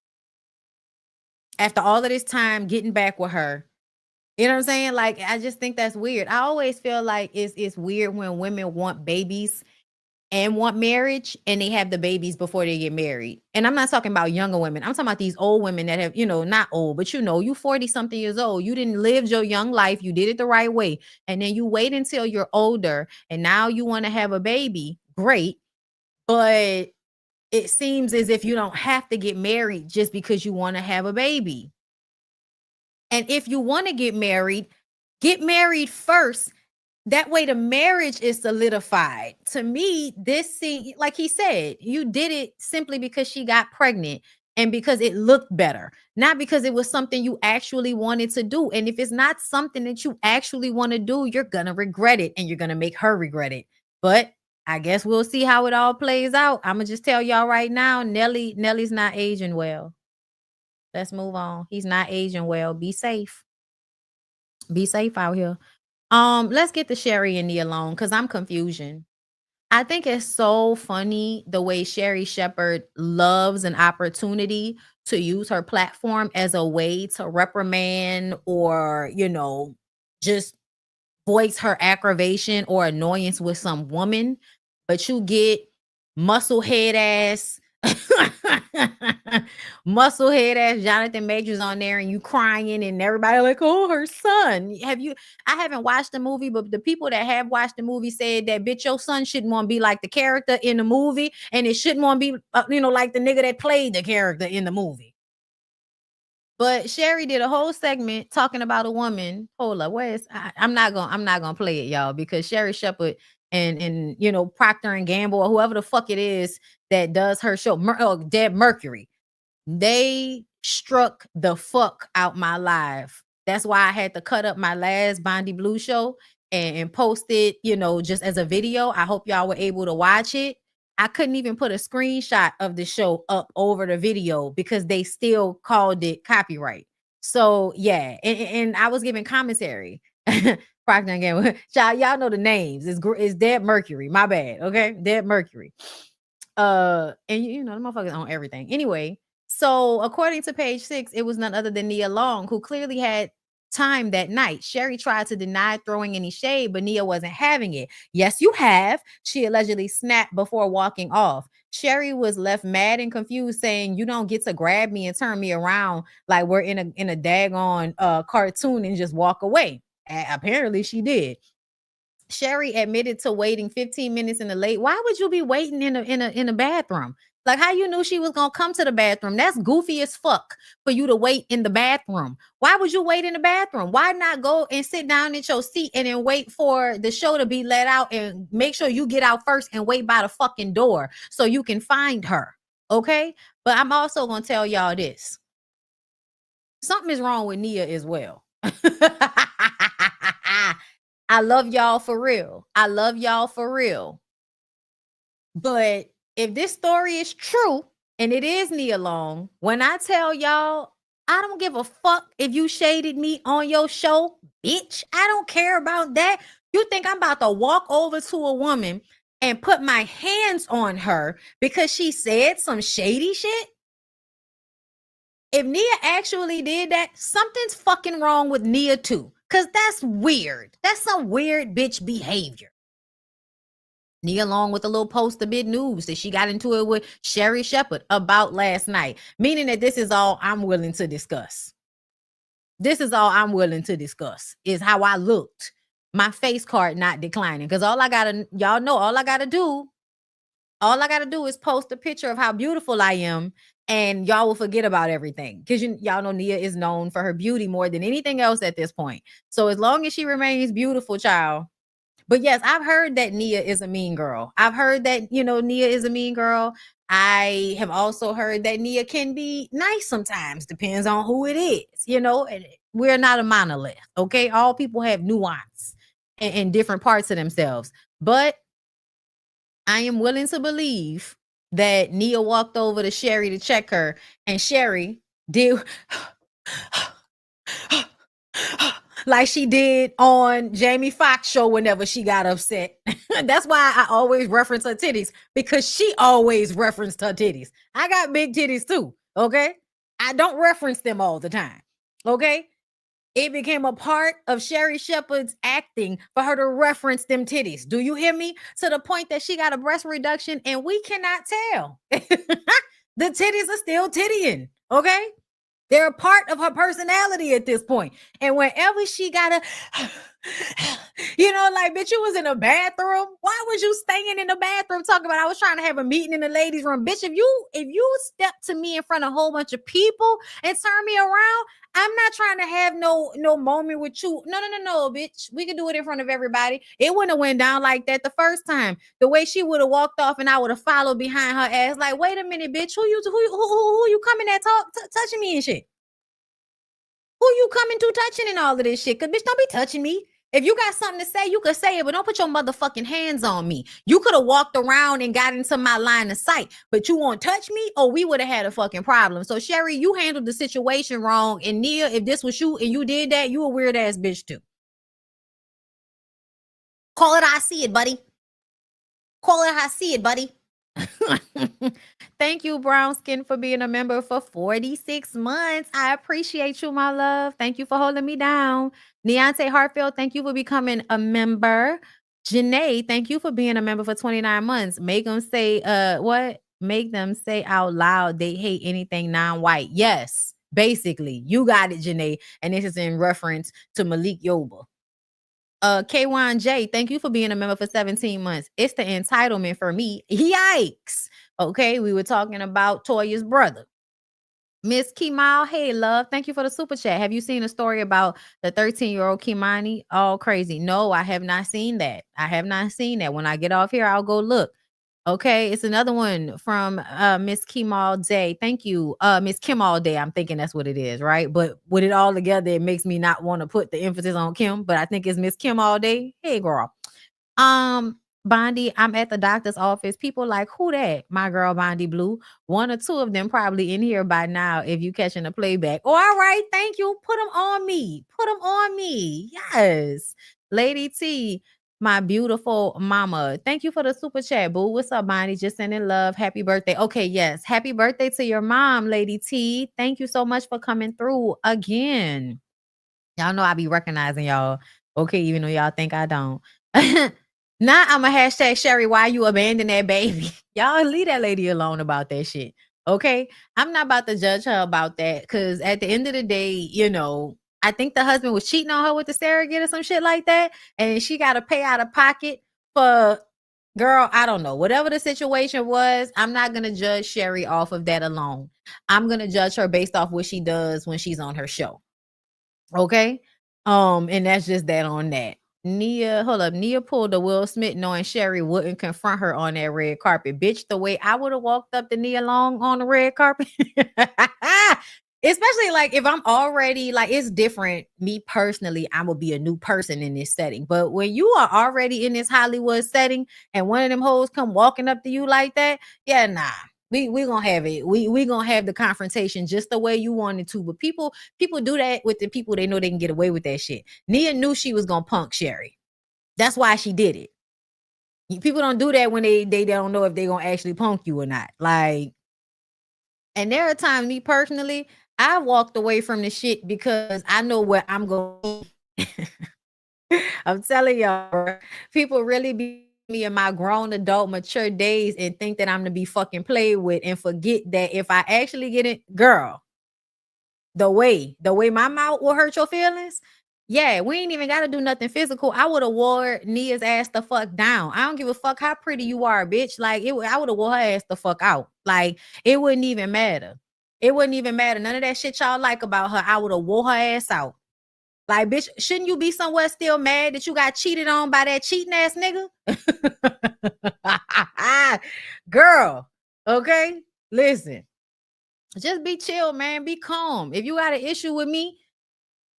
After all of this time getting back with her, you know what I'm saying? Like, I just think that's weird. I always feel like it's weird when women want babies and want marriage and they have the babies before they get married. And I'm not talking about younger women. I'm talking about these old women that have, not old, but you 40 something years old. You didn't live your young life. You did it the right way. And then you wait until you're older and now you want to have a baby. Great. But it seems as if you don't have to get married just because you want to have a baby. And if you want to get married first. That way the marriage is solidified. To me, this scene, like he said, you did it simply because she got pregnant and because it looked better, not because it was something you actually wanted to do. And if it's not something that you actually want to do, you're going to regret it and you're going to make her regret it. But I guess we'll see how it all plays out. I'm going to just tell y'all right now, Nelly's not aging well. Let's move on. He's not aging well. Be safe. Be safe out here. Let's get to Sherri and Nia alone because I'm confusion. I think it's so funny the way Sherri Shepherd loves an opportunity to use her platform as a way to reprimand or, just voice her aggravation or annoyance with some woman. But you get musclehead ass Jonathan Majors on there and you crying and everybody like, oh, her son. I haven't watched the movie, but the people that have watched the movie said that, bitch, your son shouldn't want to be like the character in the movie and it shouldn't want to be, like the nigga that played the character in the movie. But Sherri did a whole segment talking about a woman. Hold up, I'm not gonna play it, y'all, because Sherri Shepherd and Procter and Gamble or whoever the fuck it is that does her show, Deb Mercury, they struck the fuck out my live. That's why I had to cut up my last BondyBlue show and post it, just as a video. I hope y'all were able to watch it. I couldn't even put a screenshot of the show up over the video because they still called it copyright. So yeah, and I was giving commentary. Procter and Gamble, y'all know the names. It's Deb Mercury. My bad. Okay, Deb Mercury. And the motherfuckers on everything. Anyway, so according to page 6, it was none other than Nia Long who clearly had time that night. Sherri tried to deny throwing any shade, but Nia wasn't having it. Yes, you have. She allegedly snapped before walking off. Sherri was left mad and confused, saying, you don't get to grab me and turn me around like we're in a daggone cartoon and just walk away. Apparently she did. Sherri admitted to waiting 15 minutes in the late. Why would you be waiting in a bathroom? Like, how you knew she was gonna come to the bathroom? That's goofy as fuck for you to wait in the bathroom. Why would you wait in the bathroom? Why not go and sit down in your seat and then wait for the show to be let out and make sure you get out first and wait by the fucking door so you can find her? Okay, but I'm also gonna tell y'all this. Something is wrong with Nia as well. I love y'all for real. I love y'all for real. But if this story is true, and it is Nia Long, when I tell y'all, I don't give a fuck if you shaded me on your show, bitch. I don't care about that. You think I'm about to walk over to a woman and put my hands on her because she said some shady shit? If Nia actually did that, something's fucking wrong with Nia too. Cause that's weird. That's some weird bitch behavior. Nia, along with a little post of big news that she got into it with Sherri Shepherd about last night, meaning that this is all I'm willing to discuss. This is all I'm willing to discuss is how I looked. My face card not declining. Because all I gotta do is post a picture of how beautiful I am, and y'all will forget about everything. Because y'all know Nia is known for her beauty more than anything else at this point. So as long as she remains beautiful, child. But yes, I've heard that Nia is a mean girl. I've heard that, Nia is a mean girl. I have also heard that Nia can be nice sometimes. Depends on who it is, and we're not a monolith, okay? All people have nuance in different parts of themselves. But I am willing to believe that Nia walked over to Sherri to check her, and Sherri did like she did on Jamie Foxx show whenever she got upset. That's why I always reference her titties, because she always referenced her titties. I got big titties too, okay? I don't reference them all the time, okay? It became a part of Sherri Shepherd's acting for her to reference them titties. Do you hear me? To the point that she got a breast reduction and we cannot tell. The titties are still tittying, okay? They're a part of her personality at this point. And whenever she got bitch, you was in a bathroom. Why was you staying in the bathroom talking about I was trying to have a meeting in the ladies' room? Bitch, if you step to me in front of a whole bunch of people and turn me around, I'm not trying to have no moment with you. No, bitch. We can do it in front of everybody. It wouldn't have went down like that the first time. The way she would have walked off and I would have followed behind her ass like, wait a minute, bitch. Who you coming at touching me and shit? Who you coming to touching and all of this shit? Because bitch, don't be touching me. If you got something to say, you could say it, but don't put your motherfucking hands on me. You could have walked around and got into my line of sight, but you won't touch me, or we would have had a fucking problem. So Sherri, you handled the situation wrong. And Nia, if this was you and you did that, you a weird ass bitch too. Call it how I see it, buddy. Call it how I see it, buddy. Thank you, Brown Skin, for being a member for 46 months. I appreciate you, my love. Thank you for holding me down. Neonte Hartfield, thank you for becoming a member. Janae, thank you for being a member for 29 months. Make them say, what? Make them say out loud they hate anything non-white. Yes, basically. You got it, Janae. And this is in reference to Malik Yoba. K1J, thank you for being a member for 17 months. It's the entitlement for me. Yikes. Okay, we were talking about Toya's brother. Miss Kemal, hey love, thank you for the super chat. Have you seen a story about the 13-year-old Kimani? All crazy. No, I have not seen that. When I get off here, I'll go look. Okay, it's another one from Miss Kim All Day. Thank you, Miss Kim All Day. I'm thinking that's what it is, right? But with it all together, it makes me not want to put the emphasis on Kim, but I think it's Miss Kim All Day. Hey, girl. Bondi, I'm at the doctor's office. People like, who that? My girl, BondyBlue. One or two of them probably in here by now if you catching a playback. Oh, all right, thank you. Put them on me. Yes. Lady T, my beautiful mama. Thank you for the super chat, boo. What's up, Bonnie? Just sending love. Happy birthday. Okay, yes. Happy birthday to your mom, Lady T. Thank you so much for coming through again. Y'all know I be recognizing y'all. Okay, even though y'all think I don't. Now I'm a hashtag Sherri, why you abandon that baby? Y'all leave that lady alone about that shit. Okay? I'm not about to judge her about that, because at the end of the day, I think the husband was cheating on her with the surrogate or some shit like that. And she got to pay out of pocket for, girl, I don't know. Whatever the situation was, I'm not going to judge Sherri off of that alone. I'm going to judge her based off what she does when she's on her show. Okay? And that's just that on that. Nia pulled a Will Smith knowing Sherri wouldn't confront her on that red carpet. Bitch, the way I would have walked up to Nia Long on the red carpet. Especially like if I'm already like, it's different. Me personally, I'm gonna be a new person in this setting. But when you are already in this Hollywood setting and one of them hoes come walking up to you like that, yeah, nah. We gonna have it. We gonna have the confrontation just the way you wanted to. But people do that with the people they know they can get away with that shit. Nia knew she was gonna punk Sherri. That's why she did it. People don't do that when they don't know if they gonna actually punk you or not. Like, and there are times, me personally, I walked away from the shit because I know where I'm going. I'm telling y'all, people really be me in my grown adult mature days and think that I'm to be fucking played with and forget that if I actually get it, girl, the way my mouth will hurt your feelings. Yeah, we ain't even got to do nothing physical. I would have wore Nia's ass the fuck down. I don't give a fuck how pretty you are, bitch. Like, I would have wore her ass the fuck out. Like, it wouldn't even matter. It wouldn't even matter. None of that shit y'all like about her. I would have wore her ass out. Like, bitch, shouldn't you be somewhere still mad that you got cheated on by that cheating ass nigga? Girl, okay? Listen, just be chill, man. Be calm. If you got an issue with me,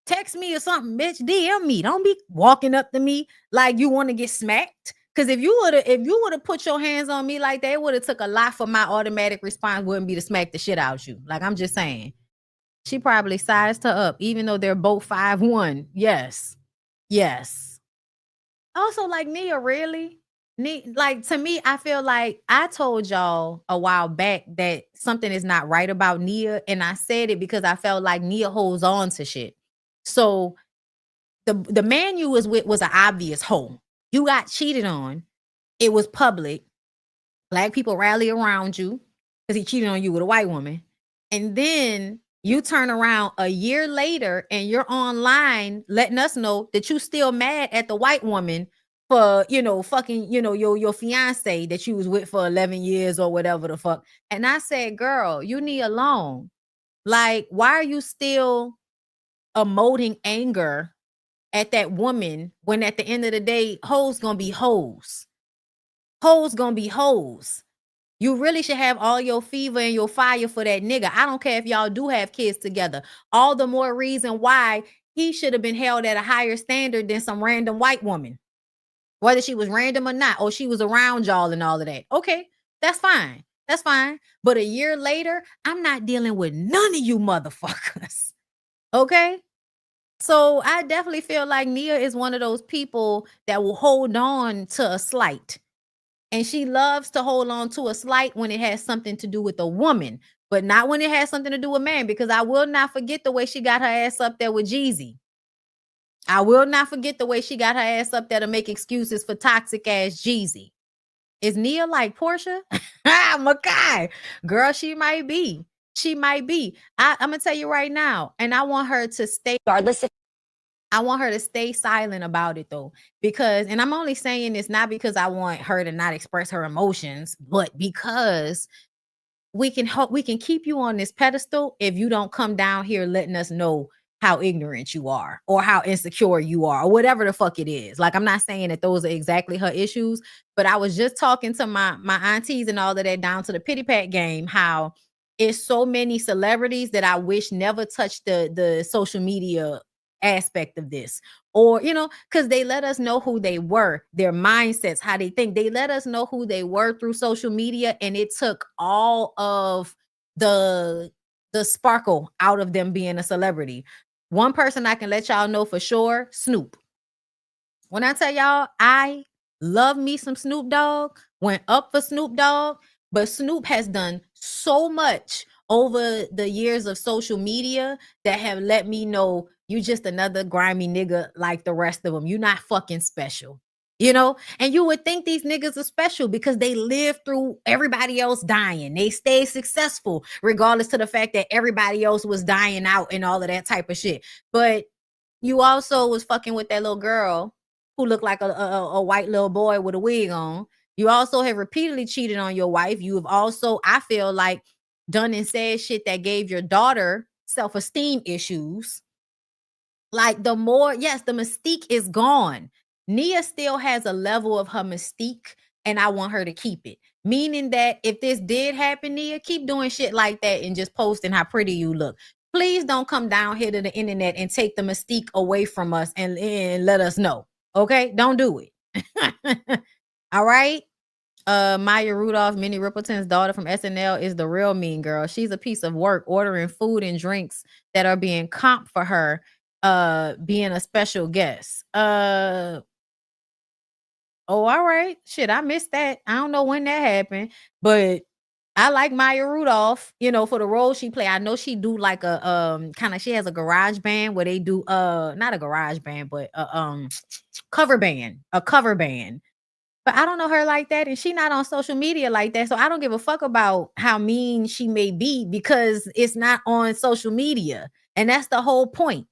text me or something, bitch. DM me. Don't be walking up to me like you want to get smacked. Because if you would have put your hands on me like that, it would have took a lot for my automatic response wouldn't be to smack the shit out of you. Like, I'm just saying. She probably sized her up, even though they're both 5'1". Yes. Also, like, Nia, really? Like, to me, I feel like I told y'all a while back that something is not right about Nia, and I said it because I felt like Nia holds on to shit. So the man you was with was an obvious hoe. You got cheated on. It was public. Black people rally around you because he cheated on you with a white woman. And then you turn around a year later and you're online letting us know that you still mad at the white woman for, fucking, your fiance that you was with for 11 years or whatever the fuck. And I said, girl, you need a loan. Like, why are you still emoting anger at that woman when at the end of the day, hoes gonna be hoes. Hoes gonna be hoes. You really should have all your fever and your fire for that nigga. I don't care if y'all do have kids together. All the more reason why he should have been held at a higher standard than some random white woman. Whether she was random or not, or she was around y'all and all of that. Okay, that's fine. That's fine. But a year later, I'm not dealing with none of you motherfuckers. Okay? So I definitely feel like Nia is one of those people that will hold on to a slight. And she loves to hold on to a slight when it has something to do with a woman, but not when it has something to do with man, because I will not forget the way she got her ass up there with Jeezy. I will not forget the way she got her ass up there to make excuses for toxic ass Jeezy. Is Nia like Portia? Makai. Girl, she might be. She might be. I'm going to tell you right now, and I want her to stay. I want her to stay silent about it though, because, and I'm only saying this not because I want her to not express her emotions, but because we can keep you on this pedestal if you don't come down here letting us know how ignorant you are or how insecure you are or whatever the fuck it is. Like, I'm not saying that those are exactly her issues, but I was just talking to my aunties and all of that down to the pity pat game, how it's so many celebrities that I wish never touched the social media aspect of this, or because they let us know who they were, their mindsets, how they think. They let us know who they were through social media, and it took all of the sparkle out of them being a celebrity. One person I can let y'all know for sure, Snoop. When I tell y'all I love me some Snoop Dogg, went up for Snoop Dogg, but Snoop has done so much over the years of social media that have let me know you just another grimy nigga like the rest of them. You're not fucking special, and you would think these niggas are special because they live through everybody else dying. They stay successful regardless to the fact that everybody else was dying out and all of that type of shit. But you also was fucking with that little girl who looked like a white little boy with a wig on. You also have repeatedly cheated on your wife. You have also, I feel like, done and said shit that gave your daughter self-esteem issues. Like, the mystique is gone. Nia still has a level of her mystique, and I want her to keep it. Meaning that if this did happen, Nia, keep doing shit like that and just posting how pretty you look. Please don't come down here to the internet and take the mystique away from us and let us know. Okay? Don't do it. All right? Maya Rudolph, Minnie Riperton's daughter from SNL, is the real mean girl. She's a piece of work, ordering food and drinks that are being comped for her being a special guest. Oh, all right. Shit, I missed that. I don't know when that happened, but I like Maya Rudolph, you know, for the role she play. I know she do like a kind of, she has a garage band where they do not a garage band, but a cover band. But I don't know her like that, and she not on social media like that. So I don't give a fuck about how mean she may be because it's not on social media. And that's the whole point.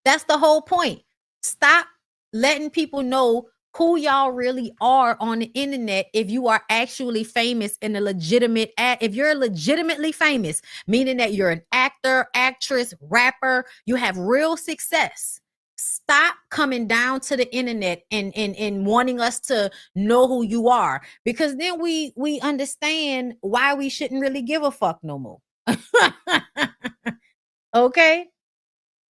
That's the whole point. Stop letting people know who y'all really are on the internet if you are actually famous in a legitimate if you're legitimately famous, meaning that you're an actor, actress, rapper, you have real success. Stop coming down to the internet and wanting us to know who you are, because then we understand why we shouldn't really give a fuck no more. Okay?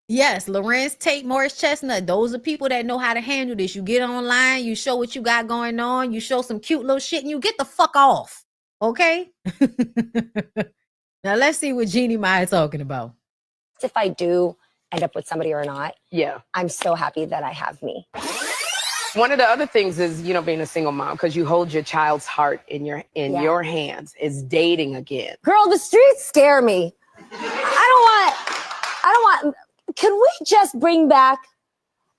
Yes, Lorenz Tate, Morris Chestnut, those are people that know how to handle this. You get online, you show what you got going on, you show some cute little shit, and you get the fuck off. Okay? Now let's see what Jeannie Maya talking about. If I do end up with somebody or not, yeah, I'm so happy that I have me. One of the other things is, you know, being a single mom, because you hold your child's heart in your hands, is dating again. Girl, the streets scare me. I don't want. Can we just bring back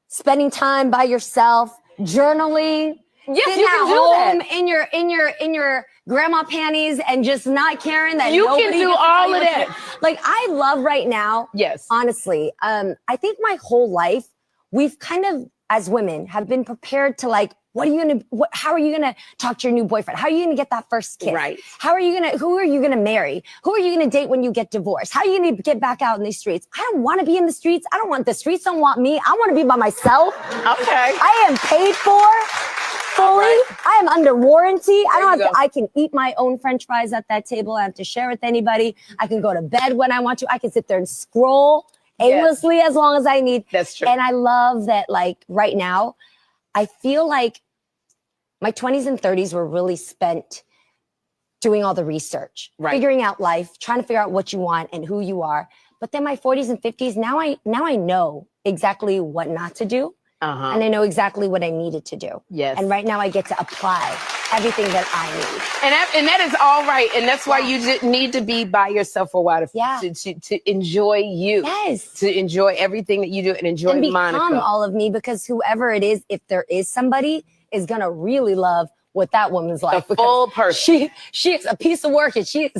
spending time by yourself, journaling? Yes, sitting you can at do home that. in your grandma panties and just not caring that you nobody can do gets to tell all you of what to that. do. Like, I love right now. Yes. Honestly, I think my whole life we've kind of, as women, have been prepared to like, how are you gonna talk to your new boyfriend? How are you gonna get that first kiss? Right. Who are you gonna marry? Who are you gonna date when you get divorced? How are you gonna get back out in these streets? I don't wanna be in the streets. I don't want the streets don't want me. I wanna be by myself. Okay. I am paid for fully. Right. I am under warranty. I can eat my own French fries at that table. I don't have to share with anybody. I can go to bed when I want to. I can sit there and scroll aimlessly as long as I need. That's true. And I love that, like, right now, I feel like my 20s and 30s were really spent doing all the research, figuring out life, trying to figure out what you want and who you are. But then my 40s and 50s, now I know exactly what not to do. And I know exactly what I needed to do. Yes. And right now I get to apply everything that I need. And that is all right. And that's why you just need to be by yourself for a while to enjoy you. Yes. To enjoy everything that you do and enjoy and become Monica. all of me, because whoever it is, if there is somebody, is gonna really love what that woman's like. The full person. She is a piece of work, and she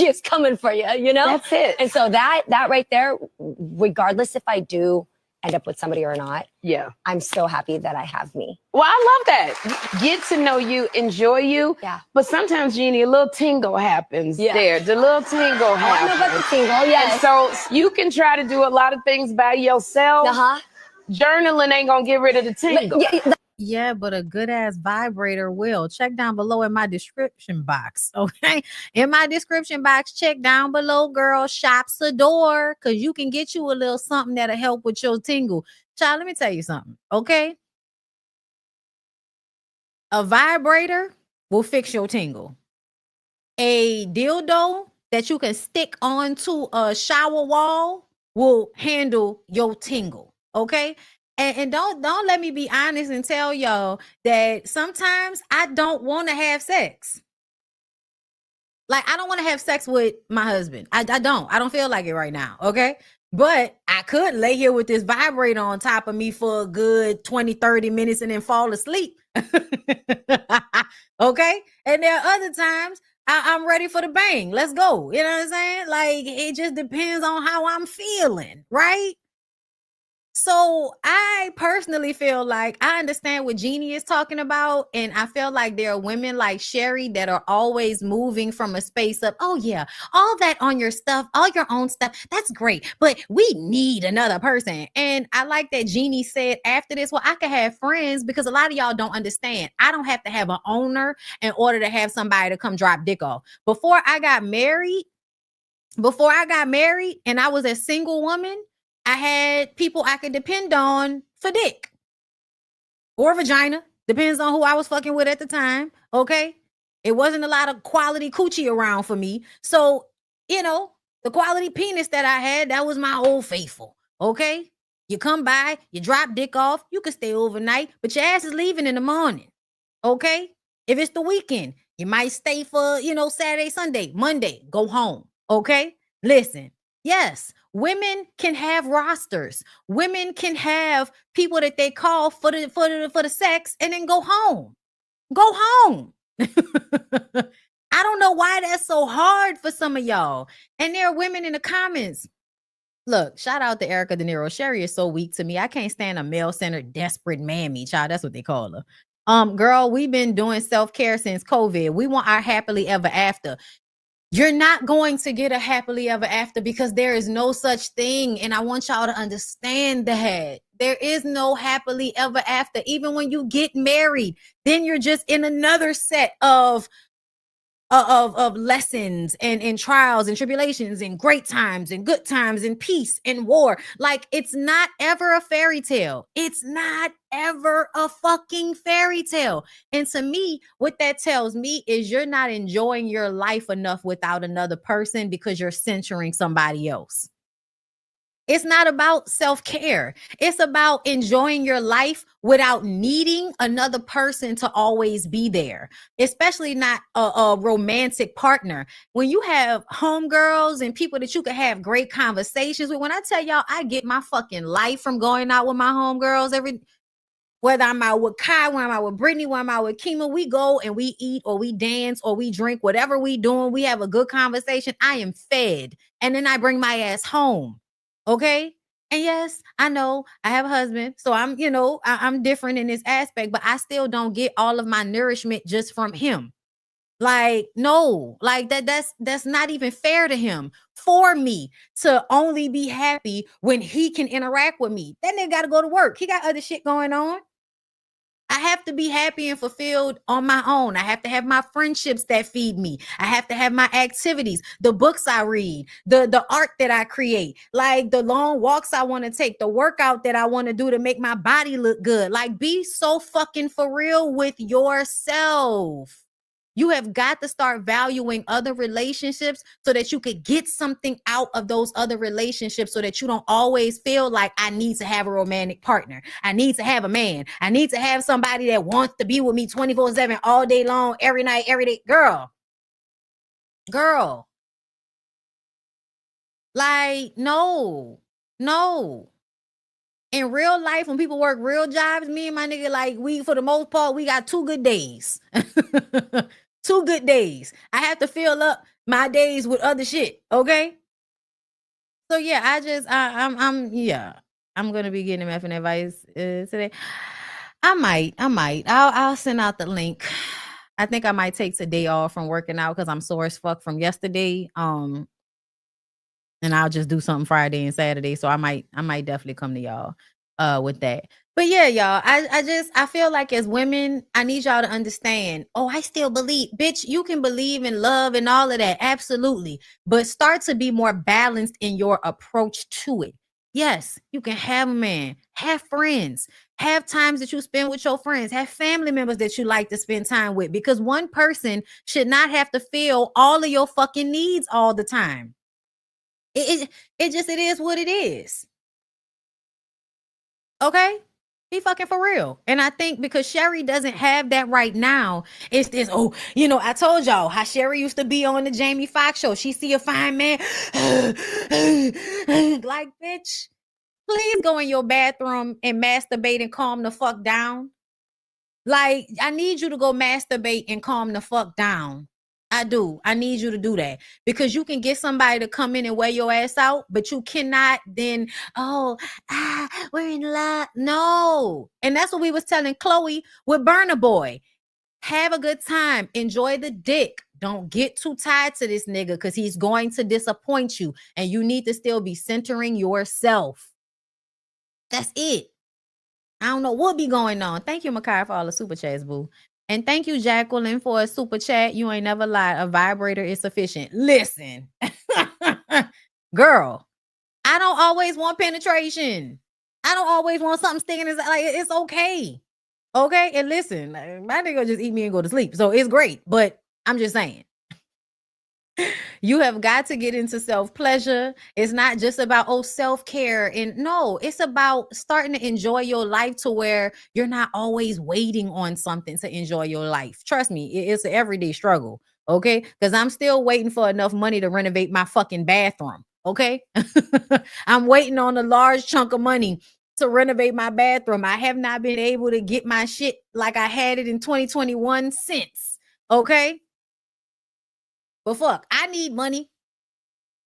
is coming for you, you know? That's it. And so that right there, regardless if I do end up with somebody or not, I'm so happy that I have me. Well, I love that. Get to know you, enjoy you. Yeah. But sometimes, Jeannie, a little tingle happens there. The little tingle happens. I know about the tingle, yes. And so you can try to do a lot of things by yourself. Journaling ain't gonna get rid of the tingle. Yeah, but a good ass vibrator will. Check down below in my description box. Okay. In my description box, check down below, girl. Shop SEDURE, because you can get you a little something that'll help with your tingle. Child, let me tell you something. Okay. A vibrator will fix your tingle. A dildo that you can stick onto a shower wall will handle your tingle. Okay. And don't let me be honest and tell y'all that sometimes I don't want to have sex. Like, I don't want to have sex with my husband. I don't feel like it right now. Okay. But I could lay here with this vibrator on top of me for a good 20, 30 minutes and then fall asleep. Okay. And there are other times I'm ready for the bang. Let's go. You know what I'm saying? Like, it just depends on how I'm feeling. Right. So I personally feel like I understand what Jeannie is talking about. And I feel like there are women like Sherri that are always moving from a space of, oh yeah, all that on your stuff, all your own stuff. That's great. But we need another person. And I like that Jeannie said after this, well, I can have friends, because a lot of y'all don't understand. I don't have to have an owner in order to have somebody to come drop dick off. Before I got married and I was a single woman, I had people I could depend on for dick or vagina. Depends on who I was fucking with at the time. Okay. It wasn't a lot of quality coochie around for me. So, you know, the quality penis that I had, that was my old faithful. Okay. You come by, you drop dick off, you can stay overnight, but your ass is leaving in the morning. Okay. If it's the weekend, you might stay for, Saturday, Sunday, Monday, go home. Okay. Listen, yes, women can have rosters. Women can have people that they call for the sex and then go home. Go home. I don't know why that's so hard for some of y'all. And there are women in the comments. Look, shout out to Erica De Niro. Sherri is so weak to me. I can't stand a male-centered, desperate mammy, child. That's what they call her. Girl, we've been doing self-care since COVID. We want our happily ever after. You're not going to get a happily ever after because there is no such thing. And I want y'all to understand that. There is no happily ever after. Even when you get married, then you're just in another set of lessons and trials and tribulations and great times and good times and peace and war. Like, it's not ever a fairy tale. It's not ever a fucking fairy tale. And to me, what that tells me is you're not enjoying your life enough without another person because you're censoring somebody else. It's not about self-care. It's about enjoying your life without needing another person to always be there, especially not a romantic partner. When you have homegirls and people that you can have great conversations with, when I tell y'all, I get my fucking life from going out with my homegirls whether I'm out with Kai, when I'm out with Brittany, when I'm out with Kima, we go and we eat or we dance or we drink, whatever we doing, we have a good conversation. I am fed. And then I bring my ass home. Okay. And yes, I know I have a husband, so I'm, I'm different in this aspect, but I still don't get all of my nourishment just from him. Like, no, like that's not even fair to him for me to only be happy when he can interact with me. That nigga got to go to work. He got other shit going on. I have to be happy and fulfilled on my own. I have to have my friendships that feed me. I have to have my activities, the books I read, the art that I create, like the long walks I want to take, the workout that I want to do to make my body look good. Like, be so fucking for real with yourself. You have got to start valuing other relationships so that you could get something out of those other relationships so that you don't always feel like I need to have a romantic partner. I need to have a man. I need to have somebody that wants to be with me 24/7 all day long, every night, every day. Girl. Like, no. In real life, when people work real jobs, me and my nigga, like, we, for the most part, we got 2 good days. 2 good days. I have to fill up my days with other shit. Okay. So yeah, I'm gonna be getting him effing advice today. I might. I'll send out the link. I think I might take today off from working out because I'm sore as fuck from yesterday. And I'll just do something Friday and Saturday. So I might definitely come to y'all with that. But yeah, y'all, I feel like as women, I need y'all to understand. Oh, I still believe, bitch, you can believe in love and all of that. Absolutely. But start to be more balanced in your approach to it. Yes, you can have a man, have friends, have times that you spend with your friends, have family members that you like to spend time with, because one person should not have to fill all of your fucking needs all the time. It is what it is. Okay? Be fucking for real. And I think because Sherri doesn't have that right now, it's this, I told y'all how Sherri used to be on the Jamie Foxx show. She see a fine man. Like, bitch, please go in your bathroom and masturbate and calm the fuck down. Like, I need you to go masturbate and calm the fuck down. I do. I need you to do that, because you can get somebody to come in and wear your ass out, but you cannot then, we're in love. No. And that's what we was telling Chloe with Burna Boy. Have a good time. Enjoy the dick. Don't get too tied to this nigga because he's going to disappoint you. And you need to still be centering yourself. That's it. I don't know what be going on. Thank you, Makai, for all the super chats, boo. And thank you, Jacqueline, for a super chat. You ain't never lied. A vibrator is sufficient. Listen, girl, I don't always want penetration. I don't always want something sticking. Like, it's okay. Okay, and listen, my nigga just eat me and go to sleep. So it's great, but I'm just saying. You have got to get into self-pleasure. It's not just about self-care. And no, it's about starting to enjoy your life to where you're not always waiting on something to enjoy your life. Trust me, it's an everyday struggle. Okay, because I'm still waiting for enough money to renovate my fucking bathroom. Okay, I'm waiting on a large chunk of money to renovate my bathroom. I have not been able to get my shit like I had it in 2021 since. Okay. But fuck, I need money.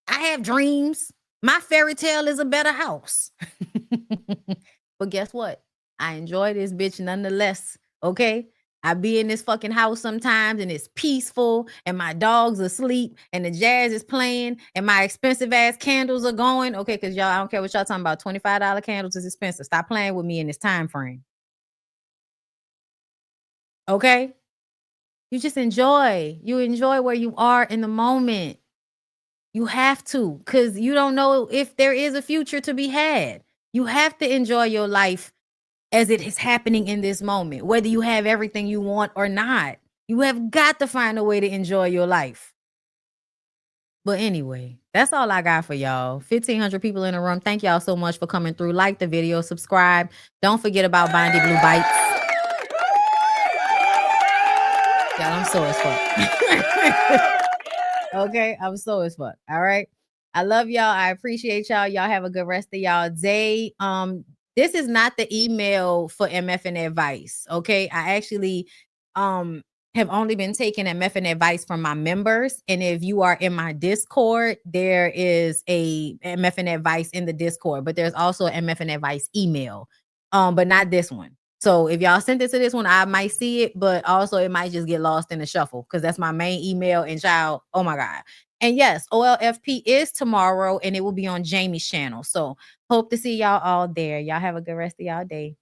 I have dreams. My fairy tale is a better house. But guess what? I enjoy this bitch nonetheless. Okay. I be in this fucking house sometimes and it's peaceful and my dog's asleep and the jazz is playing and my expensive ass candles are going. Okay, because y'all, I don't care what y'all talking about. $25 candles is expensive. Stop playing with me in this time frame. Okay. You just enjoy. You enjoy where you are in the moment. You have to, because you don't know if there is a future to be had. You have to enjoy your life as it is happening in this moment, whether you have everything you want or not. You have got to find a way to enjoy your life. But anyway, that's all I got for y'all. 1,500 people in the room. Thank y'all so much for coming through. Like the video, subscribe. Don't forget about BondyBlue Bites. Y'all, I'm so as fuck. Okay, I'm so as fuck. All right. I love y'all. I appreciate y'all. Y'all have a good rest of y'all day. This is not the email for MFN advice. Okay. I actually have only been taking MFN advice from my members. And if you are in my Discord, there is a MFN advice in the Discord, but there's also an MFN advice email. But not this one. So if y'all sent it to this one, I might see it, but also it might just get lost in the shuffle because that's my main email. And child, oh my God. And yes, OLFP is tomorrow and it will be on Jamie's channel. So hope to see y'all all there. Y'all have a good rest of y'all day.